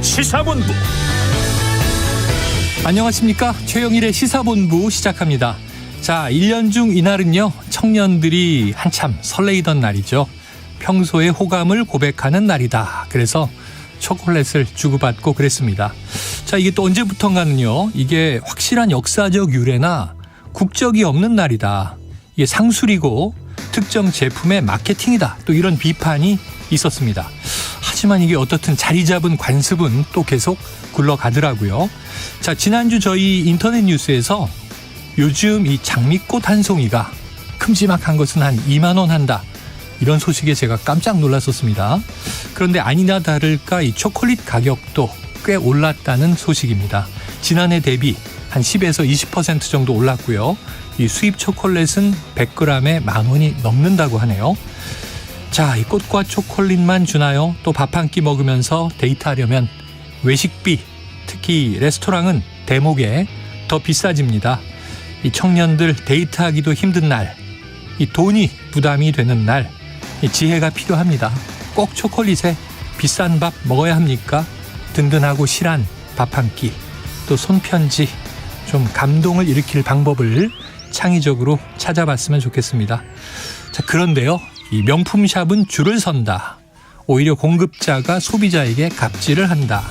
시사본부. 안녕하십니까. 최영일의 시사본부 시작합니다. 자, 1년 중 이날은요, 청년들이 한참 설레이던 날이죠. 평소의 호감을 고백하는 날이다. 그래서 초콜릿을 주고받고 그랬습니다. 자, 이게 또 언제부턴가는요, 이게 확실한 역사적 유래나 국적이 없는 날이다. 이게 상술이고 특정 제품의 마케팅이다. 또 이런 비판이 있었습니다. 하지만 이게 어떻든 자리 잡은 관습은 또 계속 굴러가더라고요. 자, 지난주 저희 인터넷 뉴스에서 요즘 이 장미꽃 한 송이가 큼지막한 것은 한 2만 원 한다. 이런 소식에 제가 깜짝 놀랐었습니다. 그런데 아니나 다를까 이 초콜릿 가격도 꽤 올랐다는 소식입니다. 지난해 대비 한 10에서 20% 정도 올랐고요. 이 수입 초콜릿은 100g에 10,000원이 넘는다고 하네요. 자, 이 꽃과 초콜릿만 주나요? 또 밥 한 끼 먹으면서 데이트하려면 외식비, 특히 레스토랑은 대목에 더 비싸집니다. 이 청년들 데이트하기도 힘든 날, 이 돈이 부담이 되는 날, 이 지혜가 필요합니다. 꼭 초콜릿에 비싼 밥 먹어야 합니까? 든든하고 실한 밥 한 끼, 또 손편지, 좀 감동을 일으킬 방법을 창의적으로 찾아봤으면 좋겠습니다. 자, 그런데요, 이 명품샵은 줄을 선다. 오히려 공급자가 소비자에게 갑질을 한다.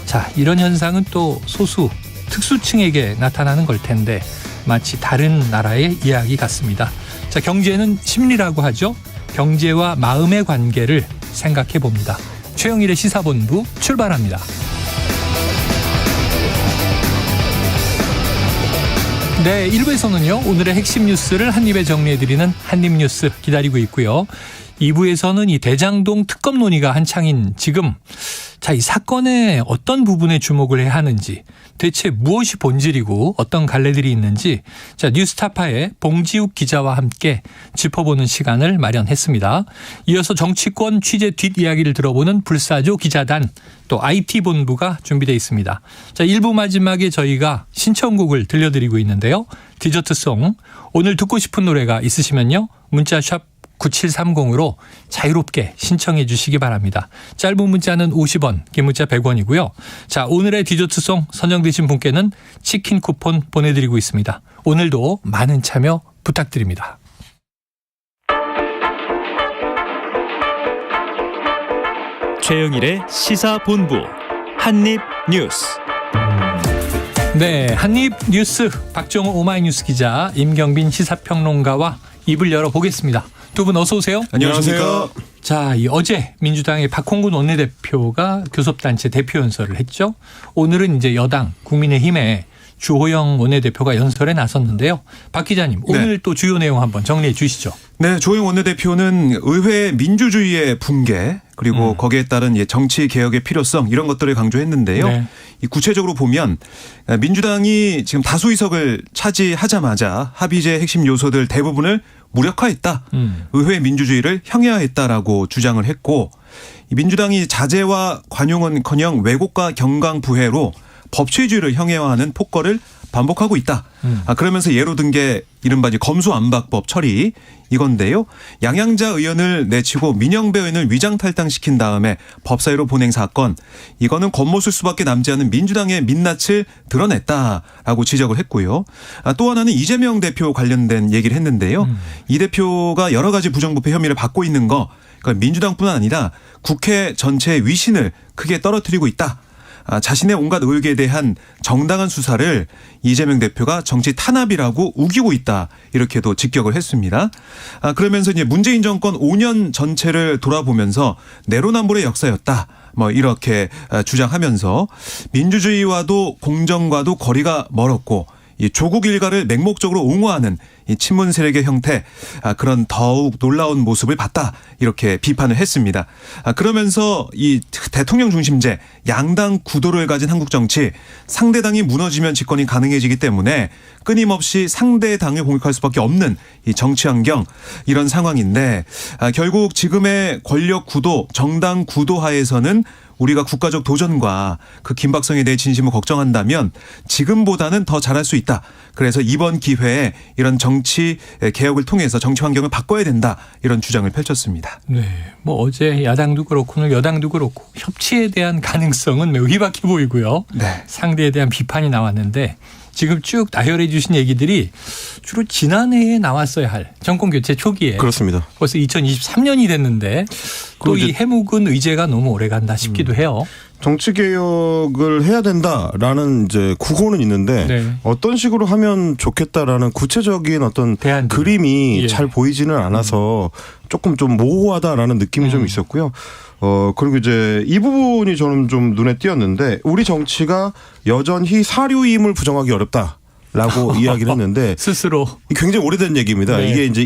자, 이런 현상은 또 소수, 특수층에게 나타나는 걸 텐데 마치 다른 나라의 이야기 같습니다. 자, 경제는 심리라고 하죠. 경제와 마음의 관계를 생각해 봅니다. 최영일의 시사본부 출발합니다. 네, 1부에서는요, 오늘의 핵심 뉴스를 한입에 정리해드리는 한입뉴스 기다리고 있고요. 2부에서는 이 대장동 특검 논의가 한창인 지금, 자, 이 사건의 어떤 부분에 주목을 해야 하는지, 대체 무엇이 본질이고 어떤 갈래들이 있는지, 자, 뉴스타파의 봉지욱 기자와 함께 짚어보는 시간을 마련했습니다. 이어서 정치권 취재 뒷이야기를 들어보는 불사조 기자단, 또 IT본부가 준비되어 있습니다. 자, 1부 마지막에 저희가 신청곡을 들려드리고 있는데요. 디저트송, 오늘 듣고 싶은 노래가 있으시면요, 문자샵 9730으로 자유롭게 신청해 주시기 바랍니다. 짧은 문자는 50원, 긴 문자 100원이고요. 자, 오늘의 디저트송 선정되신 분께는 치킨 쿠폰 보내드리고 있습니다. 오늘도 많은 참여 부탁드립니다. 최영일의 시사본부 한입뉴스. 네, 한입뉴스 박정호 오마이뉴스 기자, 임경빈 시사평론가와 입을 열어보겠습니다. 두 분 어서 오세요. 안녕하십니까. 자, 어제 민주당의 박홍근 원내대표가 교섭단체 대표 연설을 했죠. 오늘은 이제 여당 국민의힘의 주호영 원내대표가 연설에 나섰는데요. 박 기자님, 오늘 또 주요 내용 한번 정리해 주시죠. 네, 주호영 원내대표는 의회 민주주의의 붕괴, 그리고 거기에 따른 정치 개혁의 필요성, 이런 것들을 강조했는데요. 네. 구체적으로 보면 민주당이 지금 다수 의석을 차지하자마자 합의제 핵심 요소들 대부분을 무력화했다. 의회 민주주의를 형해화했다라고 주장을 했고, 민주당이 자제와 관용은커녕 왜곡과 경강부회로 법치주의를 형해화하는 폭거를 반복하고 있다. 그러면서 예로 든 게 이른바 검수안박법 처리, 이건데요. 양양자 의원을 내치고 민영배 의원을 위장탈당시킨 다음에 법사위로 보낸 사건, 이거는 겉모습 수밖에 남지 않은 민주당의 민낯을 드러냈다라고 지적을 했고요. 또 하나는 이재명 대표 관련된 얘기를 했는데요. 이 대표가 여러 가지 부정부패 혐의를 받고 있는 거, 그러니까 민주당뿐만 아니라 국회 전체의 위신을 크게 떨어뜨리고 있다. 자신의 온갖 의혹에 대한 정당한 수사를 이재명 대표가 정치 탄압이라고 우기고 있다, 이렇게도 직격을 했습니다. 그러면서 이제 문재인 정권 5년 전체를 돌아보면서 내로남불의 역사였다, 이렇게 주장하면서 민주주의와도 공정과도 거리가 멀었고 이 조국 일가를 맹목적으로 옹호하는 이 친문 세력의 형태, 그런 더욱 놀라운 모습을 봤다, 이렇게 비판을 했습니다. 그러면서 이 대통령 중심제 양당 구도를 가진 한국 정치, 상대당이 무너지면 집권이 가능해지기 때문에 끊임없이 상대당을 공격할 수밖에 없는 이 정치 환경, 이런 상황인데 결국 지금의 권력 구도, 정당 구도 하에서는 우리가 국가적 도전과 그 긴박성에 대해 진심으로 걱정한다면 지금보다는 더 잘할 수 있다. 그래서 이번 기회에 이런 정치 개혁을 통해서 정치 환경을 바꿔야 된다. 이런 주장을 펼쳤습니다. 네, 뭐 어제 야당도 그렇고 오늘 여당도 그렇고 협치에 대한 가능성은 매우 희박해 보이고요. 네. 상대에 대한 비판이 나왔는데 지금 쭉 나열해 주신 얘기들이 주로 지난해에 나왔어야 할 정권 교체 초기에 그렇습니다. 벌써 2023년이 됐는데 또 이 해묵은 의제가 너무 오래 간다 싶기도 해요. 정치 개혁을 해야 된다라는 이제 구호는 있는데 네. 어떤 식으로 하면 좋겠다라는 구체적인 어떤 대안들. 그림이 예. 잘 보이지는 않아서 조금 좀 모호하다라는 느낌이 좀 있었고요. 그리고 이제 이 부분이 저는 좀 눈에 띄었는데 우리 정치가 여전히 사류임을 부정하기 어렵다라고 이야기를 했는데 스스로 굉장히 오래된 얘기입니다. 네. 이게 이제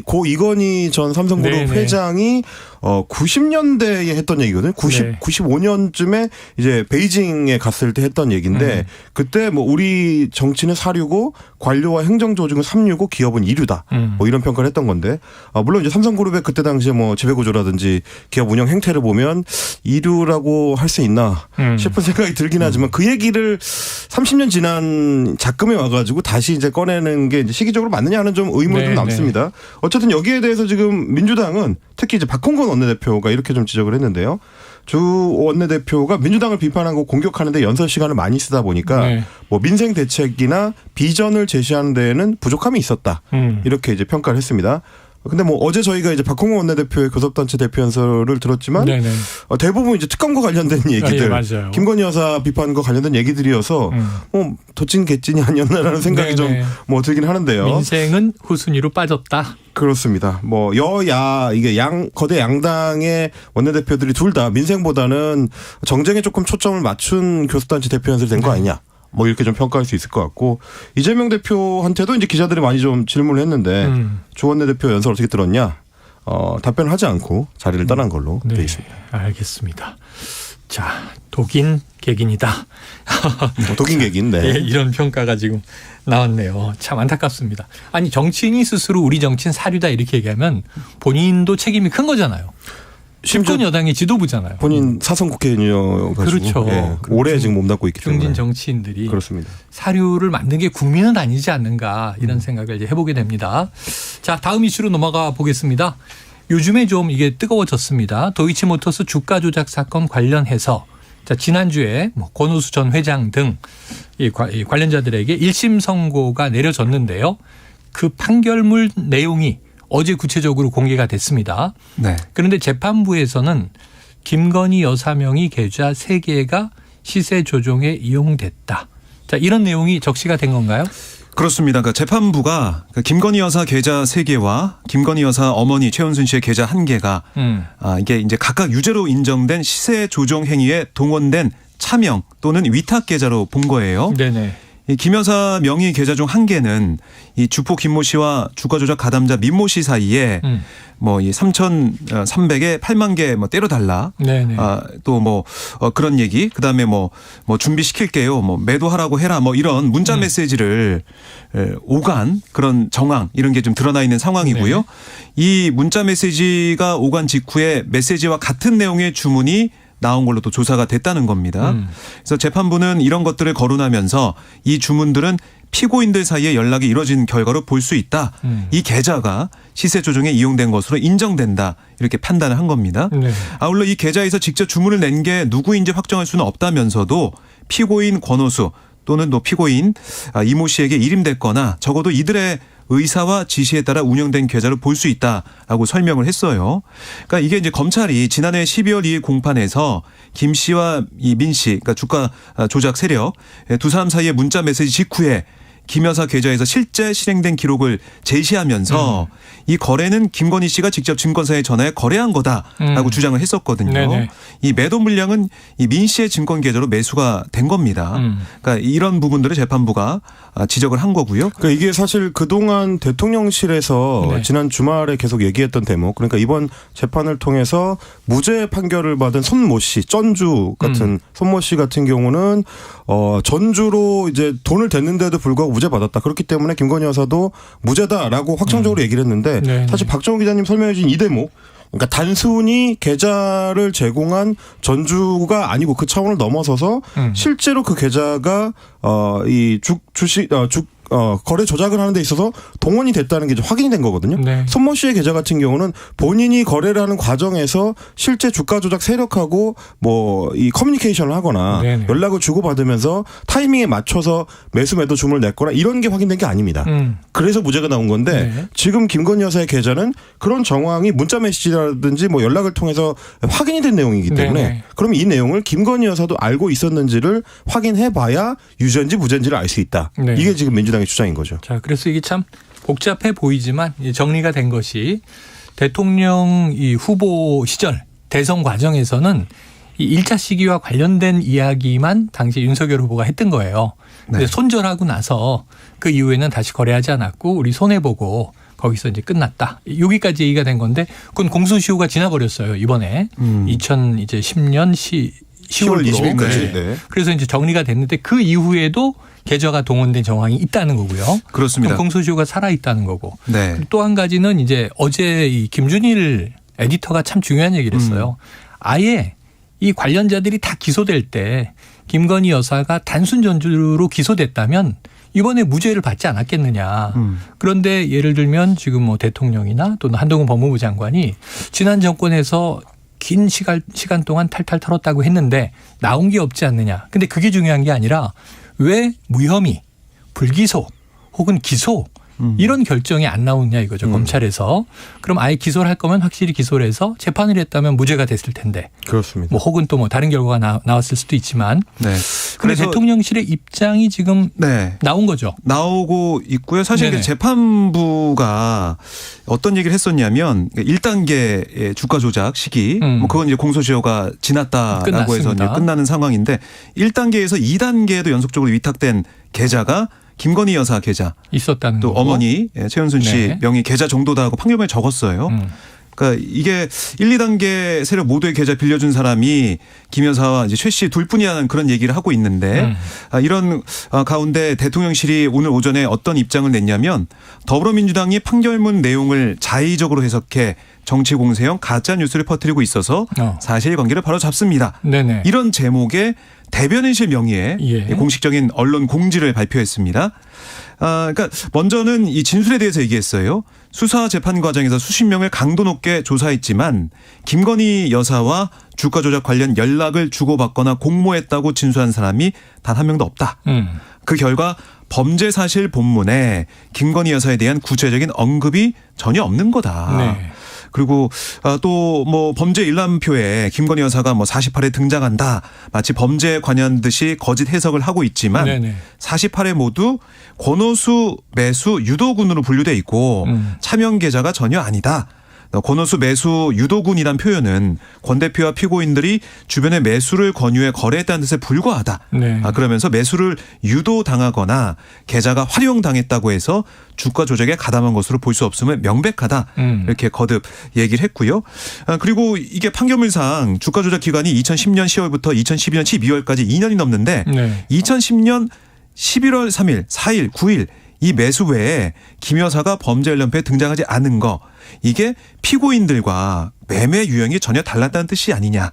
고 이건희 전 삼성그룹 네, 네. 회장이 90년대에 했던 얘기거든요. 네. 95년쯤에 이제 베이징에 갔을 때 했던 얘기인데 그때 뭐 우리 정치는 사류고 관료와 행정 조직은 삼류고 기업은 이류다. 뭐 이런 평가를 했던 건데 물론 이제 삼성그룹의 그때 당시에 뭐 지배구조라든지 기업 운영 행태를 보면 이류라고 할 수 있나 싶은 생각이 들긴 하지만 그 얘기를 30년 지난 작금에 와가지고 다시 이제 꺼내는 게 이제 시기적으로 맞느냐 하는 좀 의문이 네, 좀 남습니다. 어쨌든 여기에 대해서 지금 민주당은 특히 이제 박홍건 원내대표가 이렇게 좀 지적을 했는데요. 주 원내대표가 민주당을 비판하고 공격하는데 연설 시간을 많이 쓰다 보니까 네. 뭐 민생 대책이나 비전을 제시하는 데에는 부족함이 있었다. 이렇게 이제 평가를 했습니다. 근데 뭐 어제 저희가 이제 박홍건 원내대표의 교섭단체 대표 연설을 들었지만 네네. 대부분 이제 특검과 관련된 얘기들, 예, 맞아요. 김건희 여사 비판과 관련된 얘기들이어서 뭐 도찐 개찐이 아니었나라는 생각이 좀 네네. 뭐 들긴 하는데요. 민생은 후순위로 빠졌다. 그렇습니다. 뭐 여야 이게 거대 양당의 원내대표들이 둘 다 민생보다는 정쟁에 조금 초점을 맞춘 교섭단체 대표 연설이 된 거 아니냐. 뭐 이렇게 좀 평가할 수 있을 것 같고 이재명 대표한테도 이제 기자들이 많이 좀 질문을 했는데 조 원내대표 연설 어떻게 들었냐? 답변을 하지 않고 자리를 떠난 걸로 네, 되어 있습니다. 알겠습니다. 자, 독인 객인이다. 독인 객인, 네. 예, 이런 평가가 지금 나왔네요. 참 안타깝습니다. 아니 정치인이 스스로 우리 정치는 사류다 이렇게 얘기하면 본인도 책임이 큰 거잖아요. 집권 여당의 지도부잖아요. 본인 사선 국회의원이어가지고 그렇죠. 예, 오래 지금 몸담고 있기 때문에 중진 정치인들이 그렇습니다. 사류를 만든 게 국민은 아니지 않는가 이런 생각을 이제 해보게 됩니다. 자, 다음 이슈로 넘어가 보겠습니다. 요즘에 좀 이게 뜨거워졌습니다. 도이치모터스 주가 조작 사건 관련해서 자, 지난주에 뭐 권오수 전 회장 등 이 관련자들에게 1심 선고가 내려졌는데요. 그 판결문 내용이 어제 구체적으로 공개가 됐습니다. 네. 그런데 재판부에서는 김건희 여사 명의 계좌 3개가 시세 조종에 이용됐다. 자, 이런 내용이 적시가 된 건가요? 그렇습니다. 그러니까 재판부가 김건희 여사 계좌 3개와 김건희 여사 어머니 최은순 씨의 계좌 1개가 이게 이제 각각 유죄로 인정된 시세 조종 행위에 동원된 차명 또는 위탁 계좌로 본 거예요. 네네. 이 김 여사 명의 계좌 중 1개는 이 주포 김모 씨와 주가 조작 가담자 민모 씨 사이에 뭐 이 3,300에 8만 개 뭐 때려달라. 네네. 또 뭐 그런 얘기. 그다음에 뭐 준비시킬게요. 뭐 매도하라고 해라. 뭐 이런 문자 메시지를 오간 그런 정황 이런 게 좀 드러나 있는 상황이고요. 네. 이 문자 메시지가 오간 직후에 메시지와 같은 내용의 주문이 나온 걸로 또 조사가 됐다는 겁니다. 그래서 재판부는 이런 것들을 거론하면서 이 주문들은 피고인들 사이에 연락이 이뤄진 결과로 볼 수 있다. 이 계좌가 시세 조종에 이용된 것으로 인정된다. 이렇게 판단을 한 겁니다. 네. 아울러 이 계좌에서 직접 주문을 낸 게 누구인지 확정할 수는 없다면서도 피고인 권오수 또는 또 피고인 이모 씨에게 일임됐거나 적어도 이들의 의사와 지시에 따라 운영된 계좌로 볼 수 있다라고 설명을 했어요. 그러니까 이게 이제 검찰이 지난해 12월 2일 공판에서 김 씨와 이 민 씨, 그러니까 주가 조작 세력 두 사람 사이의 문자 메시지 직후에 김 여사 계좌에서 실제 실행된 기록을 제시하면서 이 거래는 김건희 씨가 직접 증권사에 전화해 거래한 거다라고 주장을 했었거든요. 네네. 이 매도 물량은 이 민 씨의 증권 계좌로 매수가 된 겁니다. 그러니까 이런 부분들을 재판부가 지적을 한 거고요. 그러니까 이게 사실 그동안 대통령실에서 네. 지난 주말에 계속 얘기했던 대목, 그러니까 이번 재판을 통해서 무죄 판결을 받은 손모 씨, 전주 같은 손모 씨 같은 경우는 전주로 이제 돈을 댔는데도 불구하고 무죄 받았다. 그렇기 때문에 김건희 여사도 무죄다라고 확정적으로 얘기를 했는데 네. 사실 박정우 기자님 설명해 주신 이 대목, 그러니까 단순히 계좌를 제공한 전주가 아니고 그 차원을 넘어서서 실제로 그 계좌가 이 주식 거래 조작을 하는 데 있어서 동원이 됐다는 게 이제 확인이 된 거거든요. 네. 손모 씨의 계좌 같은 경우는 본인이 거래를 하는 과정에서 실제 주가 조작 세력하고 뭐 이 커뮤니케이션을 하거나 네네. 연락을 주고받으면서 타이밍에 맞춰서 매수 매도 주문을 냈거나 이런 게 확인된 게 아닙니다. 그래서 무죄가 나온 건데 네. 지금 김건희 여사의 계좌는 그런 정황이 문자 메시지라든지 뭐 연락을 통해서 확인이 된 내용이기 때문에 네네. 그럼 이 내용을 김건희 여사도 알고 있었는지를 확인해봐야 유죄인지 무죄인지를 알 수 있다. 네. 이게 지금 민주당의 주장인 거죠. 자, 그래서 이게 참 복잡해 보이지만 정리가 된 것이 대통령 이 후보 시절 대선 과정에서는 이 1차 시기와 관련된 이야기만 당시 윤석열 후보가 했던 거예요. 근데 네. 손절하고 나서 그 이후에는 다시 거래하지 않았고 우리 손해보고 거기서 이제 끝났다. 여기까지 얘기가 된 건데 그건 공소시효가 지나버렸어요. 이번에 2010년 10월 20일까지. 네. 그래서 이제 정리가 됐는데 그 이후에도 계좌가 동원된 정황이 있다는 거고요. 그렇습니다. 그럼 공소시효가 살아 있다는 거고. 네. 또 한 가지는 이제 어제 이 김준일 에디터가 참 중요한 얘기를 했어요. 아예 이 관련자들이 다 기소될 때 김건희 여사가 단순 전주로 기소됐다면 이번에 무죄를 받지 않았겠느냐. 그런데 예를 들면 지금 뭐 대통령이나 또는 한동훈 법무부 장관이 지난 정권에서 긴 시간 동안 탈탈 털었다고 했는데 나온 게 없지 않느냐. 근데 그게 중요한 게 아니라 왜 무혐의, 불기소 혹은 기소 이런 결정이 안 나오냐 이거죠. 검찰에서. 그럼 아예 기소를 할 거면 확실히 기소를 해서 재판을 했다면 무죄가 됐을 텐데. 그렇습니다. 뭐 혹은 또 뭐 다른 결과가 나왔을 수도 있지만. 네. 그런데 대통령실의 입장이 지금 네. 나온 거죠. 나오고 있고요. 사실 네네. 재판부가 어떤 얘기를 했었냐면 1단계 주가 조작 시기 뭐 그건 이제 공소시효가 지났다라고 해서 이제 끝나는 상황인데 1단계에서 2단계에도 연속적으로 위탁된 계좌가 김건희 여사 계좌 있었다는 또 거고. 어머니 최은순 씨 네. 명의 계좌 정도다 하고 판결문에 적었어요. 그러니까 이게 1, 2단계 세력 모두의 계좌 빌려준 사람이 김 여사와 이제 최 씨 둘뿐이라는 그런 얘기를 하고 있는데 이런 가운데 대통령실이 오늘 오전에 어떤 입장을 냈냐면 더불어민주당이 판결문 내용을 자의적으로 해석해 정치 공세형 가짜 뉴스를 퍼뜨리고 있어서 사실관계를 바로 잡습니다. 네네. 이런 제목의 대변인실 명의의 예. 공식적인 언론 공지를 발표했습니다. 그러니까 먼저는 이 진술에 대해서 얘기했어요. 수사 재판 과정에서 수십 명을 강도 높게 조사했지만 김건희 여사와 주가 조작 관련 연락을 주고받거나 공모했다고 진술한 사람이 단 한 명도 없다. 그 결과 범죄 사실 본문에 김건희 여사에 대한 구체적인 언급이 전혀 없는 거다. 네. 그리고 또 뭐 범죄 일람표에 김건희 여사가 뭐 48회 등장한다. 마치 범죄에 관여한 듯이 거짓 해석을 하고 있지만 네네. 48회 모두 권오수 매수 유도군으로 분류돼 있고 차명 계좌가 전혀 아니다. 권오수 매수 유도군이란 표현은 권 대표와 피고인들이 주변에 매수를 권유해 거래했다는 뜻에 불과하다. 네. 그러면서 매수를 유도당하거나 계좌가 활용당했다고 해서 주가 조작에 가담한 것으로 볼 수 없음을 명백하다. 이렇게 거듭 얘기를 했고요. 그리고 이게 판결문상 주가 조작 기간이 2010년 10월부터 2012년 12월까지 2년이 넘는데 네. 2010년 11월 3일, 4일, 9일 이 매수 외에 김 여사가 범죄 연령표에 등장하지 않은 거 이게 피고인들과 매매 유형이 전혀 달랐다는 뜻이 아니냐.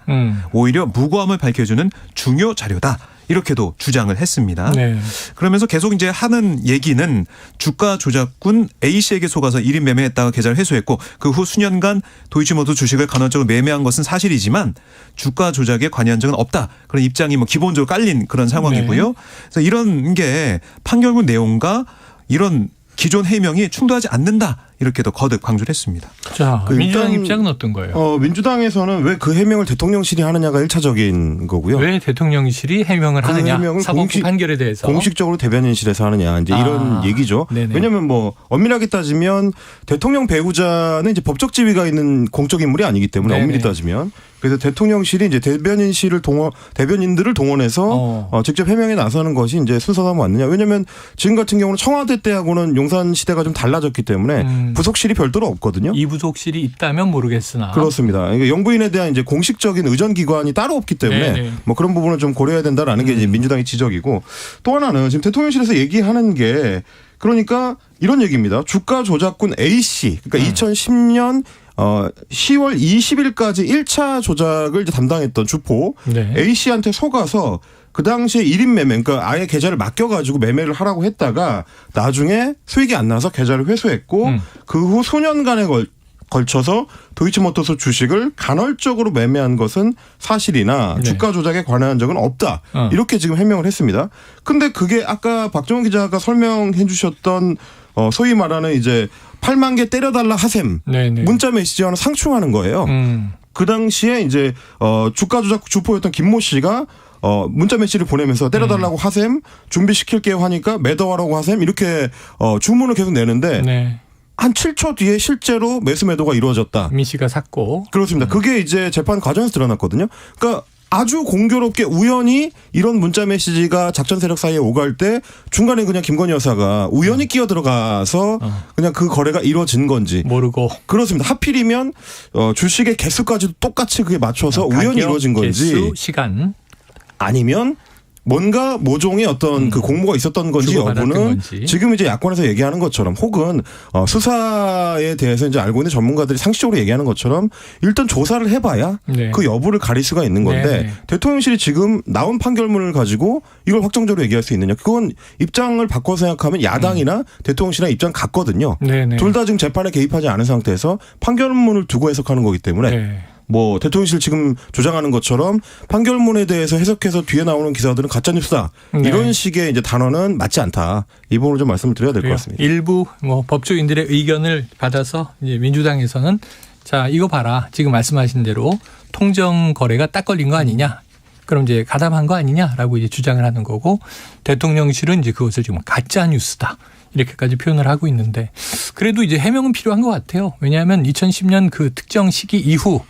오히려 무고함을 밝혀주는 중요 자료다. 이렇게도 주장을 했습니다. 네. 그러면서 계속 이제 하는 얘기는 주가 조작군 A씨에게 속아서 1인 매매했다가 계좌를 회수했고 그 후 수년간 도이치모터 주식을 간헐적으로 매매한 것은 사실이지만 주가 조작에 관여한 적은 없다. 그런 입장이 뭐 기본적으로 깔린 그런 상황이고요. 네. 그래서 이런 게 판결문 내용과 이런 기존 해명이 충돌하지 않는다. 이렇게도 거듭 강조를 했습니다. 자, 그 민주당 일단 입장은 어떤 거예요? 민주당에서는 왜 그 해명을 대통령실이 하느냐가 1차적인 거고요. 왜 대통령실이 해명을 그 하느냐? 해명을 사법부 판결에 대해서. 공식적으로 대변인실에서 하느냐 이제 이런 얘기죠. 네네. 왜냐하면 뭐 엄밀하게 따지면 대통령 배우자는 이제 법적 지위가 있는 공적 인물이 아니기 때문에 네네. 엄밀히 따지면 그래서 대통령실이 이제 대변인들을 동원해서 직접 해명에 나서는 것이 이제 순서가 맞느냐? 왜냐하면 지금 같은 경우는 청와대 때하고는 용산 시대가 좀 달라졌기 때문에 부속실이 별도로 없거든요. 이 부속실이 있다면 모르겠으나. 그렇습니다. 그러니까 영부인에 대한 이제 공식적인 의전 기관이 따로 없기 때문에 네네. 뭐 그런 부분을 좀 고려해야 된다라는 게 이제 민주당의 지적이고 또 하나는 지금 대통령실에서 얘기하는 게 그러니까 이런 얘기입니다. 주가 조작군 A 씨 그러니까 2010년 10월 20일까지 1차 조작을 이제 담당했던 주포 네. A씨한테 속아서 그 당시에 1인 매매, 그러니까 아예 계좌를 맡겨가지고 매매를 하라고 했다가 나중에 수익이 안 나서 계좌를 회수했고 그 후 수년간에 걸쳐서 도이치모터스 주식을 간헐적으로 매매한 것은 사실이나 네. 주가 조작에 관여한 적은 없다. 이렇게 지금 해명을 했습니다. 근데 그게 아까 박정훈 기자가 설명해 주셨던 소위 말하는 이제 8만 개 때려달라 하셈 네네. 문자 메시지와는 상충하는 거예요. 그 당시에 이제 주가 조작 주포였던 김모 씨가 문자 메시지를 보내면서 때려달라고 하셈 준비시킬게요 하니까 매도하라고 하셈 이렇게 주문을 계속 내는데 네. 한 7초 뒤에 실제로 매수 매도가 이루어졌다. 민 씨가 샀고. 그렇습니다. 그게 이제 재판 과정에서 드러났거든요. 그러니까 아주 공교롭게 우연히 이런 문자 메시지가 작전 세력 사이에 오갈 때 중간에 그냥 김건희 여사가 우연히 끼어 들어가서 그냥 그 거래가 이루어진 건지 모르고. 그렇습니다. 하필이면 주식의 개수까지도 똑같이 그게 맞춰서 가격, 우연히 이루어진 건지 개수, 시간. 아니면 뭔가 모종의 어떤 그 공모가 있었던 건지 주고받았던 여부는 건지. 지금 이제 야권에서 얘기하는 것처럼 혹은 수사에 대해서 이제 알고 있는 전문가들이 상식적으로 얘기하는 것처럼 일단 조사를 해봐야 네. 그 여부를 가릴 수가 있는 건데 네. 대통령실이 지금 나온 판결문을 가지고 이걸 확정적으로 얘기할 수 있느냐. 그건 입장을 바꿔 생각하면 야당이나 대통령실이랑 입장 같거든요. 네네. 둘 다 지금 재판에 개입하지 않은 상태에서 판결문을 두고 해석하는 거기 때문에 네. 뭐 대통령실 지금 주장하는 것처럼 판결문에 대해서 해석해서 뒤에 나오는 기사들은 가짜 뉴스다. 네. 이런 식의 이제 단어는 맞지 않다. 이 부분을 좀 말씀을 드려야 될 것 같습니다. 일부 뭐 법조인들의 의견을 받아서 이제 민주당에서는 자 이거 봐라 지금 말씀하신 대로 통정 거래가 딱 걸린 거 아니냐. 그럼 이제 가담한 거 아니냐라고 이제 주장을 하는 거고 대통령실은 이제 그것을 지금 가짜 뉴스다. 이렇게까지 표현을 하고 있는데 그래도 이제 해명은 필요한 것 같아요. 왜냐하면 2010년 그 특정 시기 이후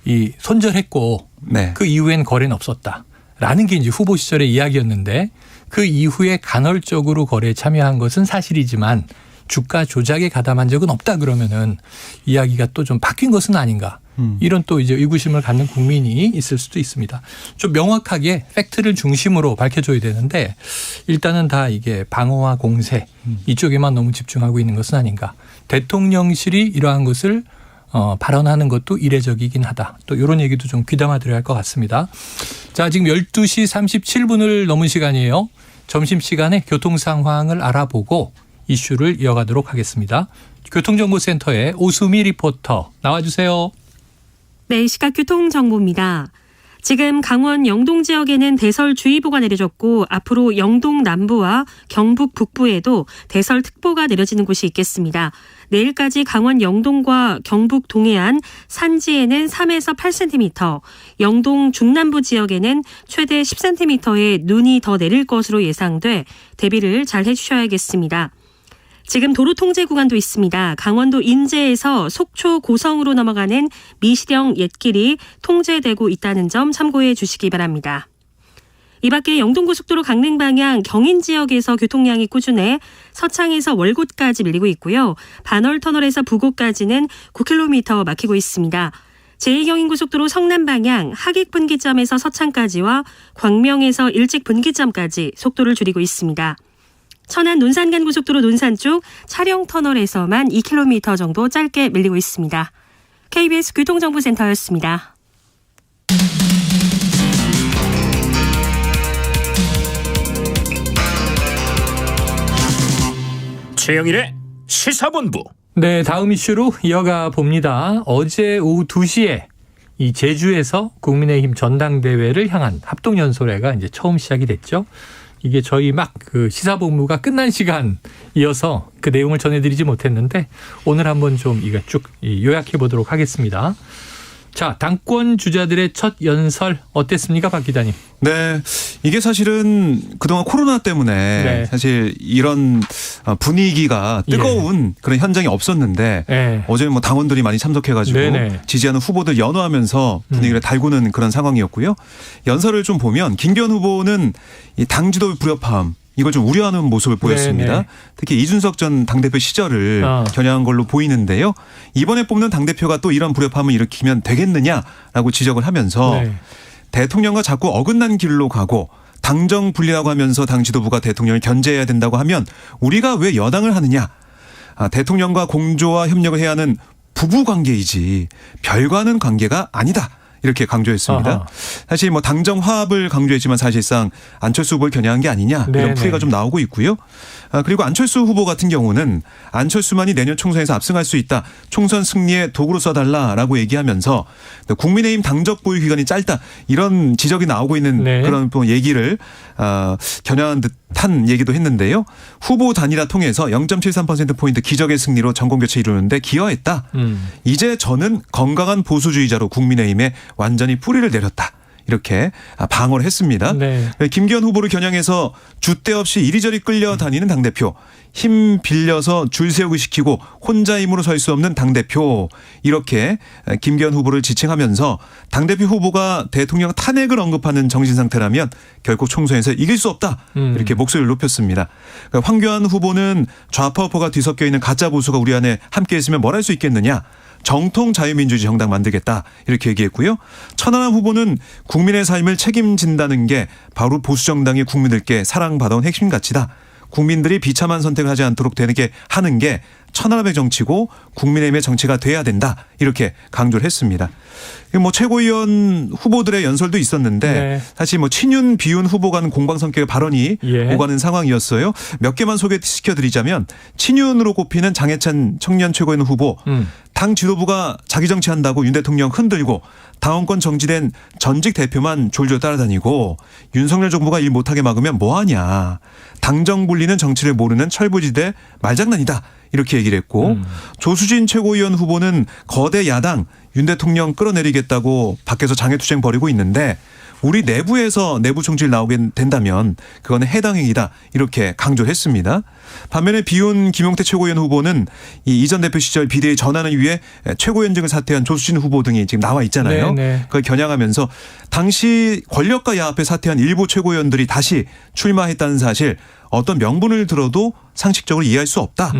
이 손절했고 네. 그 이후엔 거래는 없었다라는 게 이제 후보 시절의 이야기였는데 그 이후에 간헐적으로 거래에 참여한 것은 사실이지만 주가 조작에 가담한 적은 없다 그러면은 이야기가 또 좀 바뀐 것은 아닌가. 이런 또 이제 의구심을 갖는 국민이 있을 수도 있습니다. 좀 명확하게 팩트를 중심으로 밝혀줘야 되는데 일단은 다 이게 방어와 공세 이쪽에만 너무 집중하고 있는 것은 아닌가. 대통령실이 이러한 것을 발언하는 것도 이례적이긴 하다. 또 이런 얘기도 좀 귀담아 드려야 할 것 같습니다. 자, 지금 12시 37분을 넘은 시간이에요. 점심시간에 교통 상황을 알아보고 이슈를 이어가도록 하겠습니다. 교통정보센터의 오수미 리포터 나와주세요. 네, 시각 교통정보입니다. 지금 강원 영동 지역에는 대설주의보가 내려졌고 앞으로 영동 남부와 경북 북부에도 대설특보가 내려지는 곳이 있겠습니다. 내일까지 강원 영동과 경북 동해안, 산지에는 3에서 8cm, 영동 중남부 지역에는 최대 10cm의 눈이 더 내릴 것으로 예상돼 대비를 잘 해주셔야겠습니다. 지금 도로 통제 구간도 있습니다. 강원도 인제에서 속초 고성으로 넘어가는 미시령 옛길이 통제되고 있다는 점 참고해 주시기 바랍니다. 이 밖에 영동고속도로 강릉 방향 경인 지역에서 교통량이 꾸준해 서창에서 월곶까지 밀리고 있고요. 반월터널에서 부곡까지는 9km 막히고 있습니다. 제2경인고속도로 성남 방향 하객분기점에서 서창까지와 광명에서 일직분기점까지 속도를 줄이고 있습니다. 천안 논산간 고속도로 논산 쪽 차량 터널에서만 2km 정도 짧게 밀리고 있습니다. KBS 교통정보센터였습니다. 최영일의 시사본부. 네, 다음 이슈로 이어가 봅니다. 어제 오후 2시에 이 제주에서 국민의힘 전당대회를 향한 합동연설회가 이제 처음 시작이 됐죠. 이게 저희 막 그 시사본부가 끝난 시간이어서 그 내용을 전해드리지 못했는데 오늘 한번 좀 이거 쭉 요약해 보도록 하겠습니다. 자, 당권 주자들의 첫 연설 어땠습니까, 박 기자님? 네, 이게 사실은 그동안 코로나 때문에 네. 사실 이런 분위기가 뜨거운 그런 현장이 없었는데 네. 어제는 뭐 당원들이 많이 참석해가지고 네네. 지지하는 후보들 연호하면서 분위기를 달구는 그런 상황이었고요. 연설을 좀 보면 김기현 후보는 이 당 지도의 불협화음 이걸 좀 우려하는 모습을 보였습니다. 네네. 특히 이준석 전 당대표 시절을 겨냥한 걸로 보이는데요. 이번에 뽑는 당대표가 또 이런 불협화음을 일으키면 되겠느냐라고 지적을 하면서 네. 대통령과 자꾸 어긋난 길로 가고 당정 분리라고 하면서 당 지도부가 대통령을 견제해야 된다고 하면 우리가 왜 여당을 하느냐. 대통령과 공조와 협력을 해야 하는 부부 관계이지 별과는 관계가 아니다. 이렇게 강조했습니다. 아하. 사실 뭐 당정 화합을 강조했지만 사실상 안철수 후보를 겨냥한 게 아니냐 네네. 이런 풀이가 좀 나오고 있고요. 그리고 안철수 후보 같은 경우는 안철수만이 내년 총선에서 압승할 수 있다. 총선 승리의 도구로 써달라라고 얘기하면서 국민의힘 당적 보유 기간이 짧다. 이런 지적이 나오고 있는 네. 그런 얘기를 겨냥한 듯한 얘기도 했는데요. 후보 단일화 통해서 0.73%포인트 기적의 승리로 정권교체 이루는데 기여했다. 이제 저는 건강한 보수주의자로 국민의힘에 완전히 뿌리를 내렸다. 이렇게 방어를 했습니다. 네. 김기현 후보를 겨냥해서 줏대 없이 이리저리 끌려다니는 당대표. 힘 빌려서 줄 세우기 시키고 혼자 힘으로 설 수 없는 당대표. 이렇게 김기현 후보를 지칭하면서 당대표 후보가 대통령 탄핵을 언급하는 정신상태라면 결국 총선에서 이길 수 없다. 이렇게 목소리를 높였습니다. 그러니까 황교안 후보는 좌파 우파가 뒤섞여 있는 가짜 보수가 우리 안에 함께 있으면 뭘 할 수 있겠느냐. 정통 자유민주주의 정당 만들겠다 이렇게 얘기했고요. 천하람 후보는 국민의 삶을 책임진다는 게 바로 보수정당이 국민들께 사랑받아온 핵심 가치다. 국민들이 비참한 선택을 하지 않도록 되게 하는 게 천하람의 정치고 국민의힘의 정치가 돼야 된다. 이렇게 강조를 했습니다. 뭐 최고위원 후보들의 연설도 있었는데 네. 사실 뭐 친윤 비윤 후보 간 공방 성격의 발언이 예. 오가는 상황이었어요. 몇 개만 소개시켜드리자면 친윤으로 꼽히는 장해찬 청년 최고위원 후보 당 지도부가 자기 정치한다고 윤 대통령 흔들고 당원권 정지된 전직 대표만 졸졸 따라다니고 윤석열 정부가 일 못하게 막으면 뭐하냐. 당정 분리는 정치를 모르는 철부지대 말장난이다. 이렇게 얘기를 했고 조수진 최고위원 후보는 거대 야당 윤 대통령 끌어내리겠다고 밖에서 장애투쟁 벌이고 있는데 우리 내부에서 내부 총질 나오게 된다면 그거는 해당 행위다. 이렇게 강조를 했습니다. 반면에 비윤 김용태 최고위원 후보는 이 이전 대표 시절 비대위 전환을 위해 최고위원직을 사퇴한 조수진 후보 등이 지금 나와 있잖아요. 네네. 그걸 겨냥하면서 당시 권력과 야합에 사퇴한 일부 최고위원들이 다시 출마했다는 사실 어떤 명분을 들어도 상식적으로 이해할 수 없다.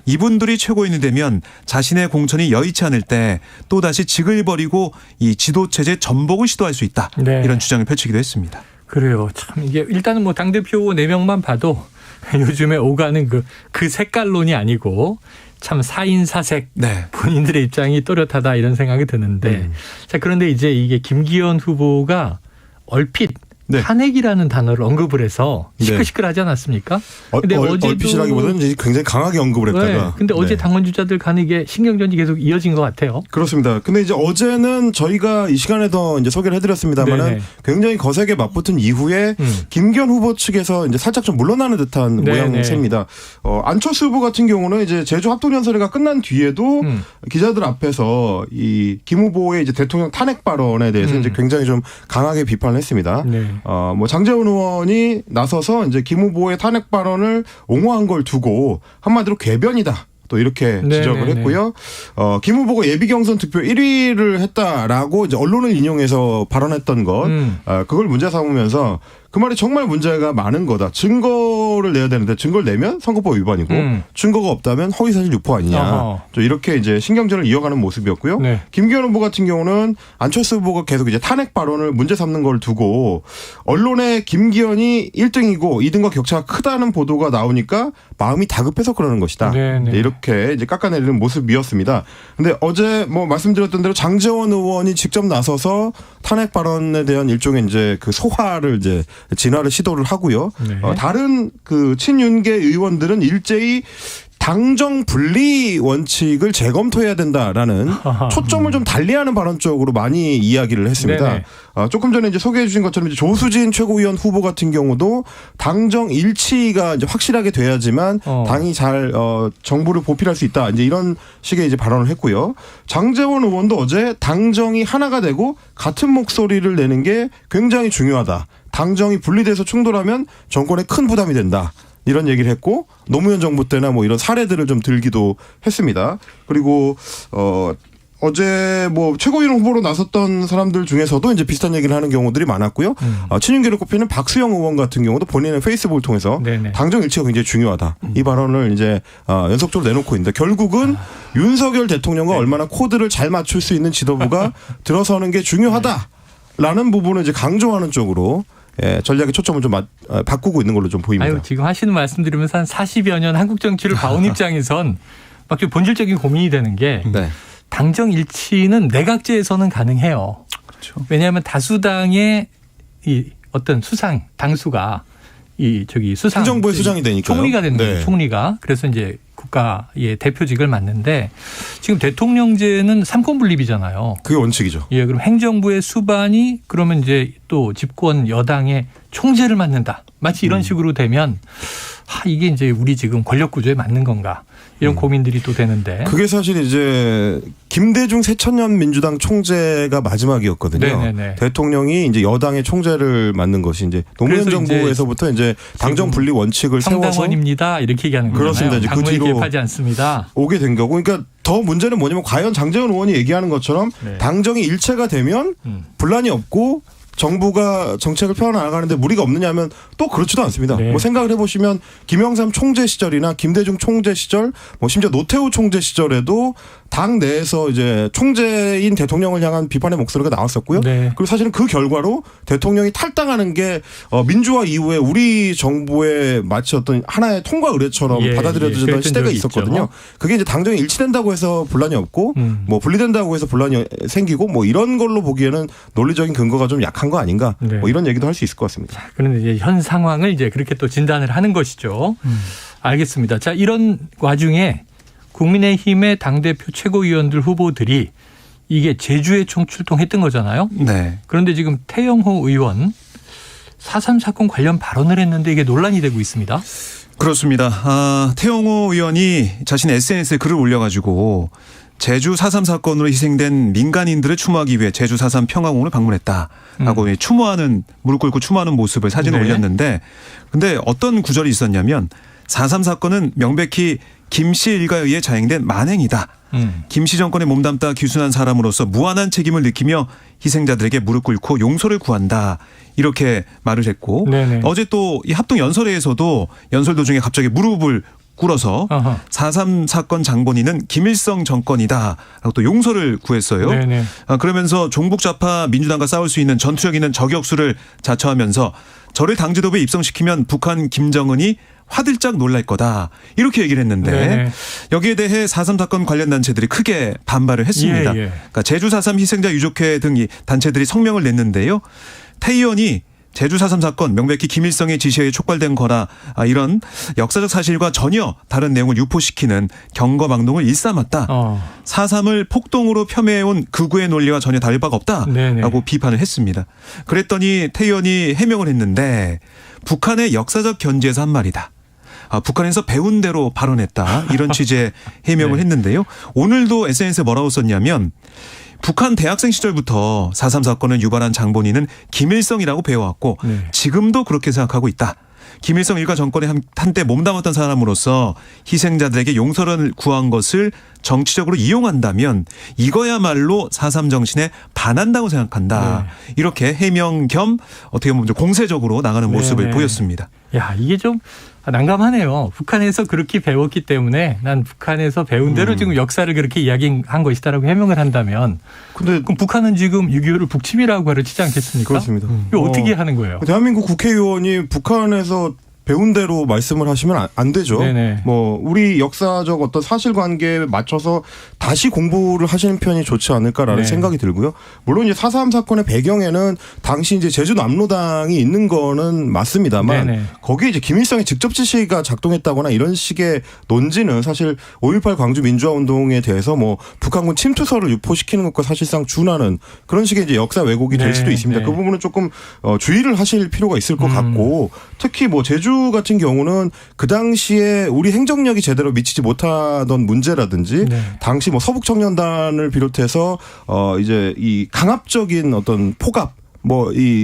이분들이 최고위원이 되면 자신의 공천이 여의치 않을 때 또다시 직을 버리고 이 지도체제 전복을 시도할 수 있다. 네. 이런 주장을 펼치기도 했습니다. 그래요. 참 이게 일단은 뭐 당대표 4명만 봐도 요즘에 오가는 그 색깔론이 아니고 참 사인사색 네. 본인들의 입장이 또렷하다 이런 생각이 드는데 자 그런데 이제 이게 김기현 후보가 얼핏 네. 탄핵이라는 단어를 언급을 해서 시끌시끌하지 않았습니까? 근데 얼핏이라기보다는 이제 굉장히 강하게 언급을 했다가. 네. 근데 어제 네. 당원 주자들 간에 이게 신경전이 계속 이어진 것 같아요. 그렇습니다. 근데 이제 어제는 저희가 이 시간에도 이제 소개를 해드렸습니다만은 네네. 굉장히 거세게 맞붙은 이후에 김기현 후보 측에서 이제 살짝 좀 물러나는 듯한 네네. 모양새입니다. 안철수 후보 같은 경우는 이제 제주 합동연설회가 끝난 뒤에도 기자들 앞에서 이 김 후보의 이제 대통령 탄핵 발언에 대해서 이제 굉장히 좀 강하게 비판을 했습니다. 네. 뭐 장제원 의원이 나서서 이제 김 후보의 탄핵 발언을 옹호한 걸 두고 한마디로 궤변이다. 또 이렇게 지적을 네네네. 했고요. 김 후보가 예비 경선 득표 1위를 했다라고 이제 언론을 인용해서 발언했던 것, 그걸 문제 삼으면서 그 말이 정말 문제가 많은 거다. 증거를 내야 되는데 증거를 내면 선거법 위반이고 증거가 없다면 허위사실 유포 아니냐. 어허. 좀 이렇게 이제 신경전을 이어가는 모습이었고요. 네. 김기현 후보 같은 경우는 안철수 후보가 계속 이제 탄핵 발언을 문제 삼는 걸 두고 언론에 김기현이 1등이고 2등과 격차가 크다는 보도가 나오니까 마음이 다급해서 그러는 것이다. 네네. 이렇게 이제 깎아내리는 모습이었습니다. 근데 어제 뭐 말씀드렸던 대로 장제원 의원이 직접 나서서 탄핵 발언에 대한 일종의 이제 그 소화를 이제 진화를 시도를 하고요. 네. 다른 그 친윤계 의원들은 일제히 당정 분리 원칙을 재검토해야 된다라는 초점을 좀 달리하는 발언 쪽으로 많이 이야기를 했습니다. 네네. 조금 전에 이제 소개해 주신 것처럼 이제 조수진 최고위원 후보 같은 경우도 당정 일치가 이제 확실하게 돼야지만 당이 잘 정부를 보필할 수 있다. 이제 이런 식의 이제 발언을 했고요. 장제원 의원도 어제 당정이 하나가 되고 같은 목소리를 내는 게 굉장히 중요하다. 당정이 분리돼서 충돌하면 정권에 큰 부담이 된다. 이런 얘기를 했고 노무현 정부 때나 뭐 이런 사례들을 좀 들기도 했습니다. 그리고 어제 뭐 최고위원 후보로 나섰던 사람들 중에서도 이제 비슷한 얘기를 하는 경우들이 많았고요. 친윤계로 꼽히는 박수영 의원 같은 경우도 본인의 페이스북을 통해서 네네. 당정 일치가 굉장히 중요하다. 이 발언을 이제 연속적으로 내놓고 있는데 결국은 윤석열 대통령과 얼마나 코드를 잘 맞출 수 있는 지도부가 들어서는 게 중요하다라는 부분을 이제 강조하는 쪽으로 전략의 초점을 좀 바꾸고 있는 걸로 좀 보입니다. 아유, 지금 하시는 말씀 들으면서 한 40여 년 한국 정치를 봐온 입장에선 막 좀 본질적인 고민이 되는 게 네. 당정 일치는 내각제에서는 가능해요. 그렇죠. 왜냐하면 다수당의 이 어떤 수상 당수가 수상 행정부의 수장이 되니까요. 총리가 되는 거예요. 네. 총리가. 그래서 이제 국가의 대표직을 맡는데 지금 대통령제는 삼권 분립이잖아요. 그게 원칙이죠. 예, 그럼 행정부의 수반이 그러면 이제 또 집권 여당의 총재를 맡는다. 마치 이런 식으로 되면 이게 이제 우리 지금 권력 구조에 맞는 건가? 이런 고민들이 또 되는데. 그게 사실 이제 김대중 새천년 민주당 총재가 마지막이었거든요. 네네네. 대통령이 이제 여당의 총재를 맡는 것이 이제 노무현 그래서 정부에서부터 이제 당정 분립 원칙을 세워서 상당원입니다. 이렇게 얘기하는 거잖아요. 그렇습니다. 이제 그 당원이 뒤로 개입하지 않습니다. 오게 된 거고. 그러니까 더 문제는 뭐냐면 과연 장제원 의원이 얘기하는 것처럼 네. 당정이 일체가 되면 분란이 없고 정부가 정책을 펴나가는데 무리가 없느냐 하면 또 그렇지도 않습니다. 네. 뭐 생각을 해보시면 김영삼 총재 시절이나 김대중 총재 시절 뭐 심지어 노태우 총재 시절에도 당 내에서 이제 총재인 대통령을 향한 비판의 목소리가 나왔었고요. 네. 그리고 사실은 그 결과로 대통령이 탈당하는 게 민주화 이후에 우리 정부의 마치 어떤 하나의 통과 의례처럼 예, 받아들여지던 그랬던 시대가 적이 있었거든요. 있죠. 그게 이제 당정이 일치된다고 해서 분란이 없고 뭐 분리된다고 해서 분란이 생기고 뭐 이런 걸로 보기에는 논리적인 근거가 좀 약한 거 아닌가 네. 뭐 이런 얘기도 할 수 있을 것 같습니다. 그런데 이제 현 상황을 이제 그렇게 또 진단을 하는 것이죠. 알겠습니다. 자, 이런 와중에 국민의힘의 당대표 최고위원들 후보들이 이게 제주에 총출동했던 거잖아요. 네. 그런데 지금 태영호 의원 4.3 사건 관련 발언을 했는데 이게 논란이 되고 있습니다. 그렇습니다. 태영호 의원이 자신 SNS에 글을 올려가지고 제주 4.3 사건으로 희생된 민간인들을 추모하기 위해 제주 4.3 평화공원을 방문했다라고 추모하는 무릎 꿇고 추모하는 모습을 사진을 네. 올렸는데 근데 어떤 구절이 있었냐면 4.3 사건은 명백히 김씨 일가에 의해 자행된 만행이다. 김씨 정권에 몸담다 귀순한 사람으로서 무한한 책임을 느끼며 희생자들에게 무릎 꿇고 용서를 구한다. 이렇게 말을 했고 네네. 어제 또 이 합동 연설회에서도 연설 도중에 갑자기 무릎을 꿇어서 4.3 사건 장본인은 김일성 정권이다라고 또 용서를 구했어요. 네네. 그러면서 종북 좌파 민주당과 싸울 수 있는 전투력 있는 저격수를 자처하면서 저를 당지도부에 입성시키면 북한 김정은이 화들짝 놀랄 거다. 이렇게 얘기를 했는데 네네. 여기에 대해 4.3 사건 관련 단체들이 크게 반발을 했습니다. 예. 그러니까 제주 4.3 희생자 유족회 등 이 단체들이 성명을 냈는데요. 태 의원이 제주 4.3 사건 명백히 김일성의 지시에 촉발된 거라 이런 역사적 사실과 전혀 다른 내용을 유포시키는 경거망동을 일삼았다. 4.3을 폭동으로 폄훼해온 극우의 논리와 전혀 다를 바가 없다라고 네네. 비판을 했습니다. 그랬더니 태 의원이 해명을 했는데 북한의 역사적 견지에서 한 말이다. 북한에서 배운 대로 발언했다. 이런 취지의 해명을 네. 했는데요. 오늘도 SNS에 뭐라고 썼냐면 북한 대학생 시절부터 4.3 사건을 유발한 장본인은 김일성이라고 배워왔고 네. 지금도 그렇게 생각하고 있다. 김일성 일가 정권에 한때 몸담았던 사람으로서 희생자들에게 용서를 구한 것을 정치적으로 이용한다면 이거야말로 4.3 정신에 반한다고 생각한다. 네. 이렇게 해명 겸 어떻게 보면 좀 공세적으로 나가는 모습을 네네. 보였습니다. 야, 이게 좀 난감하네요. 북한에서 그렇게 배웠기 때문에 난 북한에서 배운 대로 지금 역사를 그렇게 이야기한 것이다라고 해명을 한다면 근데 그럼 북한은 지금 6.25를 북침이라고 가르치지 않겠습니까? 그렇습니다. 이거 어떻게 하는 거예요? 대한민국 국회의원이 북한에서 배운 대로 말씀을 하시면 안 되죠. 네네. 뭐 우리 역사적 어떤 사실관계에 맞춰서 다시 공부를 하시는 편이 좋지 않을까라는 네. 생각이 들고요. 물론 이제 4.3 사건의 배경에는 당시 이제 제주 남로당이 있는 거는 맞습니다만 네네. 거기에 이제 김일성의 직접 지시가 작동했다거나 이런 식의 논지는 사실 5.18 광주 민주화 운동에 대해서 뭐 북한군 침투설을 유포시키는 것과 사실상 준하는 그런 식의 이제 역사 왜곡이 될 네. 수도 있습니다. 네. 그 부분은 조금 주의를 하실 필요가 있을 것 같고 특히 뭐 제주 같은 경우는 그 당시에 우리 행정력이 제대로 미치지 못하던 문제라든지 네. 당시 뭐 서북청년단을 비롯해서 이제 이 강압적인 어떤 포갑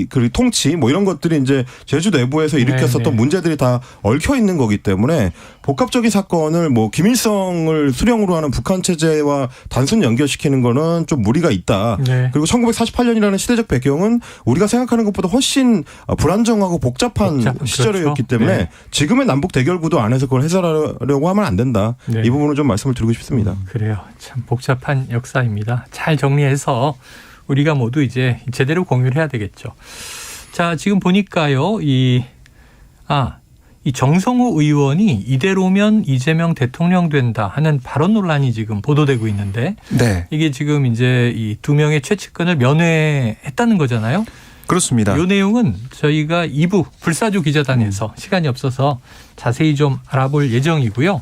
그리고 통치 이런 것들이 이제 제주 내부에서 일으켰었던 네네. 문제들이 다 얽혀 있는 거기 때문에 복합적인 사건을 김일성을 수령으로 하는 북한 체제와 단순 연결시키는 거는 좀 무리가 있다. 네. 그리고 1948년이라는 시대적 배경은 우리가 생각하는 것보다 훨씬 불안정하고 복잡한 시절이었기 그렇죠. 때문에 네. 지금의 남북 대결 구도 안에서 그걸 해설하려고 하면 안 된다. 네. 이 부분을 좀 말씀을 드리고 싶습니다. 그래요. 참 복잡한 역사입니다. 잘 정리해서 우리가 모두 이제 제대로 공유를 해야 되겠죠. 자, 지금 보니까요. 이 정성호 의원이 이대로면 이재명 대통령 된다 하는 발언 논란이 지금 보도되고 있는데 네. 이게 지금 이제 이 두 명의 최측근을 면회했다는 거잖아요. 그렇습니다. 이 내용은 저희가 2부 불사조 기자단에서 시간이 없어서 자세히 좀 알아볼 예정이고요.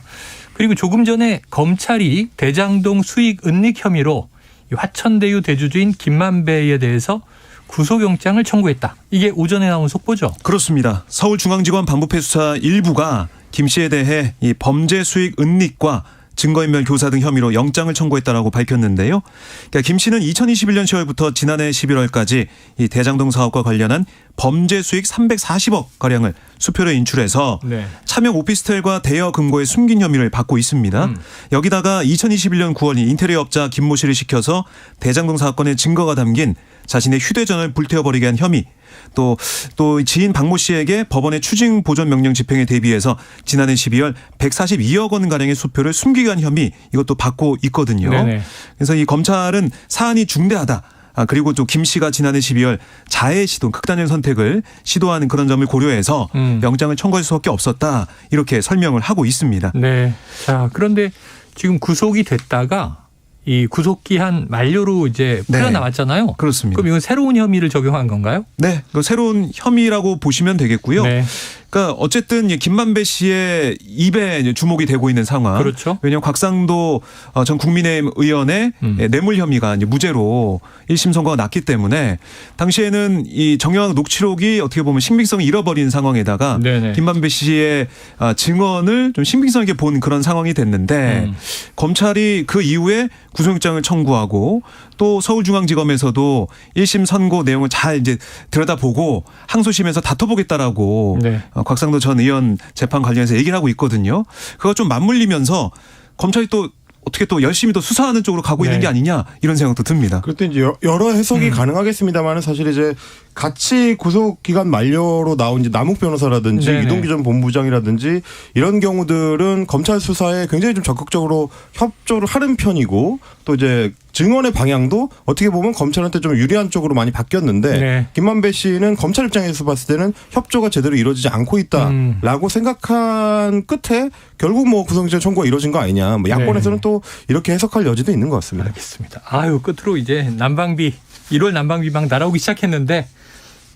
그리고 조금 전에 검찰이 대장동 수익 은닉 혐의로 화천대유 대주주인 김만배에 대해서 구속영장을 청구했다. 이게 오전에 나온 속보죠? 그렇습니다. 서울중앙지검 반부패 수사 1부가 김 씨에 대해 이 범죄 수익 은닉과 증거인멸 교사 등 혐의로 영장을 청구했다라고 밝혔는데요. 그러니까 김 씨는 2021년 10월부터 지난해 11월까지 이 대장동 사업과 관련한 범죄 수익 340억 가량을 수표로 인출해서 네. 차명 오피스텔과 대여 금고에 숨긴 혐의를 받고 있습니다. 여기다가 2021년 9월 인테리어 업자 김모 씨를 시켜서 대장동 사건의 증거가 담긴 자신의 휴대전화를 불태워버리게 한 혐의, 또 지인 박모 씨에게 법원의 추징 보전 명령 집행에 대비해서 지난해 12월 142억 원 가량의 수표를 숨기게 한 혐의, 이것도 받고 있거든요. 네네. 그래서 이 검찰은 사안이 중대하다. 그리고 또 김 씨가 지난해 12월 자해 시도, 극단의 선택을 시도하는 그런 점을 고려해서 영장을 청구할 수밖에 없었다. 이렇게 설명을 하고 있습니다. 네. 자, 그런데 지금 구속이 됐다가 이 구속기한 만료로 이제 풀려나왔잖아요. 그렇습니다. 그럼 이건 새로운 혐의를 적용한 건가요? 네, 그 새로운 혐의라고 보시면 되겠고요. 네. 그러니까 어쨌든 김만배 씨의 입에 주목이 되고 있는 상황. 그렇죠. 왜냐하면 곽상도 전 국민의힘 의원의 뇌물 혐의가 이제 무죄로 1심 선고가 났기 때문에 당시에는 이 정영학 녹취록이 어떻게 보면 신빙성을 잃어버린 상황에다가 네네. 김만배 씨의 증언을 좀 신빙성 있게 본 그런 상황이 됐는데 검찰이 그 이후에 구속영장을 청구하고 또 서울중앙지검에서도 1심 선고 내용을 잘 이제 들여다보고 항소심에서 다퉈보겠다라고 네. 곽상도 전 의원 재판 관련해서 얘기를 하고 있거든요. 그거 좀 맞물리면서 검찰이 또 어떻게 또 열심히 또 수사하는 쪽으로 가고 있는 네. 게 아니냐 이런 생각도 듭니다. 그때 이제 여러 해석이 가능하겠습니다만 사실 이제 같이 구속 기간 만료로 나온 이제 남욱 변호사라든지 네네. 이동규 전 본부장이라든지 이런 경우들은 검찰 수사에 굉장히 좀 적극적으로 협조를 하는 편이고 또 이제 증언의 방향도 어떻게 보면 검찰한테 좀 유리한 쪽으로 많이 바뀌었는데 네. 김만배 씨는 검찰 입장에서 봤을 때는 협조가 제대로 이루어지지 않고 있다라고 생각한 끝에 결국 뭐 구속영장 청구가 이루어진 거 아니냐. 뭐 야권에서는 네. 또 이렇게 해석할 여지도 있는 것 같습니다. 알겠습니다. 아유, 끝으로 이제 난방비 1월 난방비방 날아오기 시작했는데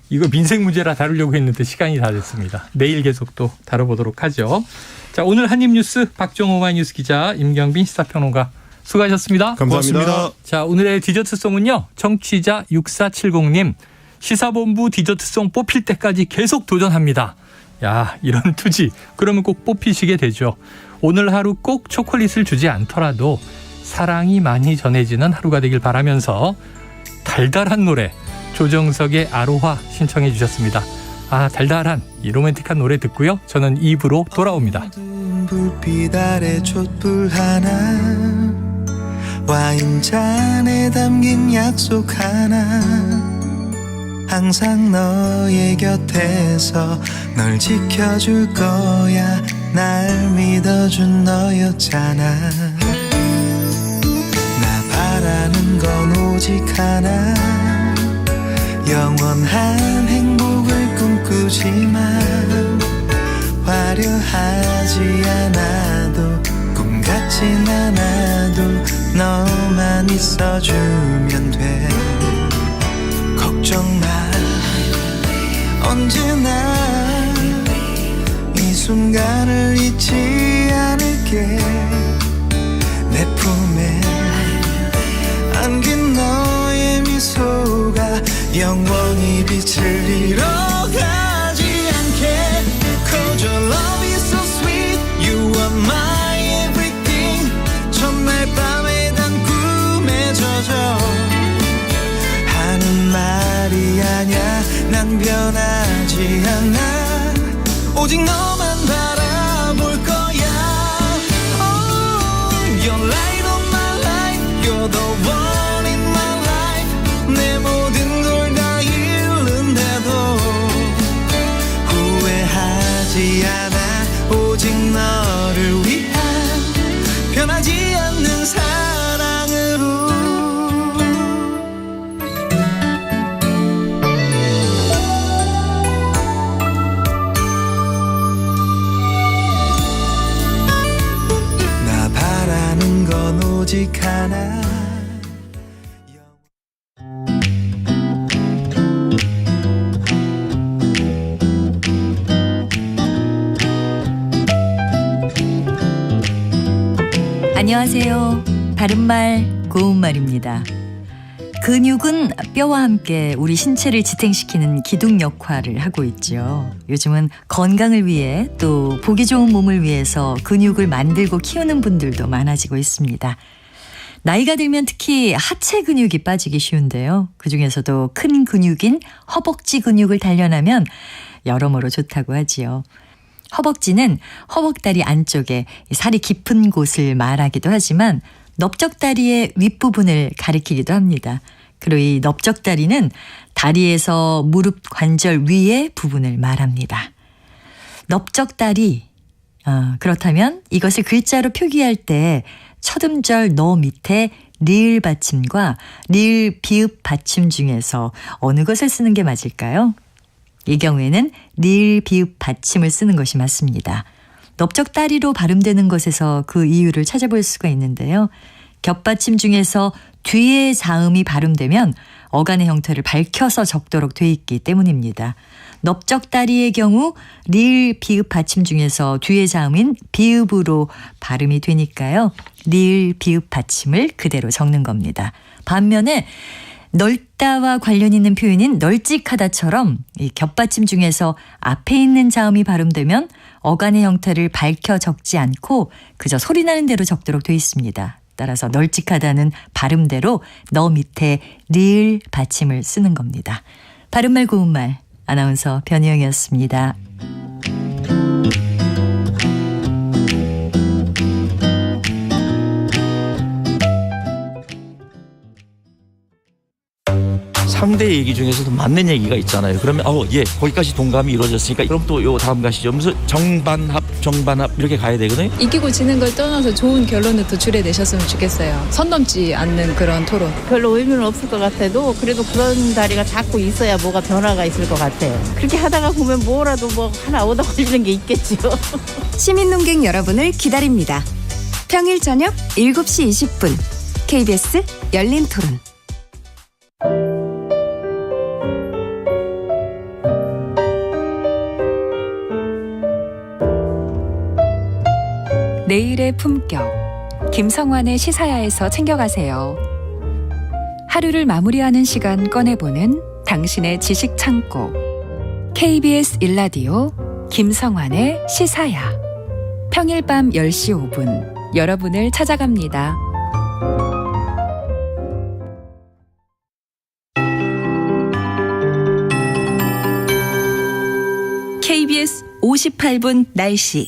이거 민생 문제라 다루려고 했는데 시간이 다 됐습니다. 내일 계속 또 다뤄보도록 하죠. 자, 오늘 한입뉴스 박정호 오마이뉴스 기자, 임경빈 시사평론가 수고하셨습니다. 감사합니다. 고맙습니다. 자, 오늘의 디저트송은요. 청취자 6470님. 시사본부 디저트송 뽑힐 때까지 계속 도전합니다. 야, 이런 투지. 그러면 꼭 뽑히시게 되죠. 오늘 하루 꼭 초콜릿을 주지 않더라도 사랑이 많이 전해지는 하루가 되길 바라면서 달달한 노래 조정석의 아로하 신청해 주셨습니다. 아, 달달한 이 로맨틱한 노래 듣고요. 저는 2부로 돌아옵니다. 불빛 아래 촛불 하나 와인잔에 담긴 약속 하나 항상 너의 곁에서 널 지켜줄 거야 날 믿어준 너였잖아 나 바라는 건 오직 하나 영원한 행복을 꿈꾸지만 화려하지 않아도 꿈 같진 않아도 너만 있어주면 돼 걱정 마 언제나 이 순간을 잊지 않을게 내 품에 안긴 너의 미소가 영원히 빛을 잃어가지 않게 Cause your love is so sweet You are my everything 첫날 밤에 단 꿈에 젖어 하는 말이 아냐 난 변하지 않아 오직 너만 바라볼 거야 Oh, you're light of my life You're the one in my life 내 모든 걸 다 잃는데도 후회하지 않아 오직 너를 위한 변하지 않는 사랑으로 않아. 안녕하세요. 바른말 고운말입니다. 근육은 뼈와 함께 우리 신체를 지탱시키는 기둥 역할을 하고 있죠. 요즘은 건강을 위해 또 보기 좋은 몸을 위해서 근육을 만들고 키우는 분들도 많아지고 있습니다. 나이가 들면 특히 하체 근육이 빠지기 쉬운데요. 그중에서도 큰 근육인 허벅지 근육을 단련하면 여러모로 좋다고 하지요. 허벅지는 허벅다리 안쪽에 살이 깊은 곳을 말하기도 하지만 넓적다리의 윗부분을 가리키기도 합니다. 그리고 이 넓적다리는 다리에서 무릎 관절 위의 부분을 말합니다. 넓적다리. 그렇다면 이것을 글자로 표기할 때 첫 음절 너 밑에 리을 받침과 리을 비읍 받침 중에서 어느 것을 쓰는 게 맞을까요? 이 경우에는 리을 비읍 받침을 쓰는 것이 맞습니다. 넓적다리로 발음되는 것에서 그 이유를 찾아볼 수가 있는데요. 겹받침 중에서 뒤에 자음이 발음되면 어간의 형태를 밝혀서 적도록 돼 있기 때문입니다. 넓적다리의 경우 리을 비읍 받침 중에서 뒤에 자음인 비읍으로 발음이 되니까요. 리을 비읍 받침을 그대로 적는 겁니다. 반면에 넓다와 관련 있는 표현인 널찍하다처럼 이 겹받침 중에서 앞에 있는 자음이 발음되면 어간의 형태를 밝혀 적지 않고 그저 소리나는 대로 적도록 되어 있습니다. 따라서 널찍하다는 발음대로 너 밑에 리을 받침을 쓰는 겁니다. 바른말 고운말 아나운서 변희영이었습니다. 상대 얘기 중에서도 맞는 얘기가 있잖아요. 그러면 예, 거기까지 동감이 이루어졌으니까 그럼 또 요 다음 가시죠. 무슨 정반합 이렇게 가야 되거든요. 이기고 지는 걸 떠나서 좋은 결론을 도출해내셨으면 좋겠어요. 선 넘지 않는 그런 토론. 별로 의미는 없을 것 같아도 그래도 그런 자리가 자꾸 있어야 뭐가 변화가 있을 것 같아요. 그렇게 하다가 보면 뭐라도 뭐 하나 얻어 걸리는 게 있겠지요. 시민논객 여러분을 기다립니다. 평일 저녁 7시 20분 KBS 열린 토론. 내일의 품격, 김성환의 시사야에서 챙겨가세요. 하루를 마무리하는 시간 꺼내보는 당신의 지식 창고. KBS 1라디오 김성환의 시사야. 평일 밤 10시 5분 여러분을 찾아갑니다. KBS 58분 날씨.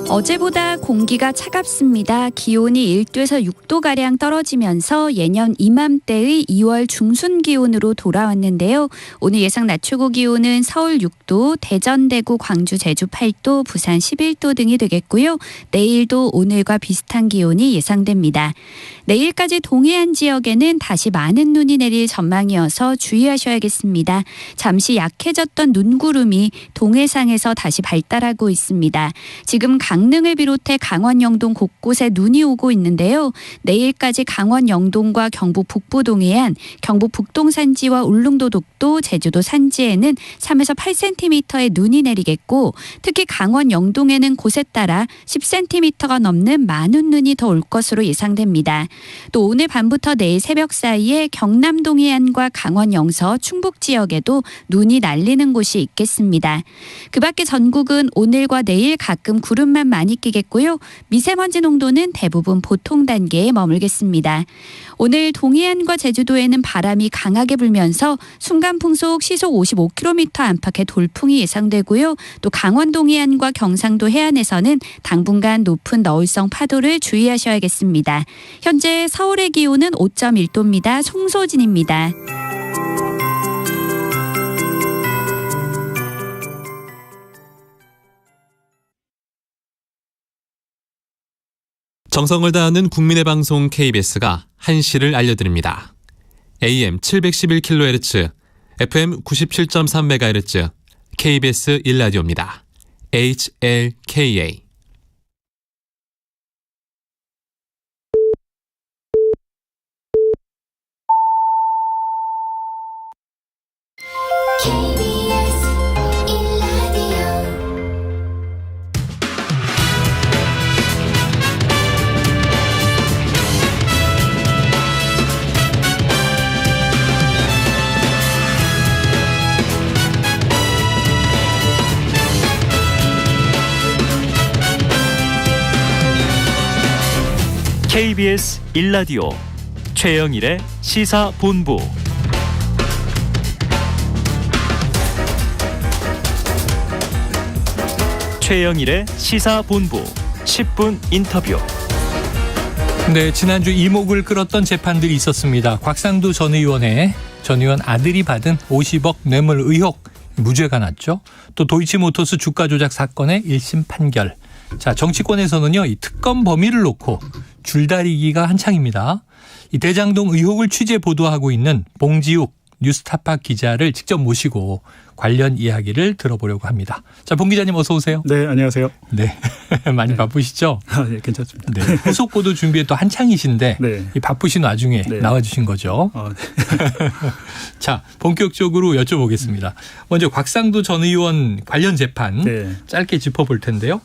어제보다 공기가 차갑습니다. 기온이 1도에서 6도가량 떨어지면서 예년 이맘때의 2월 중순 기온으로 돌아왔는데요. 오늘 예상 낮 최고 기온은 서울 6도, 대전, 대구, 광주, 제주 8도, 부산 11도 등이 되겠고요. 내일도 오늘과 비슷한 기온이 예상됩니다. 내일까지 동해안 지역에는 다시 많은 눈이 내릴 전망이어서 주의하셔야겠습니다. 잠시 약해졌던 눈구름이 동해상에서 다시 발달하고 있습니다. 지금 강릉을 비롯해 강원 영동 곳곳에 눈이 오고 있는데요. 내일까지 강원 영동과 경북 북부 동해안, 경북 북동 산지와 울릉도 독도, 제주도 산지에는 3에서 8cm의 눈이 내리겠고 특히 강원 영동에는 곳에 따라 10cm가 넘는 많은 눈이 더 올 것으로 예상됩니다. 또 오늘 밤부터 내일 새벽 사이에 경남 동해안과 강원 영서, 충북 지역에도 눈이 날리는 곳이 있겠습니다. 그 밖에 전국은 오늘과 내일 가끔 구름만 많이 끼겠고요. 미세먼지 농도는 대부분 보통 단계에 머물겠습니다. 오늘 동해안과 제주도에는 바람이 강하게 불면서 순간풍속 시속 55km 안팎의 돌풍이 예상되고요. 또 강원 동해안과 경상도 해안에서는 당분간 높은 너울성 파도를 주의하셔야겠습니다. 현재 서울의 기온은 5.1도입니다. 송소진입니다. 정성을 다하는 국민의 방송 KBS가 한시를 알려드립니다. AM 711kHz, FM 97.3MHz, KBS 1라디오입니다. HLKA KBS 1라디오 최영일의 시사본부. 최영일의 시사본부 10분 인터뷰. 네, 지난주 이목을 끌었던 재판들이 있었습니다. 곽상도 전 의원의 전 의원 아들이 받은 50억 뇌물 의혹 무죄가 났죠. 또 도이치모터스 주가 조작 사건의 1심 판결. 자, 정치권에서는요, 이 특검 범위를 놓고 줄다리기가 한창입니다. 이 대장동 의혹을 취재 보도하고 있는 봉지욱 뉴스타파 기자를 직접 모시고 관련 이야기를 들어보려고 합니다. 자, 봉 기자님 어서 오세요. 네, 안녕하세요. 네, 많이 바쁘시죠? 네, 괜찮습니다. 네, 후속 보도 준비에 또 한창이신데 네. 이 바쁘신 와중에 네. 나와주신 거죠. 네. 자, 본격적으로 여쭤보겠습니다. 먼저 곽상도 전 의원 관련 재판 짧게 짚어볼 텐데요.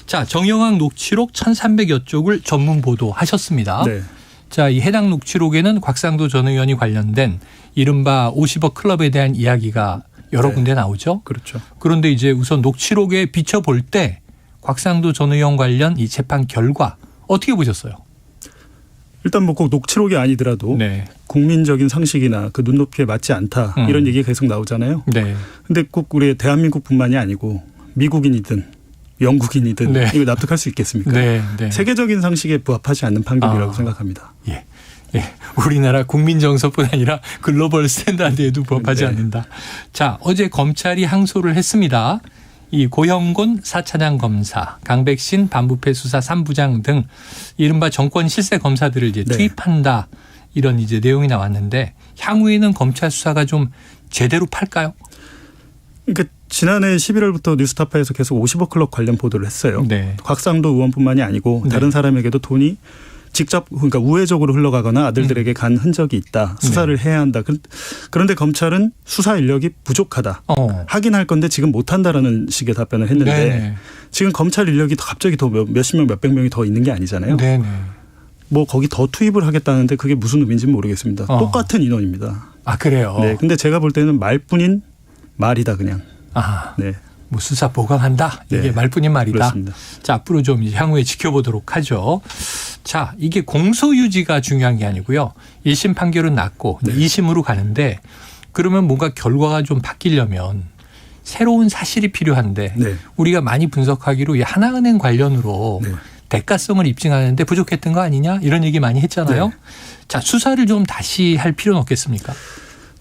자, 정영학 녹취록 1,300여 쪽을 전문 보도하셨습니다. 네. 자, 이 해당 녹취록에는 곽상도 전 의원이 관련된 이른바 50억 클럽에 대한 이야기가 여러 군데 나오죠. 그렇죠. 그런데 이제 우선 녹취록에 비춰볼 때 곽상도 전 의원 관련 이 재판 결과 어떻게 보셨어요? 일단 뭐 꼭 녹취록이 아니더라도 국민적인 상식이나 그 눈높이에 맞지 않다 이런 얘기가 계속 나오잖아요. 네. 근데 꼭 우리 대한민국뿐만이 아니고 미국인이든 영국인이든 이거 납득할 수 있겠습니까? 네. 세계적인 상식에 부합하지 않는 판결이라고 생각합니다. 예. 우리나라 국민 정서뿐 아니라 글로벌 스탠다드에도 부합하지 않는다. 자, 어제 검찰이 항소를 했습니다. 이 고형곤 4차장 검사, 강백신 반부패 수사 3부장 등 이른바 정권 실세 검사들을 이제 투입한다. 이런 이제 내용이 나왔는데 향후에는 검찰 수사가 좀 제대로 팔까요? 그러니까 지난해 11월부터 뉴스타파에서 계속 50억 클럽 관련 보도를 했어요. 곽상도 의원뿐만이 아니고 다른 사람에게도 돈이 직접 그러니까 우회적으로 흘러가거나 아들들에게 간 흔적이 있다. 수사를 해야 한다. 그런데 검찰은 수사 인력이 부족하다. 하긴 할 건데 지금 못한다라는 식의 답변을 했는데 지금 검찰 인력이 갑자기 더 몇십 명 몇백 명이 더 있는 게 아니잖아요. 뭐 거기 더 투입을 하겠다는데 그게 무슨 의미인지는 모르겠습니다. 똑같은 인원입니다. 아, 그래요? 네. 근데 제가 볼 때는 말뿐인 말이다 그냥. 네. 뭐 수사 보강한다. 이게 말뿐인 말이다. 그렇습니다. 자, 앞으로 좀 이제 향후에 지켜보도록 하죠. 자, 이게 공소유지가 중요한 게 아니고요. 1심 판결은 났고 2심으로 가는데 그러면 뭔가 결과가 좀 바뀌려면 새로운 사실이 필요한데 우리가 많이 분석하기로 이 하나은행 관련으로 대가성을 입증하는데 부족했던 거 아니냐 이런 얘기 많이 했잖아요. 자, 수사를 좀 다시 할 필요는 없겠습니까?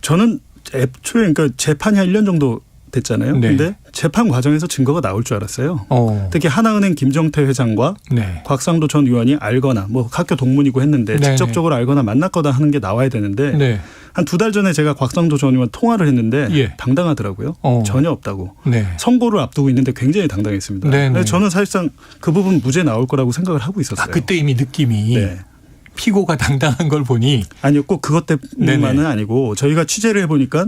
저는 애초에 그러니까 재판이 한 1년 정도 됐잖아요. 근데 재판 과정에서 증거가 나올 줄 알았어요. 특히 하나은행 김정태 회장과 곽상도 전 의원이 알거나 뭐 학교 동문이고 했는데 직접적으로 알거나 만났거나 하는 게 나와야 되는데 한 2달 전에 제가 곽상도 전 의원 통화를 했는데 당당하더라고요. 전혀 없다고. 선고를 앞두고 있는데 굉장히 당당했습니다. 그래서 저는 사실상 그 부분 무죄 나올 거라고 생각을 하고 있었어요. 아, 그때 이미 느낌이 피고가 당당한 걸 보니. 아니요. 꼭 그것 때문만은 아니고 저희가 취재를 해보니까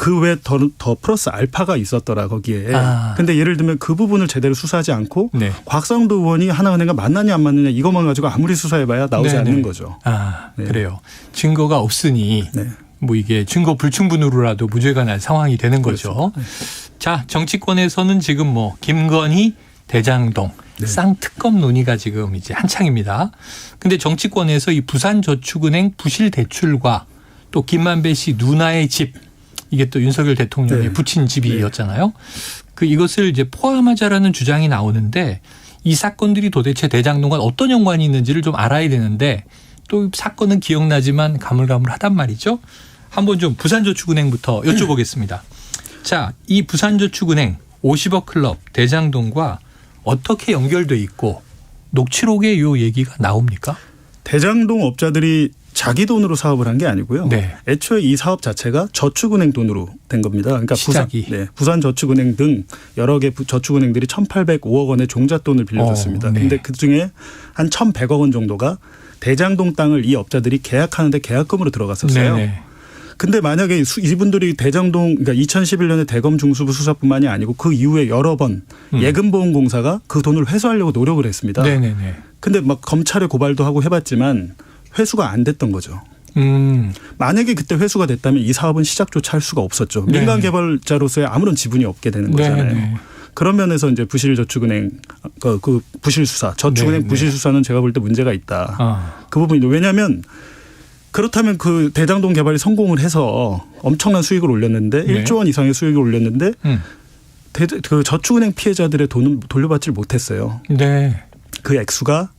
그 외에 더 플러스 알파가 있었더라 거기에. 근데 예를 들면 그 부분을 제대로 수사하지 않고 곽상도 의원이 하나은행과 만나냐 안 만나냐 이것만 가지고 아무리 수사해봐야 나오지 않는 거죠. 그래요. 증거가 없으니 뭐 이게 증거 불충분으로라도 무죄가 날 상황이 되는 거죠. 자, 정치권에서는 지금 뭐 김건희, 대장동, 쌍특검 논의가 지금 이제 한창입니다. 근데 정치권에서 이 부산저축은행 부실 대출과 또 김만배 씨 누나의 집 이게 또 윤석열 대통령이 붙인 집이었잖아요. 그 이것을 이제 포함하자라는 주장이 나오는데 이 사건들이 도대체 대장동과 어떤 연관이 있는지를 좀 알아야 되는데 또 사건은 기억나지만 가물가물하단 말이죠. 한번 좀 부산저축은행부터 여쭤보겠습니다. 자, 이 부산저축은행 50억 클럽 대장동과 어떻게 연결돼 있고 녹취록에 요 얘기가 나옵니까? 대장동 업자들이 자기 돈으로 사업을 한 게 아니고요. 애초에 이 사업 자체가 저축은행 돈으로 된 겁니다. 그러니까 부산저축은행 등 여러 개 저축은행들이 1,805억 원의 종잣돈을 빌려줬습니다. 그런데 그중에 한 1,100억 원 정도가 대장동 땅을 이 업자들이 계약하는데 계약금으로 들어갔었어요. 근데 만약에 이분들이 대장동 그러니까 2011년에 대검 중수부 수사뿐만이 아니고 그 이후에 여러 번 예금보험공사가 그 돈을 회수하려고 노력을 했습니다. 근데 막 검찰에 고발도 하고 해봤지만 회수가 안 됐던 거죠. 만약에 그때 회수가 됐다면 이 사업은 시작조차 할 수가 없었죠. 민간 개발자로서의 아무런 지분이 없게 되는 거잖아요. 그런 면에서 이제 부실저축은행 그 부실수사, 저축은행 부실수사는 제가 볼 때 문제가 있다. 그 부분인데 왜냐하면 그렇다면 그 대장동 개발이 성공을 해서 엄청난 수익을 올렸는데 1조 원 이상의 수익을 올렸는데 그 저축은행 피해자들의 돈은 돌려받지 못했어요. 네. 그 액수가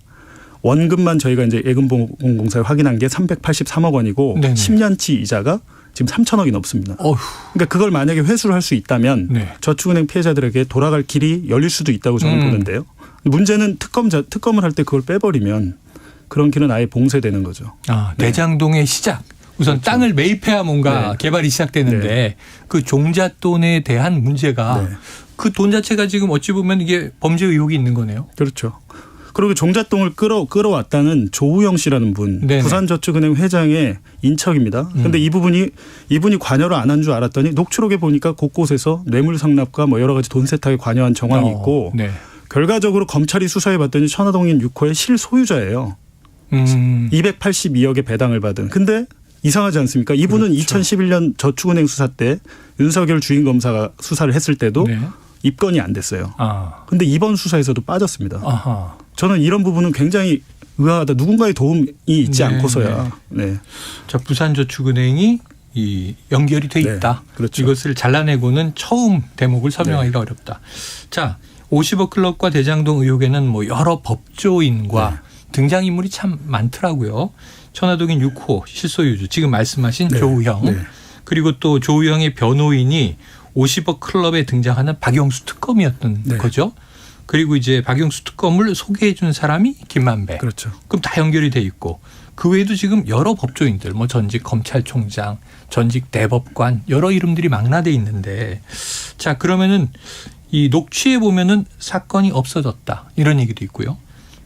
원금만 저희가 이제 예금보험공사에 확인한 게 383억 원이고 네네. 10년치 이자가 지금 3천억이 넘습니다. 그러니까 그걸 만약에 회수를 할 수 있다면 저축은행 피해자들에게 돌아갈 길이 열릴 수도 있다고 저는 보는데요. 문제는 특검을 할 때 그걸 빼버리면 그런 길은 아예 봉쇄되는 거죠. 대장동의 시작. 우선 땅을 매입해야 뭔가 개발이 시작되는데 그 종잣돈에 대한 문제가 그 돈 자체가 지금 어찌 보면 이게 범죄 의혹이 있는 거네요. 그렇죠. 그리고 종잣돈을 끌어왔다는 조우영 씨라는 분, 부산저축은행 회장의 인척입니다. 그런데 이분이 관여를 안 한 줄 알았더니 녹취록에 보니까 곳곳에서 뇌물 상납과 뭐 여러 가지 돈 세탁에 관여한 정황이 있고 결과적으로 검찰이 수사해 봤더니 천화동인 6호의 실소유자예요. 282억의 배당을 받은. 근데 이상하지 않습니까? 이분은 2011년 저축은행 수사 때 윤석열 주인검사가 수사를 했을 때도 입건이 안 됐어요. 그런데 이번 수사에서도 빠졌습니다. 저는 이런 부분은 굉장히 의아하다. 누군가의 도움이 있지 않고서야. 자, 부산저축은행이 이 연결이 돼 있다. 그렇죠. 이것을 잘라내고는 처음 대목을 설명하기가 어렵다. 자, 50억 클럽과 대장동 의혹에는 뭐 여러 법조인과 등장인물이 참 많더라고요. 천화동인 6호 실소유주 지금 말씀하신 조우형 그리고 또 조우형의 변호인이 50억 클럽에 등장하는 박영수 특검이었던 거죠. 그리고 이제 박영수 특검을 소개해 준 사람이 김만배. 그렇죠. 그럼 다 연결이 돼 있고 그 외에도 지금 여러 법조인들 뭐 전직 검찰총장, 전직 대법관 여러 이름들이 망라돼 있는데 자 그러면은 이 녹취에 보면은 사건이 없어졌다 이런 얘기도 있고요.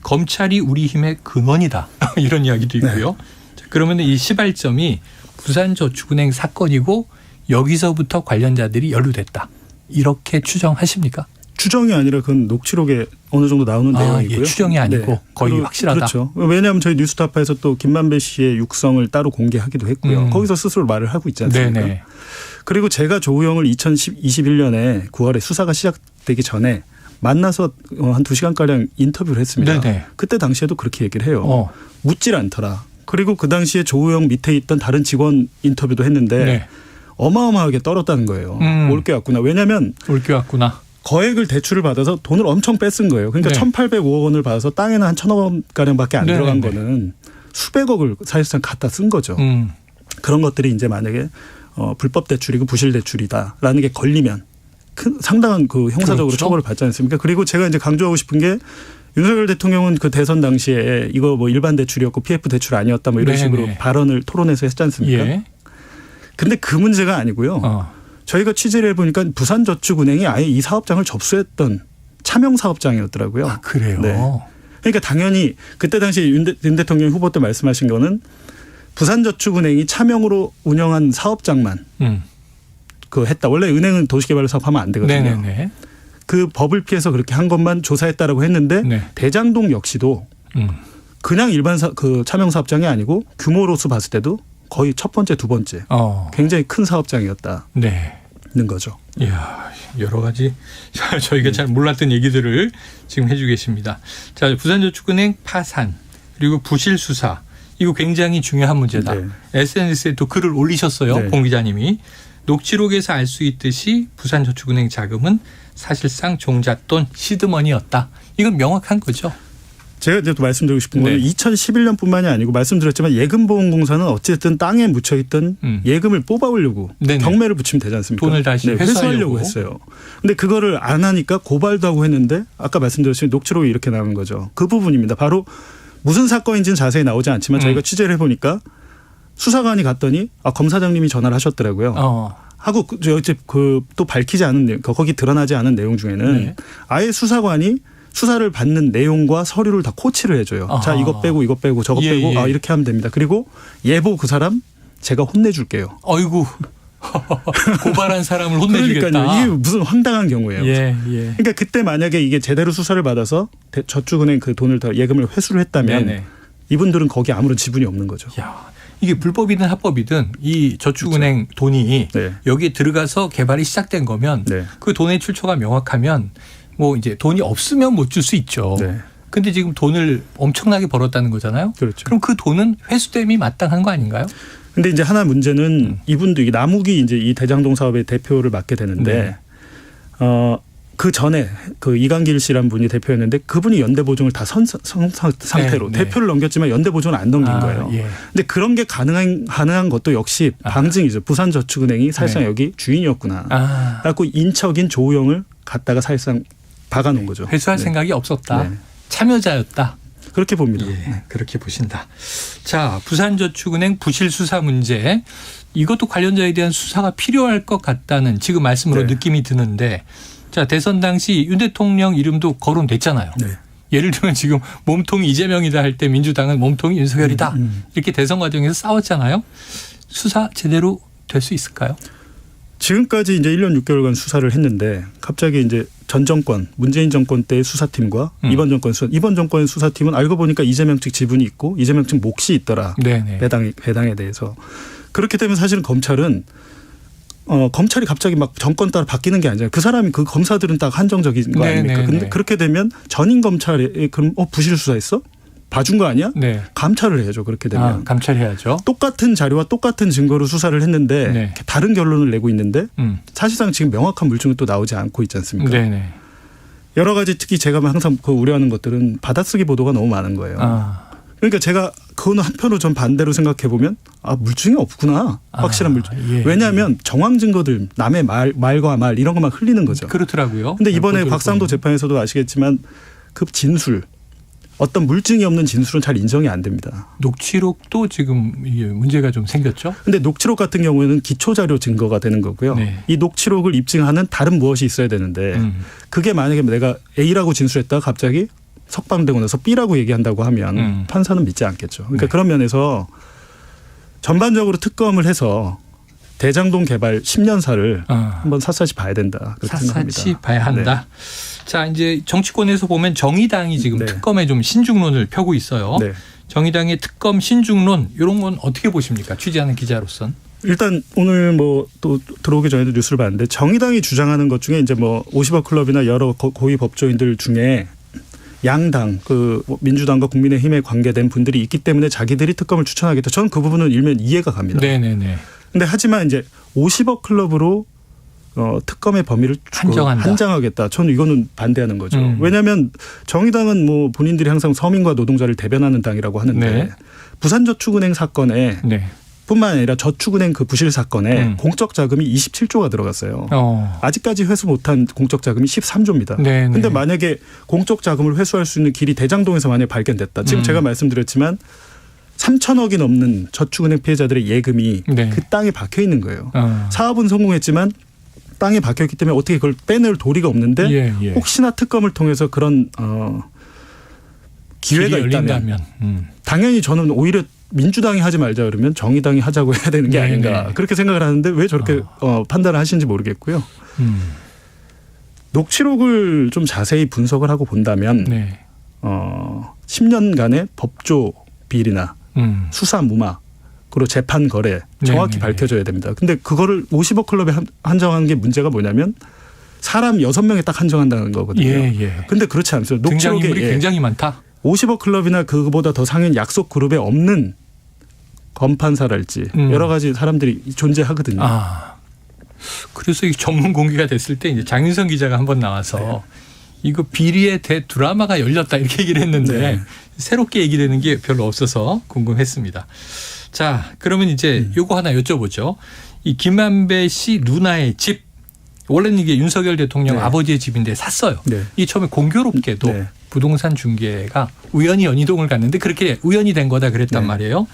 검찰이 우리 힘의 근원이다 이런 이야기도 있고요. 자, 그러면 이 시발점이 부산저축은행 사건이고 여기서부터 관련자들이 연루됐다. 이렇게 추정하십니까? 추정이 아니라 그건 녹취록에 어느 정도 나오는 내용이고요. 예, 추정이 아니고 거의 확실하다. 그렇죠. 왜냐하면 저희 뉴스타파에서 또 김만배 씨의 육성을 따로 공개하기도 했고요. 거기서 스스로 말을 하고 있지 않습니까? 그리고 제가 조우영을 2021년에 9월에 수사가 시작되기 전에 만나서 한 2시간가량 인터뷰를 했습니다. 그때 당시에도 그렇게 얘기를 해요. 묻질 않더라. 그리고 그 당시에 조우영 밑에 있던 다른 직원 인터뷰도 했는데 어마어마하게 떨었다는 거예요. 올게 왔구나. 왜냐하면 올게 왔구나. 거액을 대출을 받아서 돈을 엄청 뺏은 거예요. 그러니까 1,805억 원을 받아서 땅에는 한 1,000억 원가량밖에 안 들어간 거는 수백억을 사실상 갖다 쓴 거죠. 그런 것들이 이제 만약에 불법 대출이고 부실 대출이다라는 게 걸리면 상당한 그 형사적으로 처벌을 받지 않습니까? 그리고 제가 이제 강조하고 싶은 게 윤석열 대통령은 그 대선 당시에 이거 뭐 일반 대출이었고 PF 대출 아니었다 뭐 이런 식으로 발언을 토론에서 했지 않습니까? 근데 그 문제가 아니고요. 저희가 취재를 해보니까 부산저축은행이 아예 이 사업장을 접수했던 차명 사업장이었더라고요. 그래요? 그러니까 당연히 그때 당시 윤 대통령 후보 때 말씀하신 거는 부산저축은행이 차명으로 운영한 사업장만 그 했다. 원래 은행은 도시개발 사업하면 안 되거든요. 그 법을 피해서 그렇게 한 것만 조사했다라고 했는데 대장동 역시도 그냥 일반 그 차명 사업장이 아니고 규모로서 봤을 때도 거의 첫 번째, 두 번째 굉장히 큰 사업장이었다는 거죠. 이야, 여러 가지 저희가 잘 몰랐던 얘기들을 지금 해주고 계십니다. 자, 부산저축은행 파산 그리고 부실 수사 이거 굉장히 중요한 문제다. SNS에 또 글을 올리셨어요. 봉 기자님이. 녹취록에서 알 수 있듯이 부산저축은행 자금은 사실상 종잣돈 시드머니였다. 이건 명확한 거죠. 제가 이제 또 말씀드리고 싶은 건 2011년뿐만이 아니고 말씀드렸지만 예금보험공사는 어쨌든 땅에 묻혀있던 예금을 뽑아오려고 경매를 붙이면 되지 않습니까? 돈을 다시 회수하려고 했어요. 근데 그거를 안 하니까 고발도 하고 했는데 아까 말씀드렸듯이 녹취록이 이렇게 나오는 거죠. 그 부분입니다. 바로 무슨 사건인지는 자세히 나오지 않지만 저희가 취재를 해보니까 수사관이 갔더니 검사장님이 전화를 하셨더라고요. 하고 또 밝히지 않은 내용, 거기 드러나지 않은 내용 중에는 아예 수사관이 수사를 받는 내용과 서류를 다 코치를 해줘요. 자, 이거 빼고 저거 빼고 이렇게 하면 됩니다. 그리고 예보 그 사람 제가 혼내줄게요. 어이구. 고발한 사람을 혼내주겠다. 그러니까요. 이게 무슨 황당한 경우예요. 그러니까 그때 만약에 이게 제대로 수사를 받아서 저축은행 그 돈을 다 예금을 회수를 했다면 이분들은 거기 아무런 지분이 없는 거죠. 이게 불법이든 합법이든 이 저축은행 그렇죠. 돈이 네. 여기에 들어가서 개발이 시작된 거면 네. 그 돈의 출처가 명확하면 뭐 이제 돈이 없으면 못 줄 수 있죠. 네. 근데 지금 돈을 엄청나게 벌었다는 거잖아요. 그렇죠. 그럼 그 돈은 회수됨이 마땅한 거 아닌가요? 근데 이제 하나 문제는 이분도 이 남욱이 이제 이 대장동 사업의 대표를 맡게 되는데 그 전에 그 이강길 씨란 분이 대표였는데 그분이 연대보증을 다 상태로 네, 네. 대표를 넘겼지만 연대보증을 안 넘긴 거예요. 예. 근데 그런 게 가능한 것도 역시 방증이죠. 부산저축은행이 사실상 네. 여기 주인이었구나. 그래서 인척인 조우영을 갖다가 사실상 박아놓은 거죠. 회수할 네. 생각이 없었다. 네. 참여자였다. 그렇게 봅니다. 예, 그렇게 보신다. 자, 부산저축은행 부실 수사 문제. 이것도 관련자에 대한 수사가 필요할 것 같다는 지금 말씀으로 네. 느낌이 드는데 자, 대선 당시 윤 대통령 이름도 거론됐잖아요. 네. 예를 들면 지금 몸통이 이재명이다 할 때 민주당은 몸통이 윤석열이다. 이렇게 대선 과정에서 싸웠잖아요. 수사 제대로 될 수 있을까요? 지금까지 이제 1년 6개월간 수사를 했는데 갑자기 이제 전 정권 문재인 정권 때의 수사팀과 이번 정권의 수사팀은 알고 보니까 이재명 측 지분이 있고 이재명 측 몫이 있더라. 네네. 배당에 대해서. 그렇게 되면 사실은 검찰은 검찰이 갑자기 막 정권 따라 바뀌는 게 아니잖아요. 그 사람이 그 검사들은 딱 한정적인 거 아닙니까? 네네네. 근데 그렇게 되면 전임 검찰에 그럼 부실 수사했어? 봐준 거 아니야? 네. 감찰을 해야죠. 그렇게 되면. 감찰해야죠. 똑같은 자료와 똑같은 증거로 수사를 했는데 네. 다른 결론을 내고 있는데 사실상 지금 명확한 물증은 또 나오지 않고 있지 않습니까? 네네. 여러 가지 특히 제가 항상 그 우려하는 것들은 받아쓰기 보도가 너무 많은 거예요. 그러니까 제가 그거는 한편으로 전 반대로 생각해 보면 물증이 없구나. 확실한 물증. 예. 왜냐하면 정황 증거들 남의 말과 말 이런 것만 흘리는 거죠. 그렇더라고요. 근데 이번에 곽상도 재판에서도 아시겠지만 그 진술 어떤 물증이 없는 진술은 잘 인정이 안 됩니다. 녹취록도 지금 이게 문제가 좀 생겼죠. 근데 녹취록 같은 경우에는 기초자료 증거가 되는 거고요. 네. 이 녹취록을 입증하는 다른 무엇이 있어야 되는데 그게 만약에 내가 A라고 진술했다가 갑자기 석방되고 나서 B라고 얘기한다고 하면 판사는 믿지 않겠죠. 그러니까 네. 그런 면에서 전반적으로 특검을 해서 대장동 개발 10년사를 한번 샅샅이 봐야 된다. 그렇게 생각합니다. 샅샅이 봐야 한다. 네. 자, 이제 정치권에서 보면 정의당이 지금 네. 특검에 좀 신중론을 펴고 있어요. 네. 정의당의 특검 신중론 이런 건 어떻게 보십니까? 취재하는 기자로선. 일단 오늘 뭐 또 들어오기 전에도 뉴스를 봤는데 정의당이 주장하는 것 중에 이제 뭐 50억 클럽이나 여러 고위 법조인들 중에 양당 그 민주당과 국민의힘에 관계된 분들이 있기 때문에 자기들이 특검을 추천하겠다. 저는 그 부분은 일면 이해가 갑니다. 네네네. 근데 하지만 이제 50억 클럽으로 특검의 범위를 한정하겠다. 저는 이거는 반대하는 거죠. 왜냐하면 정의당은 뭐 본인들이 항상 서민과 노동자를 대변하는 당이라고 하는데 네. 부산저축은행 사건에 네. 뿐만 아니라 저축은행 그 부실 사건에 공적 자금이 27조가 들어갔어요. 아직까지 회수 못한 공적 자금이 13조입니다. 그런데 만약에 공적 자금을 회수할 수 있는 길이 대장동에서 만약에 발견됐다. 지금 제가 말씀드렸지만 3천억이 넘는 저축은행 피해자들의 예금이 네. 그 땅에 박혀 있는 거예요. 사업은 성공했지만 땅에 박혀있기 때문에 어떻게 그걸 빼낼 도리가 없는데 예. 혹시나 특검을 통해서 그런 기회가 있다면 당연히 저는 오히려 민주당이 하지 말자 그러면 정의당이 하자고 해야 되는 게 아닌가 그렇게 생각을 하는데 왜 저렇게 판단을 하시는지 모르겠고요. 녹취록을 좀 자세히 분석을 하고 본다면 10년간의 법조 비리나 수사 무마 그리고 재판 거래 정확히 밝혀져야 됩니다. 근데 그거를 50억 클럽에 한정한 게 문제가 뭐냐면 사람 6명에 딱 한정한다는 거거든요. 근데 그렇지 않습니다. 녹취록에 등장인물이 굉장히 많다. 50억 클럽이나 그거보다 더 상위인 약속 그룹에 없는 검판사랄지 여러 가지 사람들이 존재하거든요. 그래서 이 전문 공개가 됐을 때 이제 장윤성 기자가 한번 나와서 이거 비리의 대드라마가 열렸다 이렇게 얘기를 했는데 새롭게 얘기되는 게 별로 없어서 궁금했습니다. 자, 그러면 이제 요거 하나 여쭤보죠. 이 김만배 씨 누나의 집 원래는 이게 윤석열 대통령 아버지의 집인데 샀어요. 이 처음에 공교롭게도 부동산 중개가 우연히 연희동을 갔는데 그렇게 우연히 된 거다 그랬단 말이에요.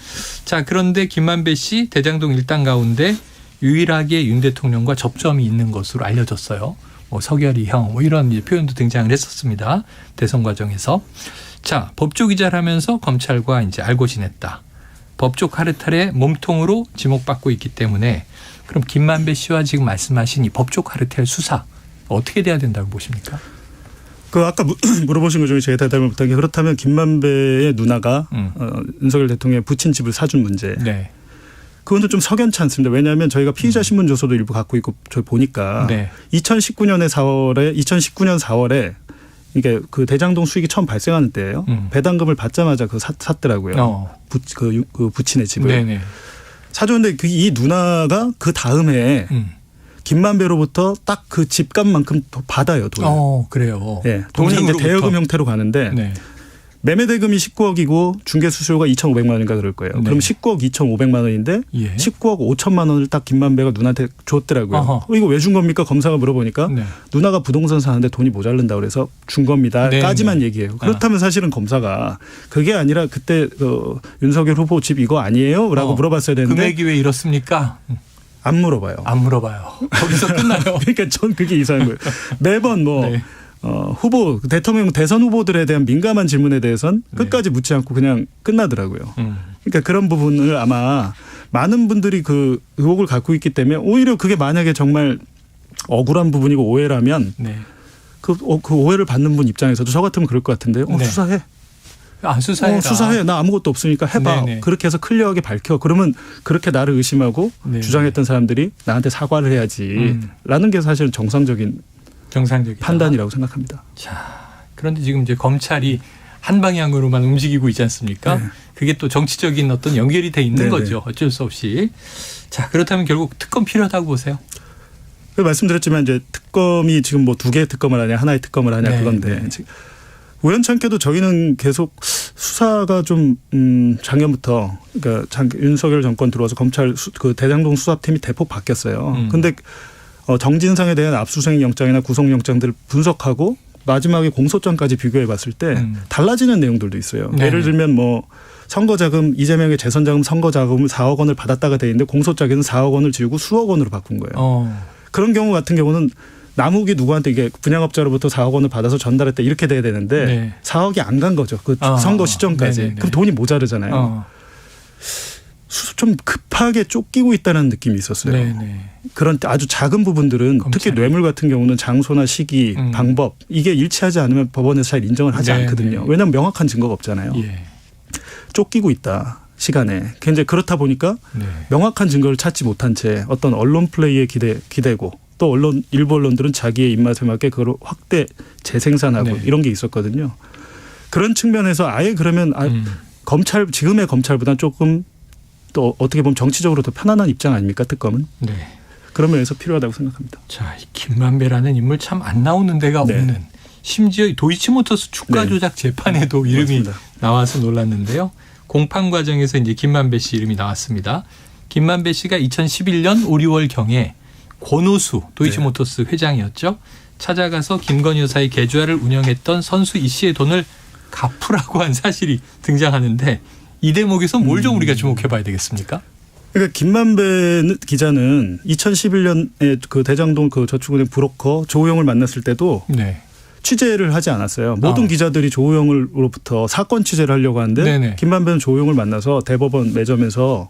자, 그런데 김만배 씨 대장동 일당 가운데 유일하게 윤 대통령과 접점이 있는 것으로 알려졌어요. 뭐 서결이 형 뭐 이런 이제 표현도 등장을 했었습니다. 대선 과정에서. 자, 법조 기자를 하면서 검찰과 이제 알고 지냈다. 법조 카르텔의 몸통으로 지목받고 있기 때문에 그럼 김만배 씨와 지금 말씀하신 이 법조 카르텔 수사 어떻게 돼야 된다고 보십니까? 그 아까 물어보신 것 중에 제가 대답을 못한 게 그렇다면 김만배의 누나가 윤석열 대통령의 부친 집을 사준 문제. 그건 좀 석연치 않습니다. 왜냐하면 저희가 피의자 신문 조서도 일부 갖고 있고 저 보니까 2019년 4월에 이게 그 대장동 수익이 처음 발생하는 때예요. 배당금을 받자마자 그 샀더라고요. 그 부친의 집을. 네네. 사줬는데 이 누나가 그 다음에 김만배로부터 딱 그 집값만큼 더 받아요, 돈을. 그래요. 네, 돈이 이제 대여금 형태로 가는데 네. 매매 대금이 19억이고 중개 수수료가 2,500만 원인가 그럴 거예요. 네. 그럼 19억 2,500만 원인데 19억 5천만 원을 딱 김만배가 누나한테 줬더라고요. 이거 왜 준 겁니까? 검사가 물어보니까 누나가 부동산 사는데 돈이 모자른다 그래서 준 겁니다까지만 얘기해요. 그렇다면 사실은 검사가 그게 아니라 그때 윤석열 후보 집 이거 아니에요? 라고 물어봤어야 되는데 금액이 왜 이렇습니까? 안 물어봐요. 안 물어봐요. 거기서 끝나요. 그러니까 전 그게 이상한 거예요. 매번 후보 대통령 대선 후보들에 대한 민감한 질문에 대해서는 끝까지 묻지 않고 그냥 끝나더라고요. 그러니까 그런 부분을 아마 많은 분들이 그 의혹을 갖고 있기 때문에 오히려 그게 만약에 정말 억울한 부분이고 오해라면 그 오해를 받는 분 입장에서도 저 같으면 그럴 것 같은데요. 수사해. 안 수사해. 수사해. 나 아무것도 없으니까 해봐. 그렇게 해서 클리어하게 밝혀. 그러면 그렇게 나를 의심하고 주장했던 사람들이 나한테 사과를 해야지. 라는 게 사실은 정상적인 판단이라고 생각합니다. 자, 그런데 지금 이제 검찰이 한 방향으로만 움직이고 있지 않습니까? 그게 또 정치적인 어떤 연결이 돼 있는 거죠. 어쩔 수 없이. 자, 그렇다면 결국 특검 필요하다고 보세요? 말씀드렸지만 이제 특검이 지금 뭐 2개의 특검을 하냐 하나의 특검을 하냐 그건데 우연찮게도 저희는 계속 수사가 좀 작년부터 그러니까 윤석열 정권 들어와서 검찰 그 대장동 수사팀이 대폭 바뀌었어요. 근데 정진상에 대한 압수수색 영장이나 구속영장들을 분석하고 마지막에 공소장까지 비교해 봤을 때 달라지는 내용들도 있어요. 예를 들면 뭐 선거자금 이재명의 재선자금 선거자금을 4억 원을 받았다가 돼 있는데 공소장에는 4억 원을 지우고 수억 원으로 바꾼 거예요. 그런 경우 같은 경우는 남욱이 누구한테 이게 분양업자로부터 4억 원을 받아서 전달했다 이렇게 돼야 되는데 4억이 안 간 거죠. 그 선거 시점까지. 그럼 돈이 모자르잖아요. 좀 급하게 쫓기고 있다는 느낌이 있었어요. 그런 아주 작은 부분들은 특히 뇌물 같은 경우는 장소나 시기, 방법 이게 일치하지 않으면 법원에서 잘 인정을 하지 않거든요. 왜냐하면 명확한 증거가 없잖아요. 쫓기고 있다. 시간에. 이제 그렇다 보니까 명확한 증거를 찾지 못한 채 어떤 언론 플레이에 기대고 또 일부 언론들은 자기의 입맛에 맞게 그걸 확대 재생산하고 이런 게 있었거든요. 그런 측면에서 아예 그러면 지금의 검찰보다는 조금 또 어떻게 보면 정치적으로 더 편안한 입장 아닙니까 특검은? 그런 면에서 필요하다고 생각합니다. 자, 김만배라는 인물 참 안 나오는 데가 없는 심지어 도이치모터스 주가 조작 재판에도 이름이 나와서 놀랐는데요. 공판 과정에서 이제 김만배 씨 이름이 나왔습니다. 김만배 씨가 2011년 5, 6월경에 권오수 도이치모터스 회장이었죠. 찾아가서 김건희 여사의 계좌를 운영했던 선수 이 씨의 돈을 갚으라고 한 사실이 등장하는데 이 대목에서 뭘 좀 우리가 주목해 봐야 되겠습니까? 그러니까 김만배 기자는 2011년에 그 대장동 그 저축은행 브로커 조우영을 만났을 때도 취재를 하지 않았어요. 모든 기자들이 조우영으로부터 사건 취재를 하려고 하는데 김만배는 조우영을 만나서 대법원 매점에서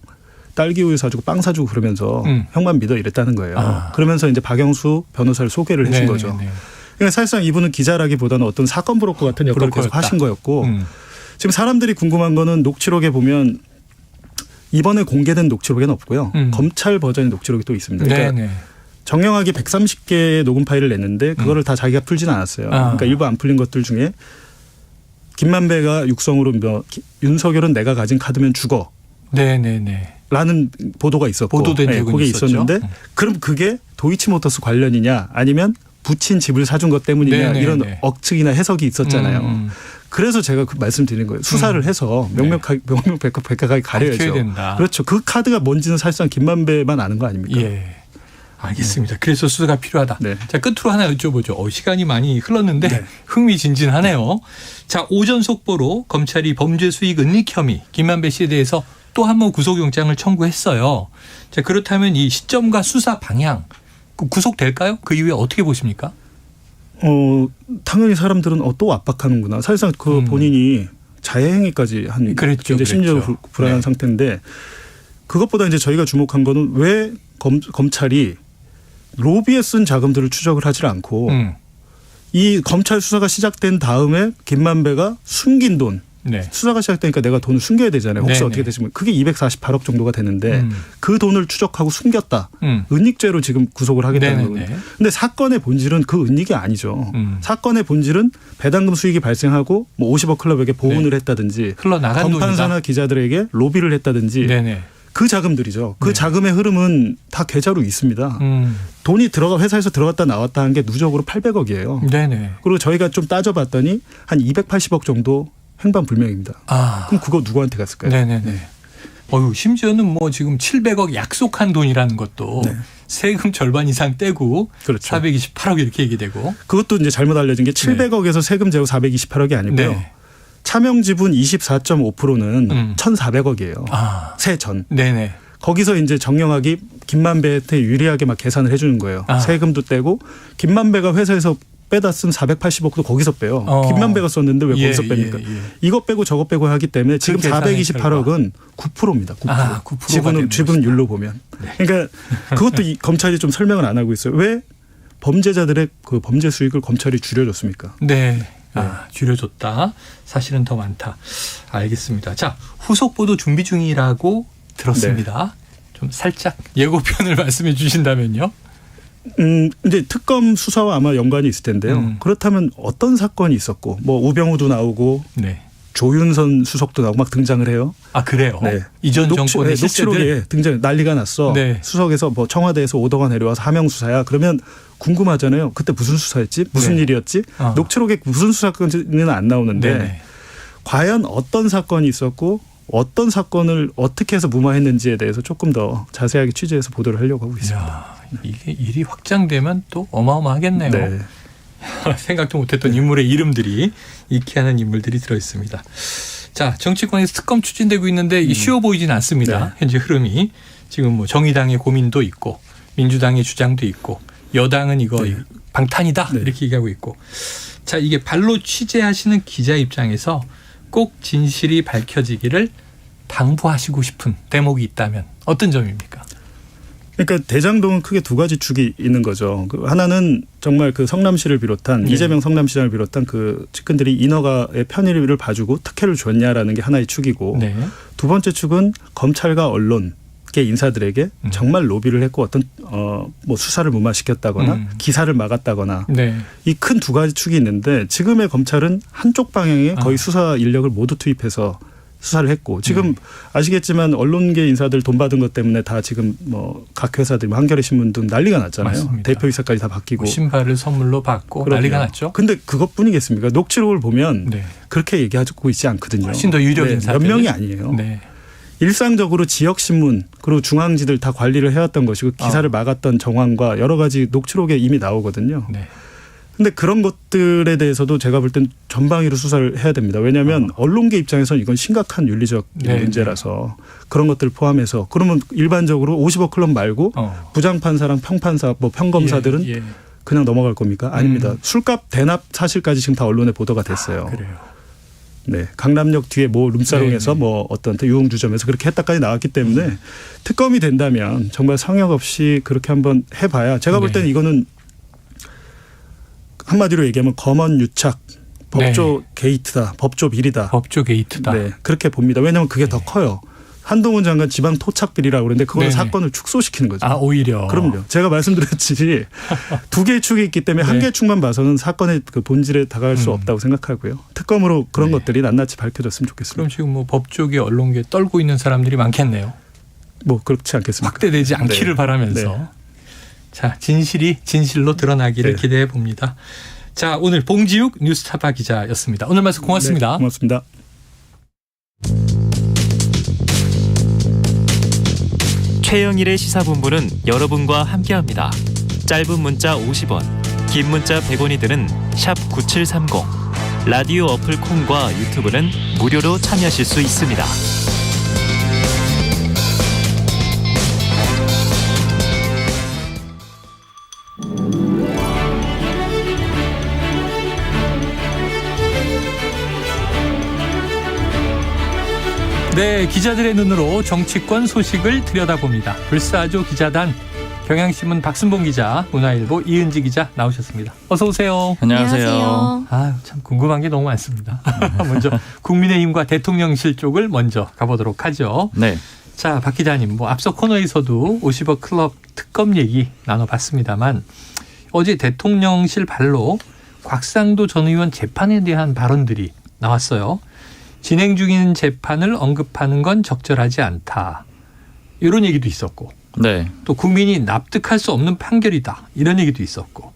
딸기우유 사주고 빵 사주고 그러면서 형만 믿어 이랬다는 거예요. 그러면서 이제 박영수 변호사를 소개를 해준 거죠. 그러니까 사실상 이분은 기자라기보다는 어떤 사건 브로커 같은 역할을 계속 하신 거였고 지금 사람들이 궁금한 거는 녹취록에 보면 이번에 공개된 녹취록에는 없고요. 검찰 버전의 녹취록이 또 있습니다. 그러니까 정영학이 130개의 녹음 파일을 냈는데 그거를 다 자기가 풀지는 않았어요. 그러니까 일부 안 풀린 것들 중에 김만배가 육성으로 윤석열은 내가 가진 카드면 죽어. 라는 보도가 있었고 보도된 적은 그게 있었죠. 있었는데 그럼 그게 도이치모터스 관련이냐 아니면 부친 집을 사준 것 때문이냐 이런 억측이나 해석이 있었잖아요. 그래서 제가 그 말씀드리는 거예요. 수사를 해서 명명백백하게 가려야죠. 된다. 그렇죠. 그 카드가 뭔지는 사실상 김만배만 아는 거 아닙니까? 알겠습니다. 그래서 수사가 필요하다. 자, 끝으로 하나 여쭤보죠. 시간이 많이 흘렀는데 흥미진진하네요. 자, 오전 속보로 검찰이 범죄 수익 은닉 혐의 김만배 씨에 대해서 또 한 번 구속영장을 청구했어요. 자, 그렇다면 이 시점과 수사 방향 구속될까요? 그 이후에 어떻게 보십니까? 당연히 사람들은 또 압박하는구나. 사실상 그 본인이 자해행위까지 한 굉장히 심리적으로 불안한 상태인데 그것보다 이제 저희가 주목한 거는 왜 검찰이 로비에 쓴 자금들을 추적을 하지 않고 이 검찰 수사가 시작된 다음에 김만배가 숨긴 돈 네. 수사가 시작되니까 내가 돈을 숨겨야 되잖아요. 혹시 네네. 어떻게 되시면 그게 248억 정도가 되는데 그 돈을 추적하고 숨겼다. 은닉죄로 지금 구속을 하겠다는 거거든요. 근데 사건의 본질은 그 은닉이 아니죠. 사건의 본질은 배당금 수익이 발생하고 뭐 50억 클럽에게 보훈을 했다든지 흘러나간 검판사나 돈이다. 기자들에게 로비를 했다든지 네네. 그 자금들이죠. 그 자금의 흐름은 다 계좌로 있습니다. 돈이 회사에서 들어갔다 나왔다 한 게 누적으로 800억이에요. 네네. 그리고 저희가 좀 따져봤더니 한 280억 정도 행방불명입니다. 그럼 그거 누구한테 갔을까요? 네네네. 심지어는 뭐 지금 700억 약속한 돈이라는 것도 세금 절반 이상 떼고 그렇죠. 428억 이렇게 얘기되고. 그것도 이제 잘못 알려진 게 700억에서 세금 제고 428억이 아니고요. 네. 차명 지분 24.5%는 1,400억이에요. 세전. 네네. 거기서 이제 정영학이 김만배한테 유리하게 막 계산을 해주는 거예요. 세금도 떼고 김만배가 회사에서 빼다 쓴 480억도 거기서 빼요. 김만배가 썼는데 왜 거기서 뺍니까? 이거 빼고 저거 빼고 하기 때문에 지금 428억은 9%입니다. 9%. 지분율로 보면. 그러니까 그것도 검찰이 좀 설명을 안 하고 있어요. 왜 범죄자들의 그 범죄 수익을 검찰이 줄여줬습니까? 네. 줄여줬다. 사실은 더 많다. 알겠습니다. 자, 후속 보도 준비 중이라고 들었습니다. 좀 살짝 예고편을 말씀해 주신다면요. 이제 특검 수사와 아마 연관이 있을 텐데요. 그렇다면 어떤 사건이 있었고, 뭐 우병우도 나오고, 조윤선 수석도 나오고 막 등장을 해요. 그래요? 네. 이전 정권의 녹취록에 등장 난리가 났어. 수석에서 뭐 청와대에서 오더가 내려와서 하명 수사야. 그러면 궁금하잖아요. 그때 무슨 수사였지? 무슨 일이었지? 녹취록에 무슨 수사건은 안 나오는데 과연 어떤 사건이 있었고 어떤 사건을 어떻게 해서 무마했는지에 대해서 조금 더 자세하게 취재해서 보도를 하려고 하고 있습니다. 이게 일이 확장되면 또 어마어마하겠네요. 네. 생각도 못했던 인물의 이름들이 익히 하는 인물들이 들어있습니다. 자, 정치권에서 특검 추진되고 있는데 이게 쉬워 보이지는 않습니다. 현재 흐름이. 지금 뭐 정의당의 고민도 있고 민주당의 주장도 있고 여당은 이거 방탄이다 이렇게 얘기하고 있고. 자, 이게 발로 취재하시는 기자 입장에서 꼭 진실이 밝혀지기를 당부하시고 싶은 대목이 있다면 어떤 점입니까? 그러니까 대장동은 크게 두 가지 축이 있는 거죠. 하나는 정말 그 성남시를 비롯한 이재명 성남시장을 비롯한 그 측근들이 인허가의 편의를 봐주고 특혜를 줬냐라는 게 하나의 축이고 두 번째 축은 검찰과 언론계 인사들에게 정말 로비를 했고 어떤 뭐 수사를 무마시켰다거나 기사를 막았다거나 이 큰 두 가지 축이 있는데 지금의 검찰은 한쪽 방향에 거의 수사 인력을 모두 투입해서 수사를 했고 지금 아시겠지만 언론계 인사들 돈 받은 것 때문에 다 지금 뭐 각 회사들 한겨레 신문 등 난리가 났잖아요. 맞습니다. 대표이사까지 다 바뀌고 신발을 선물로 받고 난리가 났죠. 근데 그것뿐이겠습니까? 녹취록을 보면 그렇게 얘기하고 있지 않거든요. 훨씬 더 유력 인사들. 몇 명이 아니에요. 일상적으로 지역신문 그리고 중앙지들 다 관리를 해왔던 것이고 기사를 막았던 정황과 여러 가지 녹취록에 이미 나오거든요. 근데 그런 것들에 대해서도 제가 볼 땐 전방위로 수사를 해야 됩니다. 왜냐하면 언론계 입장에서는 이건 심각한 윤리적 문제라서 그런 것들을 포함해서 그러면 일반적으로 50억 클럽 말고 부장판사랑 평판사 뭐 평검사들은 그냥 넘어갈 겁니까? 아닙니다. 술값 대납 사실까지 지금 다 언론에 보도가 됐어요. 그래요. 네, 강남역 뒤에 뭐 룸사롱에서 뭐 어떤 유흥주점에서 그렇게 했다까지 나왔기 때문에 특검이 된다면 정말 성역 없이 그렇게 한번 해봐야 제가 볼 때는 이거는 한마디로 얘기하면 검언 유착, 법조 게이트다, 법조 비리다. 법조 게이트다. 네, 그렇게 봅니다. 왜냐하면 그게 더 커요. 한동훈 장관 지방 토착 비리라고 그러는데 그건 사건을 축소시키는 거죠. 오히려. 그럼요. 제가 말씀드렸듯이 두 개의 축이 있기 때문에 한 개의 축만 봐서는 사건의 그 본질에 다가갈 수 없다고 생각하고요. 특검으로 그런 것들이 낱낱이 밝혀졌으면 좋겠습니다. 그럼 지금 뭐 법조계, 언론계 떨고 있는 사람들이 많겠네요. 뭐 그렇지 않겠습니까? 확대되지 않기를 바라면서. 자, 진실이 진실로 드러나기를 기대해 봅니다. 자, 오늘 봉지욱 뉴스타파 기자였습니다. 오늘 말씀 고맙습니다. 고맙습니다. 최영일의 시사본부는 여러분과 함께합니다. 짧은 문자 50원, 긴 문자 100원이 드는 샵 9730. 라디오 어플 콩과 유튜브는 무료로 참여하실 수 있습니다. 네, 기자들의 눈으로 정치권 소식을 들여다봅니다. 불사조 기자단 경향신문 박순봉 기자, 문화일보 이은지 기자 나오셨습니다. 어서 오세요. 안녕하세요. 참 궁금한 게 너무 많습니다. 먼저 국민의힘과 대통령실 쪽을 먼저 가보도록 하죠. 네. 자, 박 기자님, 앞서 코너에서도 50억 클럽 특검 얘기 나눠봤습니다만 어제 대통령실 발로 곽상도 전 의원 재판에 대한 발언들이 나왔어요. 진행 중인 재판을 언급하는 건 적절하지 않다. 이런 얘기도 있었고, 네. 또 국민이 납득할 수 없는 판결이다. 이런 얘기도 있었고,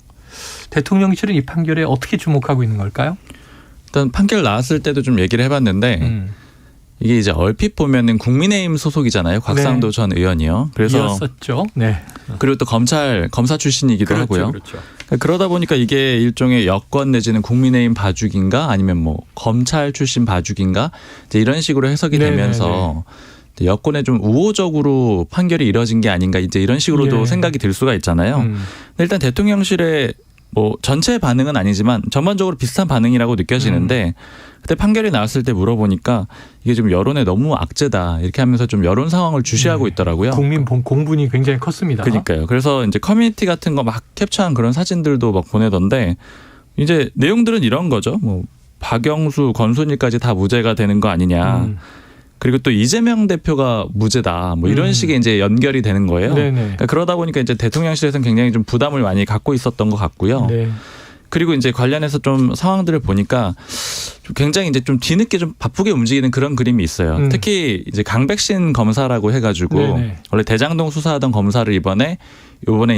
대통령실은 이 판결에 어떻게 주목하고 있는 걸까요? 일단 판결 나왔을 때도 좀 얘기를 해봤는데 이게 이제 얼핏 보면은 국민의힘 소속이잖아요. 곽상도 전 의원이요. 그래서 이었었죠. 네. 그리고 또 검사 출신이기도 하고요. 그렇죠. 그러다 보니까 이게 일종의 여권 내지는 국민의힘 봐주기인가 아니면 뭐 검찰 출신 봐주기인가 이제 이런 식으로 해석이 되면서 여권에 좀 우호적으로 판결이 이뤄진 게 아닌가 이제 이런 식으로도 생각이 들 수가 있잖아요. 근데 일단 대통령실의 뭐 전체 반응은 아니지만 전반적으로 비슷한 반응이라고 느껴지는데 그때 판결이 나왔을 때 물어보니까 이게 좀 여론에 너무 악재다 이렇게 하면서 좀 여론 상황을 주시하고 있더라고요. 국민 공분이 굉장히 컸습니다. 그러니까요. 그래서 이제 커뮤니티 같은 거 막 캡처한 그런 사진들도 막 보내던데 이제 내용들은 이런 거죠. 뭐 박영수, 권순일까지 다 무죄가 되는 거 아니냐. 그리고 또 이재명 대표가 무죄다. 뭐 이런 식의 이제 연결이 되는 거예요. 그러니까 그러다 보니까 이제 대통령실에서는 굉장히 좀 부담을 많이 갖고 있었던 것 같고요. 네. 그리고 이제 관련해서 좀 상황들을 보니까 굉장히 이제 좀 뒤늦게 좀 바쁘게 움직이는 그런 그림이 있어요. 특히 이제 강백신 검사라고 해가지고 원래 대장동 수사하던 검사를 이번에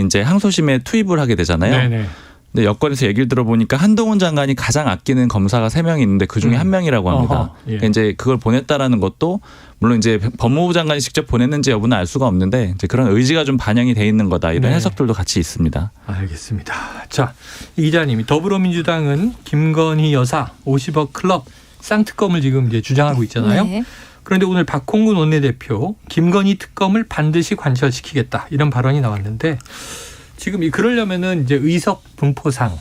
이제 항소심에 투입을 하게 되잖아요. 근데 여권에서 얘기를 들어보니까 한동훈 장관이 가장 아끼는 검사가 3명이 있는데 그중에 1명이라고 합니다. 그러니까 이제 그걸 보냈다라는 것도 물론 이제 법무부 장관이 직접 보냈는지 여부는 알 수가 없는데 이제 그런 의지가 좀 반영이 돼 있는 거다. 이런 해석들도 같이 있습니다. 알겠습니다. 자, 이 기자님이 더불어민주당은 김건희 여사 50억 클럽 쌍특검을 지금 이제 주장하고 있잖아요. 네. 그런데 오늘 박홍근 원내대표 김건희 특검을 반드시 관철시키겠다 이런 발언이 나왔는데 지금 그러려면은 이제 의석 분포상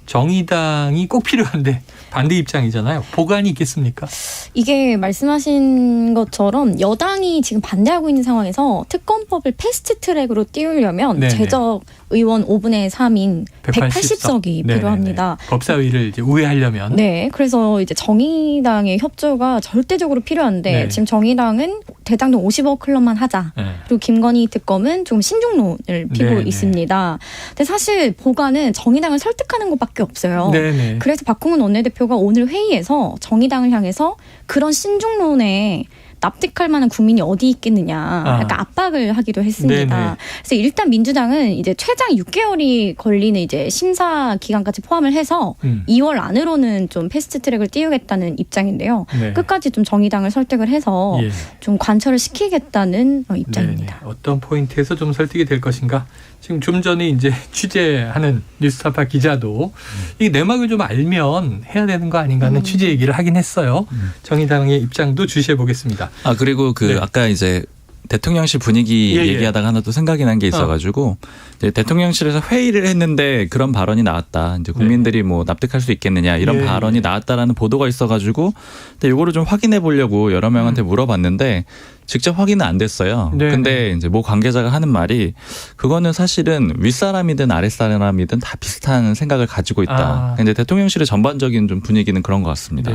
정의당이 꼭 필요한데 반대 입장이잖아요. 보관이 있겠습니까? 이게 말씀하신 것처럼 여당이 지금 반대하고 있는 상황에서 특검법을 패스트트랙으로 띄우려면 제적 의원 5분의 3인 180석이 필요합니다. 법사위를 이제 우회하려면. 네. 그래서 이제 정의당의 협조가 절대적으로 필요한데 지금 정의당은 대장동 50억 클럽만 하자. 그리고 김건희 특검은 좀 신중론을 피고 있습니다. 근데 사실 보관은 정의당을 설득하는 것밖에 없어요. 그래서 박홍근 원내대표가 오늘 회의에서 정의당을 향해서 그런 신중론에 납득할 만한 국민이 어디 있겠느냐 약간 압박을 하기도 했습니다. 그래서 일단 민주당은 이제 최장 6개월이 걸리는 이제 심사 기간까지 포함을 해서 2월 안으로는 좀 패스트트랙을 띄우겠다는 입장인데요. 끝까지 좀 정의당을 설득을 해서 좀 관철을 시키겠다는 입장입니다. 어떤 포인트에서 좀 설득이 될 것인가? 지금 좀 전에 이제 취재하는 뉴스타파 기자도 이 내막을 좀 알면 해야 되는 거 아닌가 하는 취재 얘기를 하긴 했어요. 정의당의 입장도 주시해 보겠습니다. 그리고 아까 이제 대통령실 분위기 얘기하다가 하나 또 생각이 난 게 있어가지고 이제 대통령실에서 회의를 했는데 그런 발언이 나왔다. 이제 국민들이 뭐 납득할 수 있겠느냐 이런 발언이 나왔다라는 보도가 있어가지고 근데 이거를 좀 확인해 보려고 여러 명한테 물어봤는데 직접 확인은 안 됐어요. 근데 이제 모 관계자가 하는 말이 그거는 사실은 윗사람이든 아랫사람이든 다 비슷한 생각을 가지고 있다. 이제 대통령실의 전반적인 좀 분위기는 그런 것 같습니다.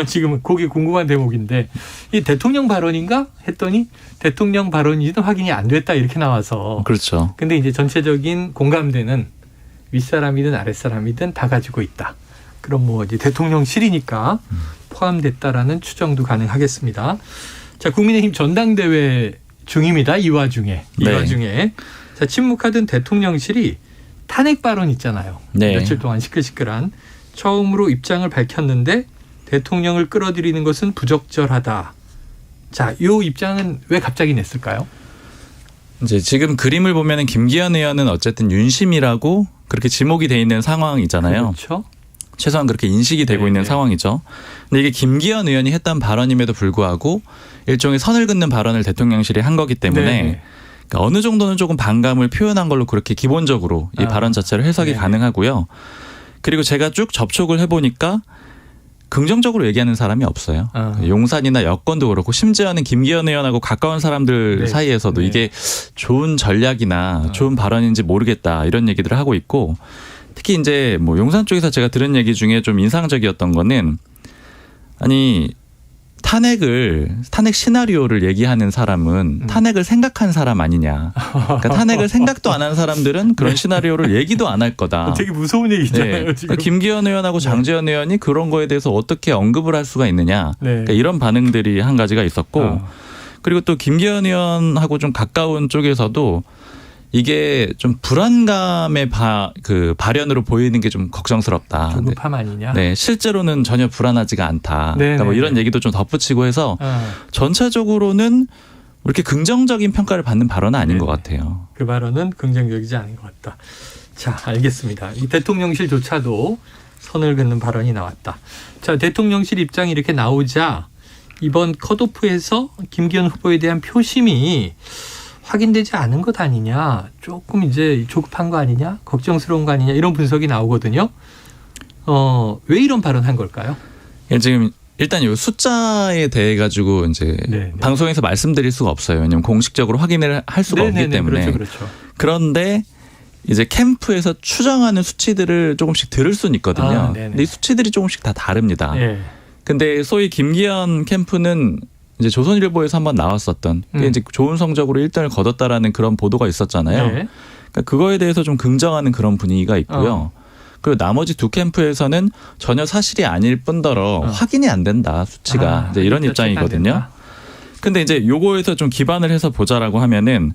지금 그게 궁금한 대목인데 이 대통령 발언인가 했더니 대통령 발언이든 확인이 안 됐다 이렇게 나와서 그렇죠. 근데 이제 전체적인 공감대는 윗사람이든 아랫사람이든 다 가지고 있다. 그럼 뭐 이제 대통령실이니까 포함됐다라는 추정도 가능하겠습니다. 자, 국민의힘 전당대회 중입니다. 이 와중에. 자, 침묵하던 대통령실이 탄핵 발언 있잖아요. 며칠 동안 시끌시끌한. 처음으로 입장을 밝혔는데 대통령을 끌어들이는 것은 부적절하다. 자, 이 입장은 왜 갑자기 냈을까요? 이제 지금 그림을 보면은 김기현 의원은 어쨌든 윤심이라고 그렇게 지목이 돼 있는 상황이잖아요. 그렇죠. 최소한 그렇게 인식이 되고 있는 상황이죠. 근데 이게 김기현 의원이 했던 발언임에도 불구하고 일종의 선을 긋는 발언을 대통령실이 한 거기 때문에 그러니까 어느 정도는 조금 반감을 표현한 걸로 그렇게 기본적으로 이 발언 자체를 해석이 가능하고요. 그리고 제가 쭉 접촉을 해보니까 긍정적으로 얘기하는 사람이 없어요. 용산이나 여권도 그렇고 심지어는 김기현 의원하고 가까운 사람들 사이에서도 이게 좋은 전략이나 좋은 발언인지 모르겠다 이런 얘기들을 하고 있고 특히 이제 뭐 용산 쪽에서 제가 들은 얘기 중에 좀 인상적이었던 거는 아니 탄핵 시나리오를 얘기하는 사람은 탄핵을 생각한 사람 아니냐. 그러니까 탄핵을 생각도 안 한 사람들은 그런 시나리오를 얘기도 안 할 거다. 되게 무서운 얘기잖아요. 네. 지금. 김기현 의원하고 장제원 의원이 그런 거에 대해서 어떻게 언급을 할 수가 있느냐. 그러니까 이런 반응들이 한 가지가 있었고 그리고 또 김기현 의원하고 좀 가까운 쪽에서도 이게 좀 불안감의 발현으로 보이는 게 좀 걱정스럽다. 조급함 아니냐? 네, 실제로는 전혀 불안하지가 않다. 그러니까 뭐 이런 얘기도 좀 덧붙이고 해서 전체적으로는 이렇게 긍정적인 평가를 받는 발언은 아닌 것 같아요. 그 발언은 긍정적이지 않은 것 같다. 자, 알겠습니다. 이 대통령실조차도 선을 긋는 발언이 나왔다. 자, 대통령실 입장이 이렇게 나오자 이번 컷오프에서 김기현 후보에 대한 표심이 확인되지 않은 것 아니냐, 조금 이제 조급한 거 아니냐, 걱정스러운 거 아니냐 이런 분석이 나오거든요. 왜 이런 발언한 걸까요? 지금 일단 이 숫자에 대해 가지고 이제 방송에서 말씀드릴 수가 없어요. 왜냐하면 공식적으로 확인을 할 수가 없기 때문에. 그렇죠. 그런데 이제 캠프에서 추정하는 수치들을 조금씩 들을 수는 있거든요. 근데 이 수치들이 조금씩 다 다릅니다. 근데 소위 김기현 캠프는 이제 조선일보에서 한번 나왔었던 게 이제 좋은 성적으로 1등을 거뒀다라는 그런 보도가 있었잖아요. 그러니까 그거에 대해서 좀 긍정하는 그런 분위기가 있고요. 그리고 나머지 두 캠프에서는 전혀 사실이 아닐 뿐더러 확인이 안 된다 수치가 이제 이런 입장이거든요. 근데 이제 요거에서 좀 기반을 해서 보자라고 하면은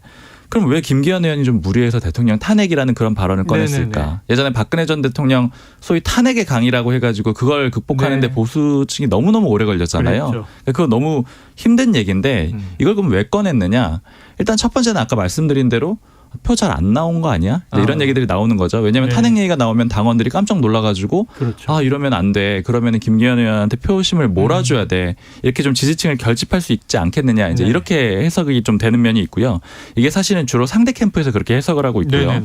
그럼 왜 김기현 의원이 좀 무리해서 대통령 탄핵이라는 그런 발언을 꺼냈을까? 예전에 박근혜 전 대통령 소위 탄핵의 강이라고 해가지고 그걸 극복하는데 보수층이 너무너무 오래 걸렸잖아요. 그러니까 그거 너무 힘든 얘기인데 이걸 그럼 왜 꺼냈느냐? 일단 첫 번째는 아까 말씀드린 대로 표 잘 안 나온 거 아니야? 이런 얘기들이 나오는 거죠. 왜냐하면 탄핵 얘기가 나오면 당원들이 깜짝 놀라가지고 아 이러면 안 돼. 그러면 김기현 의원한테 표심을 몰아줘야 돼. 이렇게 좀 지지층을 결집할 수 있지 않겠느냐. 이제 이렇게 해석이 좀 되는 면이 있고요. 이게 사실은 주로 상대 캠프에서 그렇게 해석을 하고 있고요.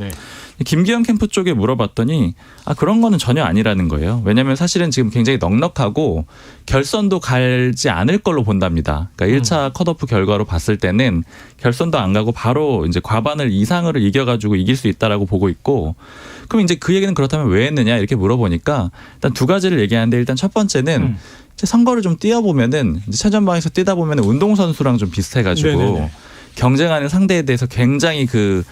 김기현 캠프 쪽에 물어봤더니 그런 거는 전혀 아니라는 거예요. 왜냐하면 사실은 지금 굉장히 넉넉하고 결선도 갈지 않을 걸로 본답니다. 그러니까 1차 컷오프 결과로 봤을 때는 결선도 안 가고 바로 이제 과반을 이상으로 이겨가지고 이길 수 있다라고 보고 있고 그럼 이제 그 얘기는 그렇다면 왜 했느냐 이렇게 물어보니까 일단 두 가지를 얘기하는데 일단 첫 번째는 선거를 좀 뛰어보면은 이제 최전방에서 뛰다 보면은 운동선수랑 좀 비슷해가지고 경쟁하는 상대에 대해서 굉장히 그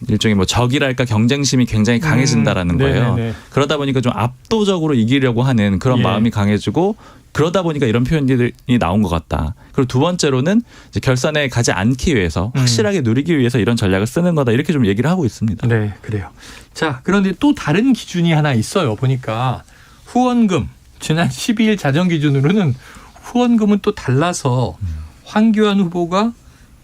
일종의 뭐 적이랄까 경쟁심이 굉장히 강해진다라는 거예요. 그러다 보니까 좀 압도적으로 이기려고 하는 그런 마음이 강해지고 그러다 보니까 이런 표현들이 나온 것 같다. 그리고 두 번째로는 이제 결선에 가지 않기 위해서 확실하게 누리기 위해서 이런 전략을 쓰는 거다. 이렇게 좀 얘기를 하고 있습니다. 네, 그래요. 자, 그런데 또 다른 기준이 하나 있어요. 보니까 후원금 지난 12일 자정 기준으로는 후원금은 또 달라서 황교안 후보가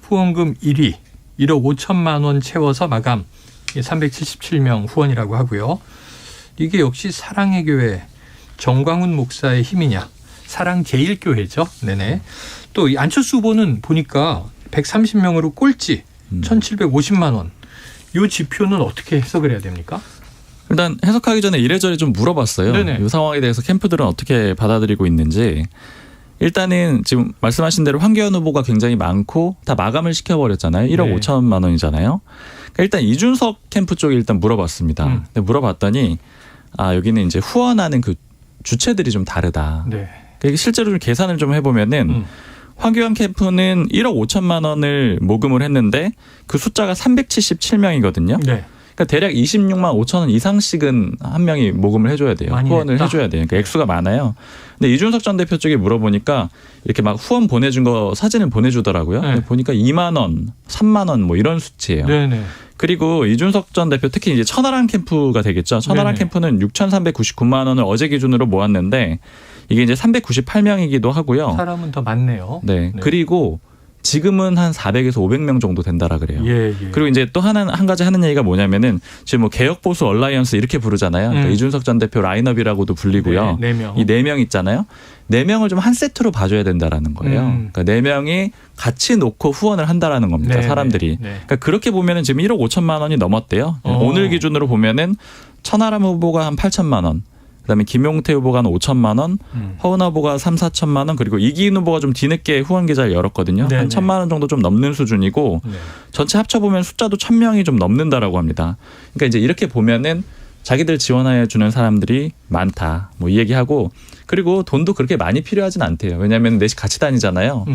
후원금 1위 1억 5천만 원 채워서 마감 377명 후원이라고 하고요. 이게 역시 사랑의 교회 정광훈 목사의 힘이냐. 사랑제일교회죠. 네네. 또 이 안철수 후보는 보니까 130명으로 꼴찌 1,750만 원. 이 지표는 어떻게 해석을 해야 됩니까? 일단 해석하기 전에 이래저래 좀 물어봤어요. 이 상황에 대해서 캠프들은 어떻게 받아들이고 있는지. 일단은 지금 말씀하신 대로 황교안 후보가 굉장히 많고 다 마감을 시켜버렸잖아요. 1억 5천만 원이잖아요. 그러니까 일단 이준석 캠프 쪽에 일단 물어봤습니다. 근데 물어봤더니 여기는 이제 후원하는 그 주체들이 좀 다르다. 그러니까 실제로 좀 계산을 좀 해보면은 황교안 캠프는 1억 5천만 원을 모금을 했는데 그 숫자가 377명이거든요. 그러니까 대략 26만 5천 원 이상씩은 한 명이 모금을 해줘야 돼요. 후원을 했다? 해줘야 돼요. 그러니까 액수가 많아요. 근데 이준석 전 대표 쪽에 물어보니까 이렇게 막 후원 보내준 거 사진을 보내주더라고요. 근데 보니까 2만 원, 3만 원 뭐 이런 수치예요. 그리고 이준석 전 대표 특히 이제 천하람 캠프가 되겠죠. 천하람 캠프는 6,399만 원을 어제 기준으로 모았는데 이게 이제 398명이기도 하고요. 사람은 더 많네요. 그리고 지금은 한 400에서 500명 정도 된다라 그래요. 그리고 이제 또 한 가지 하는 얘기가 뭐냐면은 지금 뭐 개혁보수 얼라이언스 이렇게 부르잖아요. 그러니까 이준석 전 대표 라인업이라고도 불리고요. 이 4명 있잖아요. 4명을 좀 한 세트로 봐줘야 된다라는 거예요. 그러니까 4명이 같이 놓고 후원을 한다라는 겁니다. 사람들이. 그러니까 그렇게 보면은 지금 1억 5천만 원이 넘었대요. 오늘 기준으로 보면은 천하람 후보가 한 8천만 원. 그다음에 김용태 후보가 한 5천만 원, 허은하 후보가 3,4천만 원, 그리고 이기인 후보가 좀 뒤늦게 후원 계좌를 열었거든요. 네네. 한 1,000만 원 정도 좀 넘는 수준이고 네. 전체 합쳐보면 숫자도 1,000명이 좀 넘는다라고 합니다. 그러니까 이제 이렇게 보면은 자기들 지원해 주는 사람들이 많다. 뭐 이 얘기하고 그리고 돈도 그렇게 많이 필요하진 않대요. 왜냐하면 넷이 같이 다니잖아요.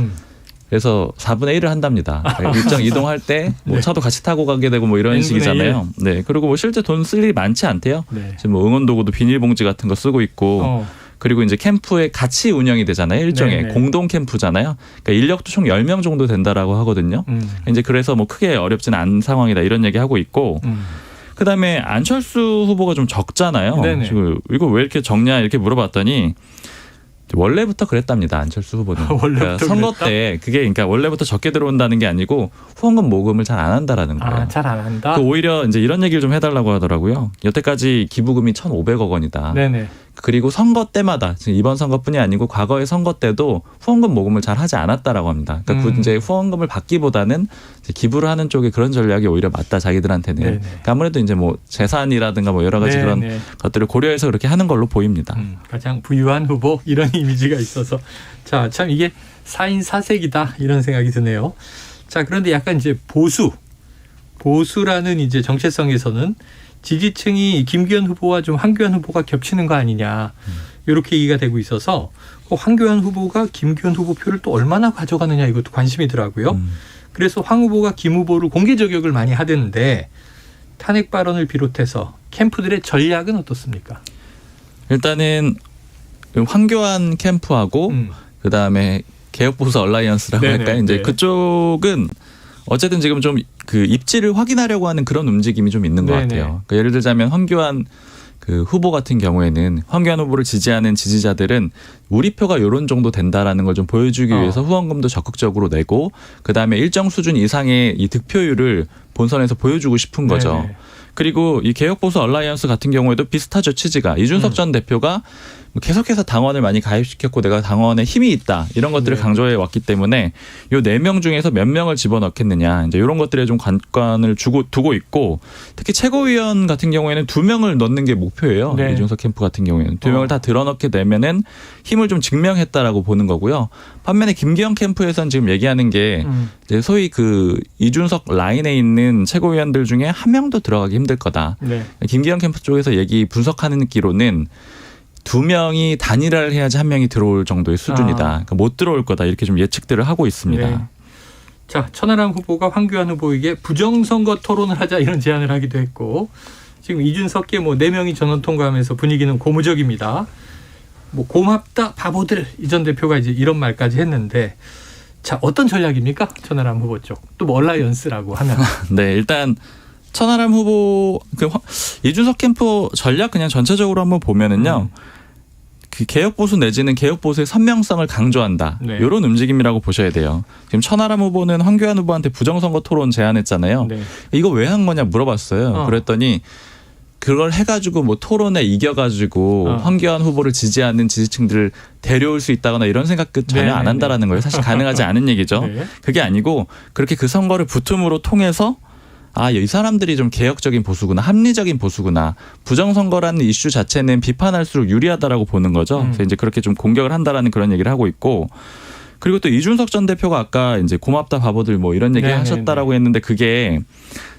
그래서 4분의 1을 한답니다. 그러니까 일정 이동할 때 뭐 네. 차도 같이 타고 가게 되고 뭐 이런 식이잖아요. 네. 그리고 뭐 실제 돈 쓸 일이 많지 않대요. 네. 지금 뭐 응원도구도 비닐봉지 같은 거 쓰고 있고 그리고 이제 캠프에 같이 운영이 되잖아요. 일종의 네네. 공동 캠프잖아요. 그러니까 인력도 총 10명 정도 된다라고 하거든요. 이제 그래서 뭐 크게 어렵지는 않은 상황이다 이런 얘기 하고 있고 그다음에 안철수 후보가 좀 적잖아요. 네네. 지금 이거 왜 이렇게 적냐 이렇게 물어봤더니 원래부터 그랬답니다. 안철수 후보는. 그러니까 선거 그랬다? 때 그게 그러니까 원래부터 적게 들어온다는 게 아니고 후원금 모금을 잘 안 한다라는 거예요. 잘 안 한다. 오히려 이제 이런 얘기를 좀 해달라고 하더라고요. 여태까지 기부금이 1,500억 원이다. 네네. 그리고 선거 때마다 지금 이번 선거뿐이 아니고 과거의 선거 때도 후원금 모금을 잘 하지 않았다라고 합니다. 그러니까 이제 후원금을 받기보다는 이제 기부를 하는 쪽에 그런 전략이 오히려 맞다 자기들한테는. 네네. 그러니까 아무래도 이제 뭐 재산이라든가 뭐 여러 가지 네네. 그런 것들을 고려해서 그렇게 하는 걸로 보입니다. 가장 부유한 후보 이런 이미지가 있어서 자, 참 이게 4인 4색이다 이런 생각이 드네요. 자, 그런데 약간 이제 보수라는 이제 정체성에서는 지지층이 김기현 후보와 좀 황교안 후보가 겹치는 거 아니냐 이렇게 얘기가 되고 있어서 황교안 후보가 김기현 후보 표를 또 얼마나 가져가느냐 이것도 관심이더라고요. 그래서 황 후보가 김 후보를 공개 저격을 많이 하던데 탄핵 발언을 비롯해서 캠프들의 전략은 어떻습니까? 일단은 황교안 캠프하고 그다음에 개혁보수 얼라이언스라고 네네, 할까요? 이제 네. 그쪽은 어쨌든 지금 좀 그 입지를 확인하려고 하는 그런 움직임이 좀 있는 것 네네. 같아요. 그러니까 예를 들자면 황교안 그 후보 같은 경우에는 황교안 후보를 지지하는 지지자들은 우리 표가 요런 정도 된다라는 걸 좀 보여주기 위해서 후원금도 적극적으로 내고 그다음에 일정 수준 이상의 이 득표율을 본선에서 보여주고 싶은 거죠. 네네. 그리고 이 개혁보수 얼라이언스 같은 경우에도 비슷하죠. 취지가. 이준석 전 대표가 계속해서 당원을 많이 가입시켰고 내가 당원에 힘이 있다. 이런 것들을 강조해 왔기 때문에 요 4명 중에서 몇 명을 집어넣겠느냐. 이제 이런 것들에 좀 관건을 두고 있고 특히 최고위원 같은 경우에는 2명을 넣는 게 목표예요. 네. 이준석 캠프 같은 경우에는 2명을 다 들어넣게 되면은 힘을 좀 증명했다라고 보는 거고요. 반면에 김기현 캠프에서는 지금 얘기하는 게 이제 소위 그 이준석 라인에 있는 최고위원들 중에 한 명도 들어가기 힘들 거다. 네. 김기현 캠프 쪽에서 얘기 분석하는 기로는 2명이 단일화를 해야지 1명이 들어올 정도의 수준이다. 그러니까 못 들어올 거다. 이렇게 좀 예측들을 하고 있습니다. 네. 자, 천하람 후보가 황교안 후보에게 부정선거 토론을 하자 이런 제안을 하기도 했고 지금 이준석계 뭐 4명이 전원 통과하면서 분위기는 고무적입니다. 뭐 고맙다 바보들 이 전 대표가 이제 이런 말까지 했는데 자, 어떤 전략입니까? 천하람 후보 쪽. 또 뭐 얼라이언스라고 하면. 네, 일단 천하람 후보 이준석 캠프 전략 그냥 전체적으로 한번 보면은요. 그 개혁 보수 내지는 개혁 보수의 선명성을 강조한다. 네. 이런 움직임이라고 보셔야 돼요. 지금 천하람 후보는 황교안 후보한테 부정선거 토론 제안했잖아요. 네. 이거 왜 한 거냐 물어봤어요. 그랬더니 그걸 해가지고 뭐 토론에 이겨가지고 황교안 후보를 지지하는 지지층들을 데려올 수 있다거나 이런 생각 전혀 안 한다라는 거예요. 사실 가능하지 않은 얘기죠. 네. 그게 아니고 그렇게 그 선거를 붙음으로 통해서 아, 이 사람들이 좀 개혁적인 보수구나, 합리적인 보수구나. 부정선거라는 이슈 자체는 비판할수록 유리하다라고 보는 거죠. 그래서 이제 그렇게 좀 공격을 한다라는 그런 얘기를 하고 있고. 그리고 또 이준석 전 대표가 아까 이제 고맙다 바보들 뭐 이런 얘기 하셨다라고 했는데 그게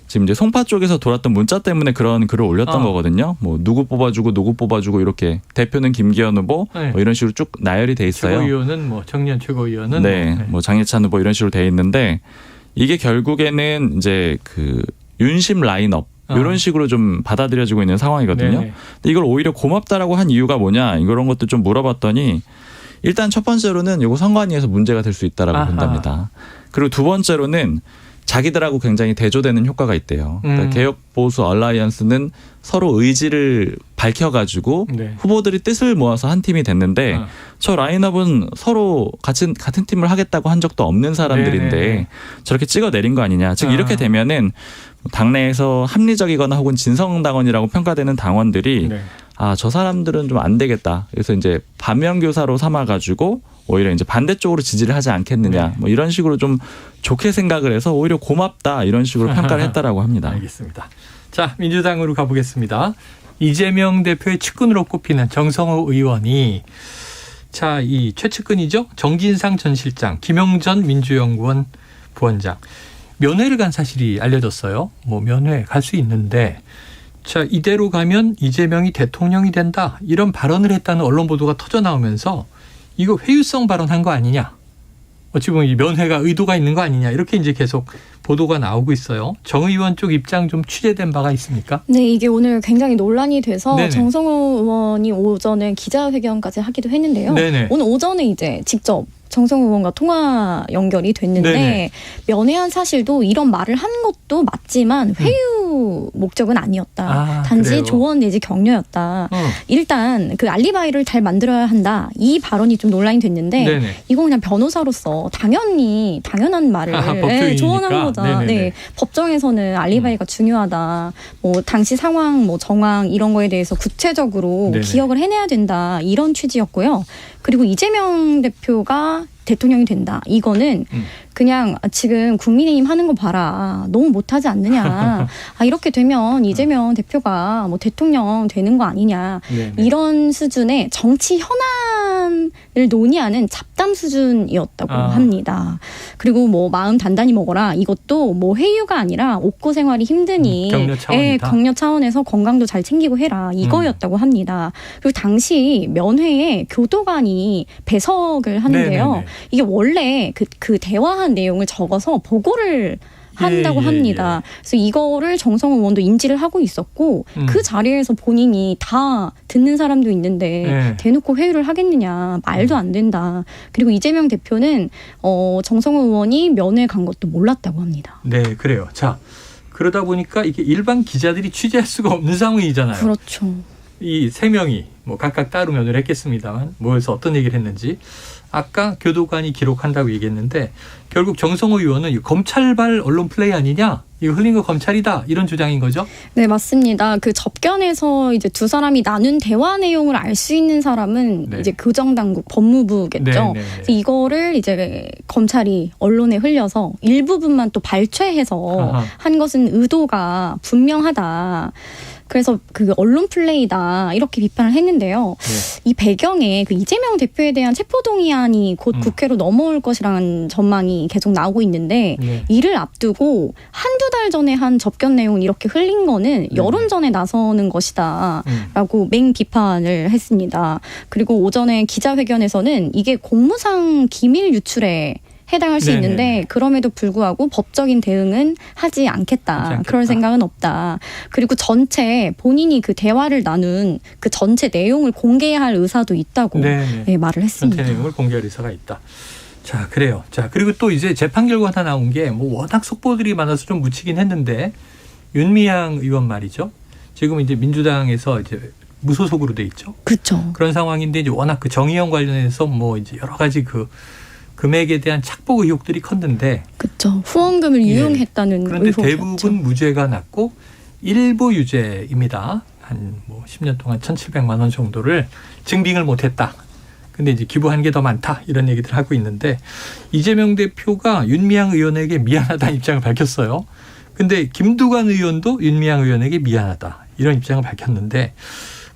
지금 이제 송파 쪽에서 돌았던 문자 때문에 그런 글을 올렸던 거거든요. 뭐 누구 뽑아주고 이렇게 대표는 김기현 후보 네. 뭐 이런 식으로 쭉 나열이 돼 있어요. 최고위원은 뭐 청년 최고위원은 네, 뭐 장예찬 후보 이런 식으로 돼 있는데 이게 결국에는 이제 그 윤심 라인업 이런 식으로 좀 받아들여지고 있는 상황이거든요. 네네. 근데 이걸 오히려 고맙다라고 한 이유가 뭐냐 이런 것도 좀 물어봤더니 일단 첫 번째로는 이거 선관위에서 문제가 될 수 있다라고 본답니다. 그리고 두 번째로는 자기들하고 굉장히 대조되는 효과가 있대요. 그러니까 개혁 보수 얼라이언스는 서로 의지를 밝혀가지고 후보들이 뜻을 모아서 한 팀이 됐는데 저 라인업은 서로 같은 팀을 하겠다고 한 적도 없는 사람들인데 저렇게 찍어내린 거 아니냐. 즉 이렇게 되면은 당내에서 합리적이거나 혹은 진성당원이라고 평가되는 당원들이 아, 저 사람들은 좀 안 되겠다. 그래서 이제 반면교사로 삼아가지고 오히려 이제 반대쪽으로 지지를 하지 않겠느냐. 뭐 이런 식으로 좀 좋게 생각을 해서 오히려 고맙다. 이런 식으로 평가를 했다라고 합니다. 알겠습니다. 자, 민주당으로 가보겠습니다. 이재명 대표의 측근으로 꼽히는 정성호 의원이 자, 이 최측근이죠. 정진상 전 실장, 김영전 민주연구원 부원장 면회를 간 사실이 알려졌어요. 뭐 면회 갈 수 있는데 자, 이대로 가면 이재명이 대통령이 된다 이런 발언을 했다는 언론 보도가 터져 나오면서 이거 회유성 발언한 거 아니냐. 어찌 보면 이 면회가 의도가 있는 거 아니냐 이렇게 이제 계속 보도가 나오고 있어요. 정 의원 쪽 입장 좀 취재된 바가 있습니까? 네, 이게 오늘 굉장히 논란이 돼서 네네. 정성호 의원이 오전에 기자회견까지 하기도 했는데요. 네네. 오늘 오전에 이제 직접 정성호 의원과 통화 연결이 됐는데 네네. 면회한 사실도 이런 말을 한 것도 맞지만 회유 목적은 아니었다. 단지 그래요? 조언 내지 격려였다. 일단 그 알리바이를 잘 만들어야 한다. 이 발언이 좀 논란이 됐는데 네네. 이거 그냥 변호사로서 당연한 말을 법조인이니까. 조언한 거다. 네네네. 네, 법정에서는 알리바이가 중요하다. 뭐 당시 상황, 뭐 정황 이런 거에 대해서 구체적으로 네네. 기억을 해내야 된다. 이런 취지였고요. 그리고 이재명 대표가 대통령이 된다. 이거는 그냥 지금 국민의힘 하는 거 봐라. 너무 못하지 않느냐. 이렇게 되면 이재명 대표가 뭐 대통령 되는 거 아니냐. 네네. 이런 수준의 정치 현안을 논의하는 잡담 수준이었다고 합니다. 그리고 뭐 마음 단단히 먹어라. 이것도 뭐 회유가 아니라 옷고 생활이 힘드니 격려 차원이다. 격려 차원에서 건강도 잘 챙기고 해라. 이거였다고 합니다. 그리고 당시 면회에 교도관이 배석을 하는데요. 네네네. 이게 원래 그 대화한 내용을 적어서 보고를 한다고 합니다. 그래서 이거를 정성호 의원도 인지를 하고 있었고 그 자리에서 본인이 다 듣는 사람도 있는데 대놓고 회유를 하겠느냐. 말도 안 된다. 그리고 이재명 대표는 정성호 의원이 면회 간 것도 몰랐다고 합니다. 네, 그래요. 자, 그러다 보니까 이게 일반 기자들이 취재할 수가 없는 상황이잖아요. 그렇죠. 이 세 명이 뭐 각각 따로 면회를 했겠습니다만 모여서 어떤 얘기를 했는지 아까 교도관이 기록한다고 얘기했는데 결국 정성호 의원은 이 검찰발 언론 플레이 아니냐? 이거 흘린 거 검찰이다. 이런 주장인 거죠? 네, 맞습니다. 그 접견에서 이제 두 사람이 나눈 대화 내용을 알 수 있는 사람은 이제 교정당국 법무부겠죠. 그래서 이거를 이제 검찰이 언론에 흘려서 일부분만 또 발췌해서 한 것은 의도가 분명하다. 그래서 그 언론 플레이다 이렇게 비판을 했는데요. 이 배경에 그 이재명 대표에 대한 체포동의안이 곧 국회로 넘어올 것이라는 전망이 계속 나오고 있는데 이를 앞두고 한두 달 전에 한 접견 내용을 이렇게 흘린 거는 여론전에 나서는 것이다 라고 맹 비판을 했습니다. 그리고 오전에 기자회견에서는 이게 공무상 기밀 유출에 해당할 수 있는데 그럼에도 불구하고 법적인 대응은 하지 않겠다. 그럴 생각은 없다. 그리고 전체 본인이 그 대화를 나눈 그 전체 내용을 공개할 의사도 있다고 말을 했습니다. 전체 내용을 공개할 의사가 있다. 자, 그래요. 자, 그리고 또 이제 재판 결과 하나 나온 게 뭐 워낙 속보들이 많아서 좀 묻히긴 했는데 윤미향 의원 말이죠. 지금 이제 민주당에서 이제 무소속으로 돼 있죠. 그렇죠. 그런 상황인데 이제 워낙 그 정의형 관련해서 뭐 이제 여러 가지 그 금액에 대한 착복 의혹들이 컸는데 그렇죠. 후원금을 유용했다는 그런데 의혹이었죠. 대부분 무죄가 났고 일부 유죄입니다. 한 뭐 10년 동안 1,700만 원 정도를 증빙을 못했다. 근데 이제 기부한 게 더 많다 이런 얘기들 하고 있는데 이재명 대표가 윤미향 의원에게 미안하다는 입장을 밝혔어요. 근데 김두관 의원도 윤미향 의원에게 미안하다 이런 입장을 밝혔는데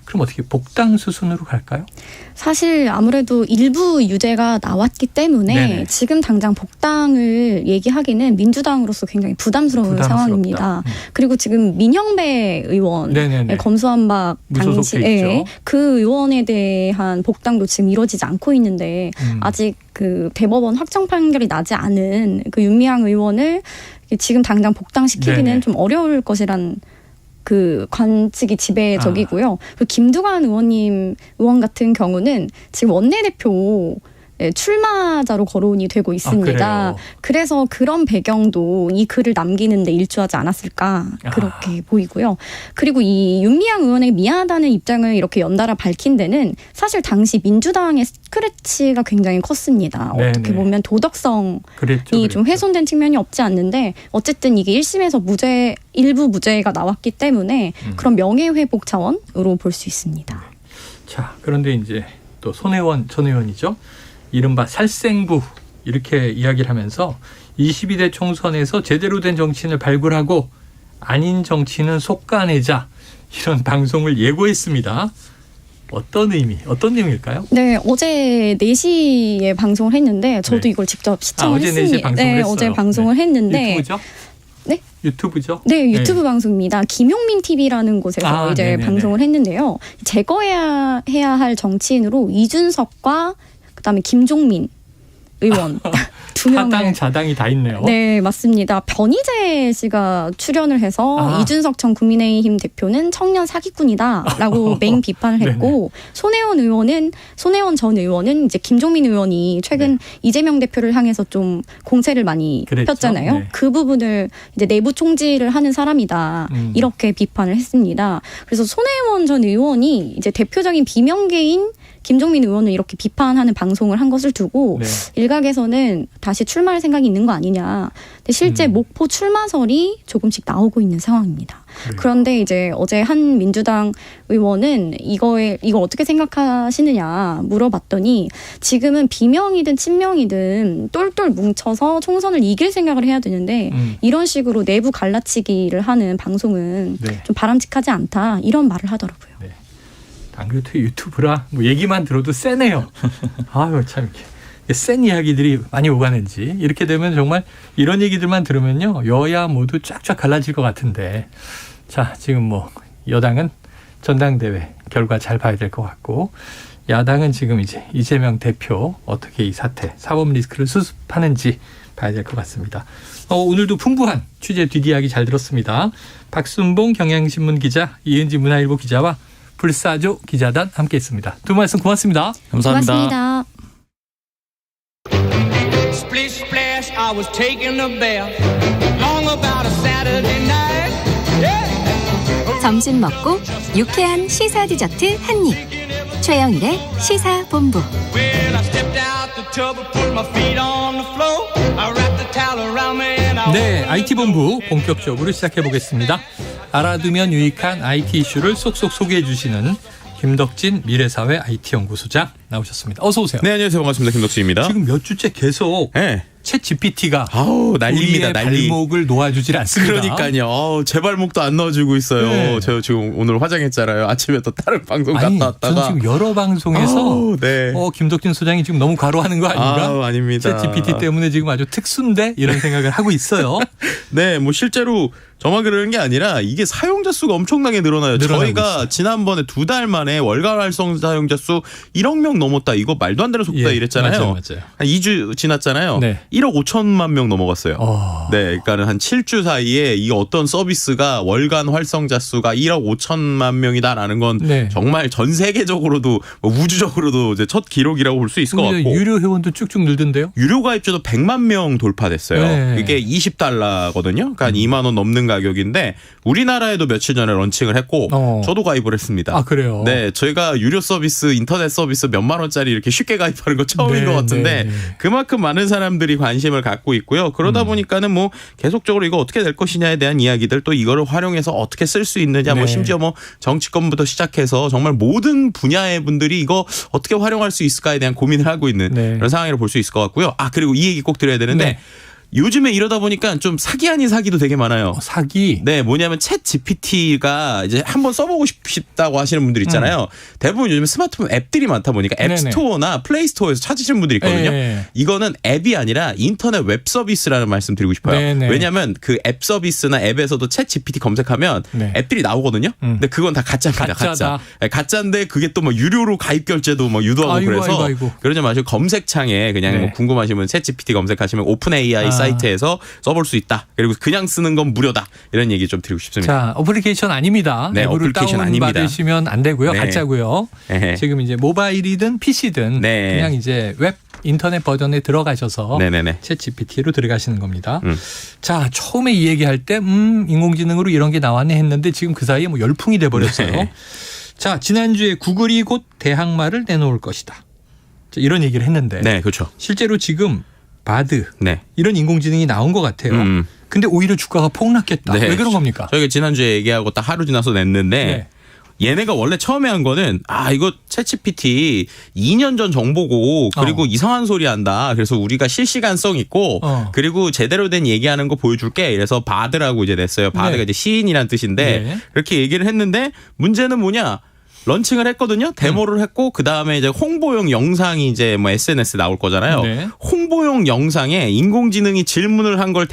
그럼 어떻게 복당 수순으로 갈까요? 사실 아무래도 일부 유죄가 나왔기 때문에 네네. 지금 당장 복당을 얘기하기는 민주당으로서 굉장히 부담스러운 상황입니다. 그리고 지금 민형배 의원 검수한 바 당시에 그 의원에 대한 복당도 지금 이루어지지 않고 있는데 아직 그 대법원 확정 판결이 나지 않은 그 윤미향 의원을 지금 당장 복당시키기는 좀 어려울 것이란 그 관측이 지배적이고요. 그 김두관 의원 같은 경우는 지금 원내대표 출마자로 거론이 되고 있습니다. 그래서 그런 배경도 이 글을 남기는 데 일조하지 않았을까 그렇게 보이고요. 그리고 이 윤미향 의원에게 미안하다는 입장을 이렇게 연달아 밝힌 데는 사실 당시 민주당의 스크래치가 굉장히 컸습니다. 어떻게 보면 도덕성이 좀 훼손된 측면이 없지 않는데 어쨌든 이게 1심에서 일부 무죄가 나왔기 때문에 그런 명예회복 차원으로 볼 수 있습니다. 자, 그런데 이제 또 손혜원 전 의원이죠. 이른바 살생부 이렇게 이야기를 하면서 22대 총선에서 제대로 된 정치인을 발굴하고 아닌 정치인은 속가내자 이런 방송을 예고했습니다. 어떤 의미일까요? 네, 어제 4시에 방송을 했는데 저도 네. 이걸 직접 시청을 어제 했습니다. 4시에 방송을 했어요. 어제 방송을 했는데 유튜브죠? 네? 유튜브죠? 네, 유튜브 방송입니다. 김용민 TV라는 곳에서 이제 네네네. 방송을 했는데요. 제거해야 할 정치인으로 이준석과 그다음에 김종민 의원 두 명을 사당 자당이 다 있네요. 네, 맞습니다. 변희재 씨가 출연을 해서 이준석 전 국민의힘 대표는 청년 사기꾼이다라고 맹 비판을 했고 손혜원 전 의원은 이제 김종민 의원이 최근 이재명 대표를 향해서 좀 공세를 많이 폈잖아요. 네. 그 부분을 이제 내부 총질을 하는 사람이다 이렇게 비판을 했습니다. 그래서 손혜원 전 의원이 이제 대표적인 비명계인 김종민 의원을 이렇게 비판하는 방송을 한 것을 두고 일각에서는 다시 출마할 생각이 있는 거 아니냐. 근데 실제 목포 출마설이 조금씩 나오고 있는 상황입니다. 그런데 이제 어제 한 민주당 의원은 이거 어떻게 생각하시느냐 물어봤더니 지금은 비명이든 친명이든 똘똘 뭉쳐서 총선을 이길 생각을 해야 되는데 이런 식으로 내부 갈라치기를 하는 방송은 좀 바람직하지 않다 이런 말을 하더라고요. 안 그래도 유튜브라 뭐 얘기만 들어도 세네요. 아유 참 이렇게 센 이야기들이 많이 오가는지 이렇게 되면 정말 이런 얘기들만 들으면요 여야 모두 쫙쫙 갈라질 것 같은데 자 지금 뭐 여당은 전당대회 결과 잘 봐야 될 것 같고 야당은 지금 이제 이재명 대표 어떻게 이 사태 사법 리스크를 수습하는지 봐야 될 것 같습니다. 오늘도 풍부한 취재 뒷이야기 잘 들었습니다. 박순봉 경향신문 기자 이은지 문화일보 기자와 불사조 기자단 함께했습니다. 두 말씀 고맙습니다. 감사합니다. Splish splash, I was taking a bath. Long about a Saturday night. Yeah. 점심 먹고 유쾌한 시사 디저트 한 입. 최영일의 시사본부. Well, I stepped out the tub and put my feet on the floor. I wrapped the towel around me and I 네, IT 본부 본격적으로 시작해 보겠습니다. 알아두면 유익한 IT 이슈를 쏙쏙 소개해 주시는 김덕진 미래사회 IT연구소장 나오셨습니다. 어서 오세요. 네, 안녕하세요. 반갑습니다. 김덕진입니다. 지금 몇 주째 계속 챗 GPT가 난리입니다. 난리. 발목을 놓아주질 않습니다. 그러니까요. 제 발목도 안 넣어주고 있어요. 네. 제가 지금 오늘 화장했잖아요. 아침에 또 다른 방송 갔다 왔다가. 저는 지금 여러 방송에서 김덕진 소장이 지금 너무 과로하는 거 아닌가? 아닙니다. 챗 GPT 때문에 지금 아주 특수인데 이런 생각을 하고 있어요. 네, 뭐 실제로 저만 그러는 게 아니라 이게 사용자 수가 엄청나게 늘어나요. 저희가 있어요. 지난번에 2달 만에 월간 활성 사용자 수 1억 명 넘었다. 이거 말도 안 되는 속도다 이랬잖아요. 맞아요. 한 2주 지났잖아요. 네. 1억 5천만 명 넘어갔어요. 네, 그러니까는 한 7주 사이에 이 어떤 서비스가 월간 활성자 수가 1억 5천만 명이다라는 건 정말 전 세계적으로도 우주적으로도 이제 첫 기록이라고 볼 수 있을 것 같고. 유료 회원도 쭉쭉 늘던데요? 유료 가입자도 100만 명 돌파됐어요. 네. 그게 20달러거든요. 그러니까 한 2만 원 넘는 가격인데 우리나라에도 며칠 전에 런칭을 했고 저도 가입을 했습니다. 아, 그래요? 네, 저희가 유료 서비스, 인터넷 서비스 몇만 원짜리 이렇게 쉽게 가입하는 거 처음인 것 같은데 그만큼 많은 사람들이 관심을 갖고 있고요. 그러다 보니까는 뭐 계속적으로 이거 어떻게 될 것이냐에 대한 이야기들 또 이거를 활용해서 어떻게 쓸 수 있느냐 뭐 심지어 뭐 정치권부터 시작해서 정말 모든 분야의 분들이 이거 어떻게 활용할 수 있을까에 대한 고민을 하고 있는 그런 상황이라고 볼 수 있을 것 같고요. 그리고 이 얘기 꼭 드려야 되는데 요즘에 이러다 보니까 좀 사기 아닌 사기도 되게 많아요. 사기? 네, 뭐냐면 챗 GPT가 이제 한번 써보고 싶다고 하시는 분들 있잖아요. 대부분 요즘 스마트폰 앱들이 많다 보니까 앱스토어나 플레이스토어에서 찾으시는 분들이 있거든요. 이거는 앱이 아니라 인터넷 웹 서비스라는 말씀 드리고 싶어요. 왜냐하면 그 앱 서비스나 앱에서도 챗 GPT 검색하면 앱들이 나오거든요. 근데 그건 다 가짜입니다. 가짜. 가짜인데 그게 또 뭐 유료로 가입 결제도 뭐 유도하고 그래서 그러지 마시고 검색창에 그냥 뭐 궁금하시면 챗 GPT 검색하시면 오픈 AI 사이트에서 써볼 수 있다. 그리고 그냥 쓰는 건 무료다. 이런 얘기 좀 드리고 싶습니다. 자, 어플리케이션 아닙니다. 네, 앱으로 어플리케이션 다운 아닙니다. 받으시면 안 되고요. 가짜고요. 지금 이제 모바일이든 PC든 그냥 이제 웹 인터넷 버전에 들어가셔서 챗 GPT로 들어가시는 겁니다. 자, 처음에 이 얘기할 때 인공지능으로 이런 게 나왔네 했는데 지금 그 사이에 뭐 열풍이 돼 버렸어요. 자, 지난주에 구글이 곧 대항마를 내놓을 것이다. 자, 이런 얘기를 했는데 그렇죠. 실제로 지금 바드 이런 인공지능이 나온 것 같아요. 근데 오히려 주가가 폭락했다. 왜 그런 겁니까? 저희가 지난주에 얘기하고 딱 하루 지나서 냈는데 얘네가 원래 처음에 한 거는 이거 챗GPT 2년 전 정보고 그리고 이상한 소리 한다. 그래서 우리가 실시간성 있고 그리고 제대로 된 얘기하는 거 보여줄게. 이래서 바드라고 이제 냈어요. 바드가 이제 시인이란 뜻인데 그렇게 얘기를 했는데 문제는 뭐냐? 런칭을 했거든요. 데모를 했고 그 다음에 이제 홍보용 영상이 이제 뭐 SNS 나올 거잖아요. 홍보용 영상에 인공지능이 질문을 한 걸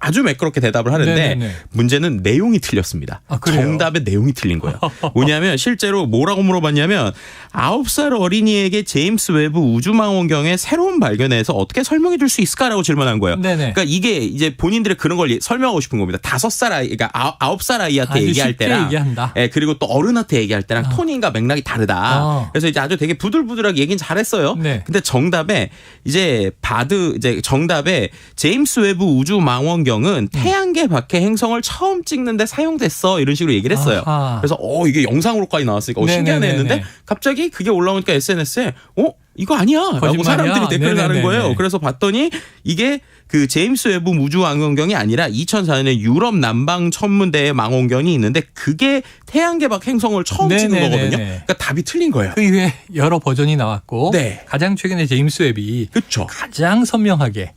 아주 매끄럽게 대답을 하는데 문제는 내용이 틀렸습니다. 정답의 내용이 틀린 거예요. 뭐냐면 실제로 뭐라고 물어봤냐면 9살 어린이에게 제임스 웨브 우주망원경의 새로운 발견에서 어떻게 설명해 줄 수 있을까라고 질문한 거예요. 그러니까 이게 이제 본인들의 그런 걸 설명하고 싶은 겁니다. 5살 아이, 그러니까 9살 아이한테 얘기할 때랑 그리고 또 어른한테 얘기할 때랑 톤인가 맥락이 다르다. 그래서 이제 아주 되게 부들부들하게 얘기는 잘했어요. 근데 정답에 정답에 제임스 웨브 우주망원경은 태양계 밖의 행성을 처음 찍는데 사용됐어. 이런 식으로 얘기를 했어요. 그래서 이게 영상으로까지 나왔으니까 신기하네 했는데 갑자기 그게 올라오니까 SNS에 이거 아니야 라고 사람들이 댓글을 다는 거예요. 그래서 봤더니 이게 그 제임스 웨브 우주망원경이 아니라 2004년에 유럽 남방 천문대의 망원경이 있는데 그게 태양계 밖 행성을 처음 찍은 거거든요. 그러니까 답이 틀린 거예요. 그 이후에 여러 버전이 나왔고 가장 최근에 제임스 웹이 가장 선명하게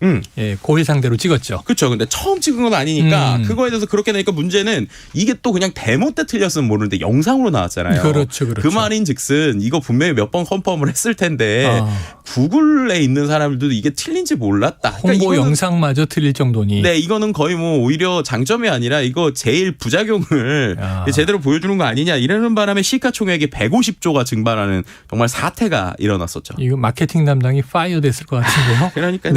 고해 상대로 찍었죠. 그렇죠. 근데 처음 찍은 건 아니니까 그거에 대해서 그렇게 되니까 문제는 이게 또 그냥 데모 때 틀렸으면 모르는데 영상으로 나왔잖아요. 그렇죠. 그 말인즉슨 이거 분명히 몇 번 컨펌을 했을 텐데 구글에 있는 사람들도 이게 틀린지 몰랐다. 홍보 그러니까 영상마저 틀릴 정도니. 네, 이거는 거의 뭐 오히려 장점이 아니라 이거 제일 부작용을 제대로 보여주는 거 아니냐 이러는 바람에 시가총액이 150조가 증발하는 정말 사태가 일어났었죠. 이거 마케팅 담당이 파이어 됐을 것 같은데요. 그러니까요.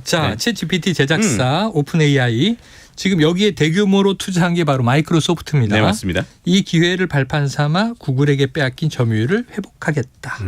자, 챗GPT 제작사 오픈 AI. 지금 여기에 대규모로 투자한 게 바로 마이크로소프트입니다. 네, 맞습니다. 이 기회를 발판 삼아 구글에게 빼앗긴 점유율을 회복하겠다.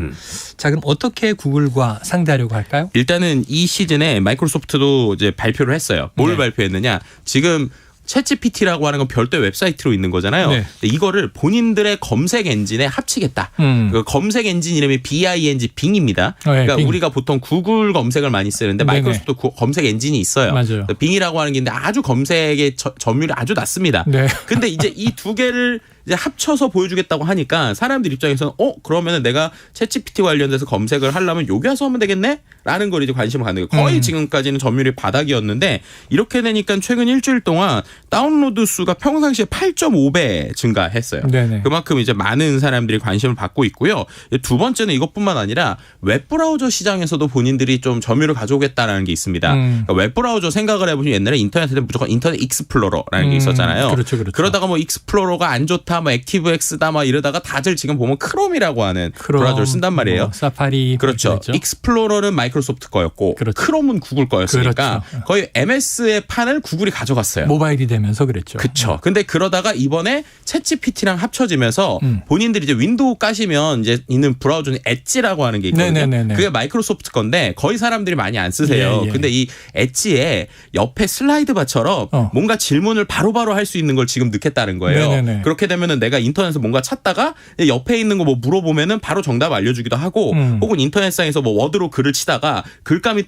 자, 그럼 어떻게 구글과 상대하려고 할까요? 일단은 이 시즌에 마이크로소프트도 이제 발표를 했어요. 뭘 발표했느냐? 지금 챗GPT라고 하는 건 별도의 웹사이트로 있는 거잖아요. 이거를 본인들의 검색 엔진에 합치겠다. 그 검색 엔진 이름이 BING 빙입니다. 그러니까 우리가 보통 구글 검색을 많이 쓰는데 마이크로소프트 검색 엔진이 있어요. 맞아요. 빙이라고 하는 게 있는데 아주 검색의 점유율이 아주 낮습니다. 근데 이제 이 두 개를 이제 합쳐서 보여주겠다고 하니까 사람들 입장에서는 그러면은 내가 챗GPT 관련돼서 검색을 하려면 여기 와서 하면 되겠네? 라는 걸 이제 관심을 갖는 거예요. 거의 지금까지는 점유율이 바닥이었는데 이렇게 되니까 최근 일주일 동안 다운로드 수가 평상시에 8.5배 증가했어요. 그만큼 이제 많은 사람들이 관심을 받고 있고요. 두 번째는 이것뿐만 아니라 웹브라우저 시장에서도 본인들이 좀 점유율을 가져오겠다라는 게 있습니다. 그러니까 웹브라우저 생각을 해보시면 옛날에 인터넷에는 무조건 인터넷 익스플로러라는 게 있었잖아요. 그렇죠. 그러다가 뭐 익스플로러가 안 좋다, 뭐 액티브엑스다, 막 이러다가 다들 지금 보면 크롬이라고 하는 브라우저를 쓴단 말이에요. 사파리. 그렇죠. 익스플로러는 마이크로소프트 거였고 크롬은 구글 거였으니까 거의 MS의 판을 구글이 가져갔어요. 모바일이 되면서 그랬죠. 그렇죠. 근데 그러다가 이번에 챗GPT랑 합쳐지면서 본인들이 이제 윈도우 까시면 이제 있는 브라우저는 엣지라고 하는 게 있거든요. 그게 마이크로소프트 건데 거의 사람들이 많이 안 쓰세요. 근데 이 엣지에 옆에 슬라이드 바처럼 뭔가 질문을 바로바로 할 수 있는 걸 지금 넣겠다는 거예요. 그렇게 되면은 내가 인터넷에서 뭔가 찾다가 옆에 있는 거 뭐 물어보면은 바로 정답 알려주기도 하고 혹은 인터넷상에서 뭐 워드로 글을 치다가 글감이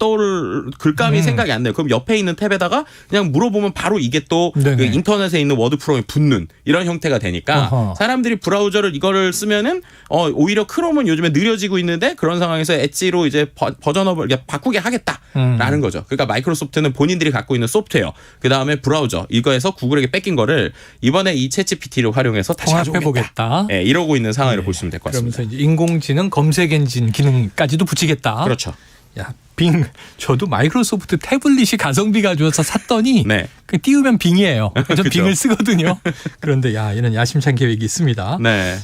생각이 안 나요. 그럼 옆에 있는 탭에다가 그냥 물어보면 바로 이게 또 그 인터넷에 있는 워드 프로그램에 붙는 이런 형태가 되니까 사람들이 브라우저를 이거를 쓰면은 오히려 크롬은 요즘에 느려지고 있는데 그런 상황에서 엣지로 이제 버전업을 바꾸게 하겠다라는 거죠. 그러니까 마이크로소프트는 본인들이 갖고 있는 소프트웨어 그 다음에 브라우저 이거에서 구글에게 뺏긴 거를 이번에 이 챗GPT를 활용해서 다시 통합해보겠다. 네, 이러고 있는 상황이라고 보시면 될 것 같습니다. 그러면서 이제 인공지능 검색 엔진 기능까지도 붙이겠다. 그렇죠. 야, 빙. 저도 마이크로소프트 태블릿이 가성비가 좋아서 샀더니 그 띄우면 빙이에요. 저 빙을 쓰거든요. 그런데 이런 야심찬 계획이 있습니다.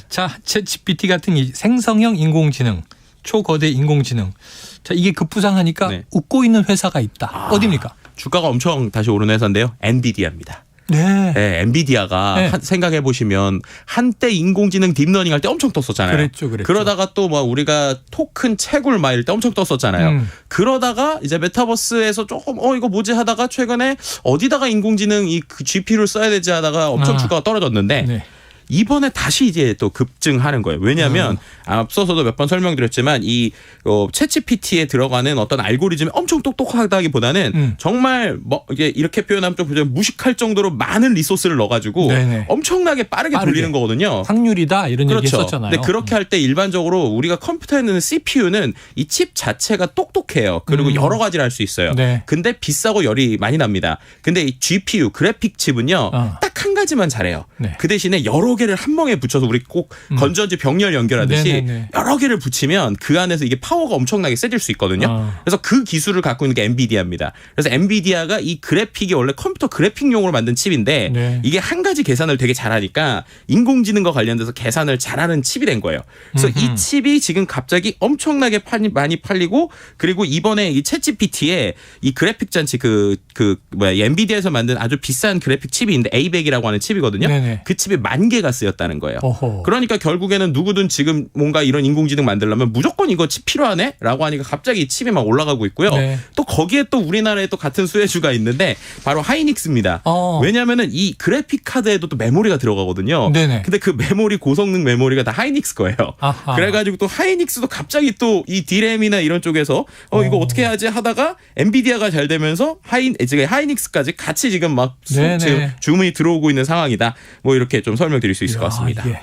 자, 챗GPT 같은 이 생성형 인공지능, 초거대 인공지능. 자, 이게 급부상하니까 웃고 있는 회사가 있다. 어디입니까? 주가가 엄청 다시 오른 회사인데요. 엔비디아입니다. 엔비디아가 생각해 보시면 한때 인공지능 딥러닝 할 때 엄청 떴었잖아요. 그랬죠. 그러다가 또 뭐 우리가 토큰 채굴 막 이럴 때 엄청 떴었잖아요. 그러다가 이제 메타버스에서 조금 이거 뭐지 하다가 최근에 어디다가 인공지능 이 GPU를 써야 되지 하다가 엄청 주가가 떨어졌는데 이번에 다시 이제 또 급증하는 거예요. 왜냐하면 앞서서도 몇 번 설명드렸지만 이 챗GPT에 들어가는 어떤 알고리즘이 엄청 똑똑하다기보다는 정말 뭐 이게 이렇게 표현하면 좀 무식할 정도로 많은 리소스를 넣어가지고 엄청나게 빠르게 돌리는 거거든요. 확률이다 이런 그렇죠. 얘기 했었잖아요. 근데 그렇게 할 때 일반적으로 우리가 컴퓨터에 넣는 CPU는 이 칩 자체가 똑똑해요. 그리고 여러 가지를 할 수 있어요. 네. 근데 비싸고 열이 많이 납니다. 근데 이 GPU 그래픽 칩은요. 딱 한 가지만 잘해요. 네. 그 대신에 여러 개를 한 멍에 붙여서 우리 꼭 건전지 병렬 연결하듯이 네네네. 여러 개를 붙이면 그 안에서 이게 파워가 엄청나게 세질 수 있거든요. 그래서 그 기술을 갖고 있는 게 엔비디아입니다. 그래서 엔비디아가 이 그래픽이 원래 컴퓨터 그래픽용으로 만든 칩인데 네. 이게 한 가지 계산을 되게 잘하니까 인공지능과 관련돼서 계산을 잘하는 칩이 된 거예요. 그래서 이 칩이 지금 갑자기 엄청나게 많이 팔리고 그리고 이번에 이 챗GPT에 이 그래픽 장치 엔비디아에서 만든 아주 비싼 그래픽 칩이 있는데 A100이라고 하는 칩이거든요. 네네. 그 칩이 10,000개가 쓰였다는 거예요. 어허. 그러니까 결국에는 누구든 지금 뭔가 이런 인공지능 만들려면 무조건 이거 칩 필요하네? 라고 하니까 갑자기 칩이 막 올라가고 있고요. 네. 또 거기에 또 우리나라에 또 같은 수혜주가 있는데 바로 하이닉스입니다. 왜냐하면은 이 그래픽 카드에도 또 메모리가 들어가거든요. 네네. 근데 그 메모리 고성능 메모리가 다 하이닉스 거예요. 아하. 그래가지고 또 하이닉스도 갑자기 또 이 디램이나 이런 쪽에서 이거 어떻게 하지 하다가 엔비디아가 잘 되면서 하이닉스까지 같이 지금 막 네네. 지금 주문이 들어오고 있는 상황이다. 뭐 이렇게 좀 설명드릴 수 있을 것 같습니다. 예.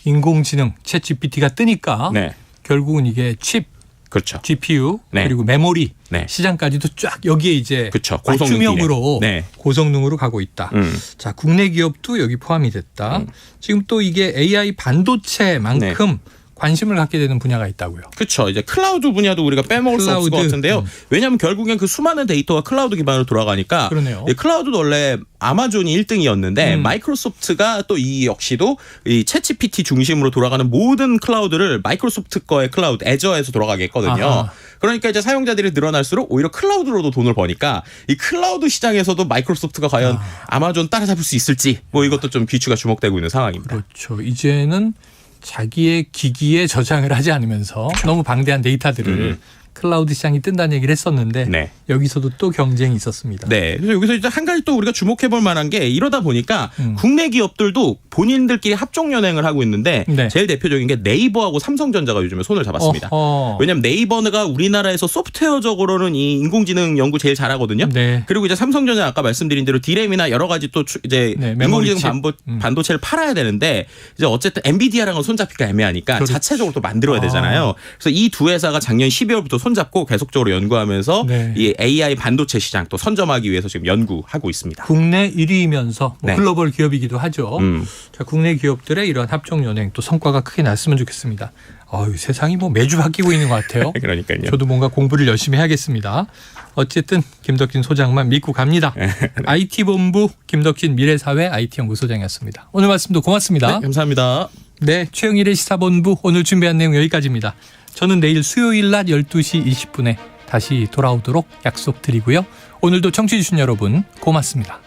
인공지능 챗GPT가 뜨니까 네. 결국은 이게 칩, 그렇죠. GPU 네. 그리고 메모리 네. 시장까지도 쫙 여기에 이제 그렇죠. 맞춤형으로 네. 고성능으로 가고 있다. 자, 국내 기업도 여기 포함이 됐다. 지금 또 이게 AI 반도체만큼 관심을 갖게 되는 분야가 있다고요. 그렇죠. 이제 클라우드 분야도 우리가 빼먹을 수 없을 것 같은데요. 왜냐하면 결국엔 그 수많은 데이터가 클라우드 기반으로 돌아가니까. 그러네요. 클라우드도 원래 아마존이 1등이었는데 마이크로소프트가 또 이 역시도 이 챗GPT 중심으로 돌아가는 모든 클라우드를 마이크로소프트 거의 클라우드 애저에서 돌아가게 했거든요. 아하. 그러니까 이제 사용자들이 늘어날수록 오히려 클라우드로도 돈을 버니까 이 클라우드 시장에서도 마이크로소프트가 과연 아마존 따라잡을 수 있을지 뭐 이것도 좀 귀추가 주목되고 있는 상황입니다. 그렇죠. 이제는 자기의 기기에 저장을 하지 않으면서 너무 방대한 데이터들을 클라우드 시장이 뜬다는 얘기를 했었는데 여기서도 또 경쟁이 있었습니다. 네. 그래서 여기서 이제 한 가지 또 우리가 주목해 볼 만한 게 이러다 보니까 국내 기업들도 본인들끼리 합종 연행을 하고 있는데 제일 대표적인 게 네이버하고 삼성전자가 요즘에 손을 잡았습니다. 왜냐하면 네이버가 우리나라에서 소프트웨어적으로는 이 인공지능 연구 제일 잘하거든요. 그리고 이제 삼성전자 아까 말씀드린 대로 디램이나 여러 가지 또 이제 인공지능 반도체를 팔아야 되는데 이제 어쨌든 엔비디아랑은 손잡기가 애매하니까 그렇지. 자체적으로 또 만들어야 되잖아요. 그래서 이 두 회사가 작년 12월부터 손잡고 계속적으로 연구하면서 이 AI 반도체 시장 또 선점하기 위해서 지금 연구하고 있습니다. 국내 1위이면서 글로벌 기업이기도 하죠. 자, 국내 기업들의 이런 합종 연행 또 성과가 크게 났으면 좋겠습니다. 세상이 뭐 매주 바뀌고 있는 것 같아요. 그러니까요. 저도 뭔가 공부를 열심히 해야겠습니다. 어쨌든 김덕진 소장만 믿고 갑니다. IT본부 김덕진 미래사회 IT연구소장이었습니다. 오늘 말씀도 고맙습니다. 네, 감사합니다. 네, 최영일의 시사본부 오늘 준비한 내용 여기까지입니다. 저는 내일 수요일 낮 12시 20분에 다시 돌아오도록 약속드리고요. 오늘도 청취해 주신 여러분 고맙습니다.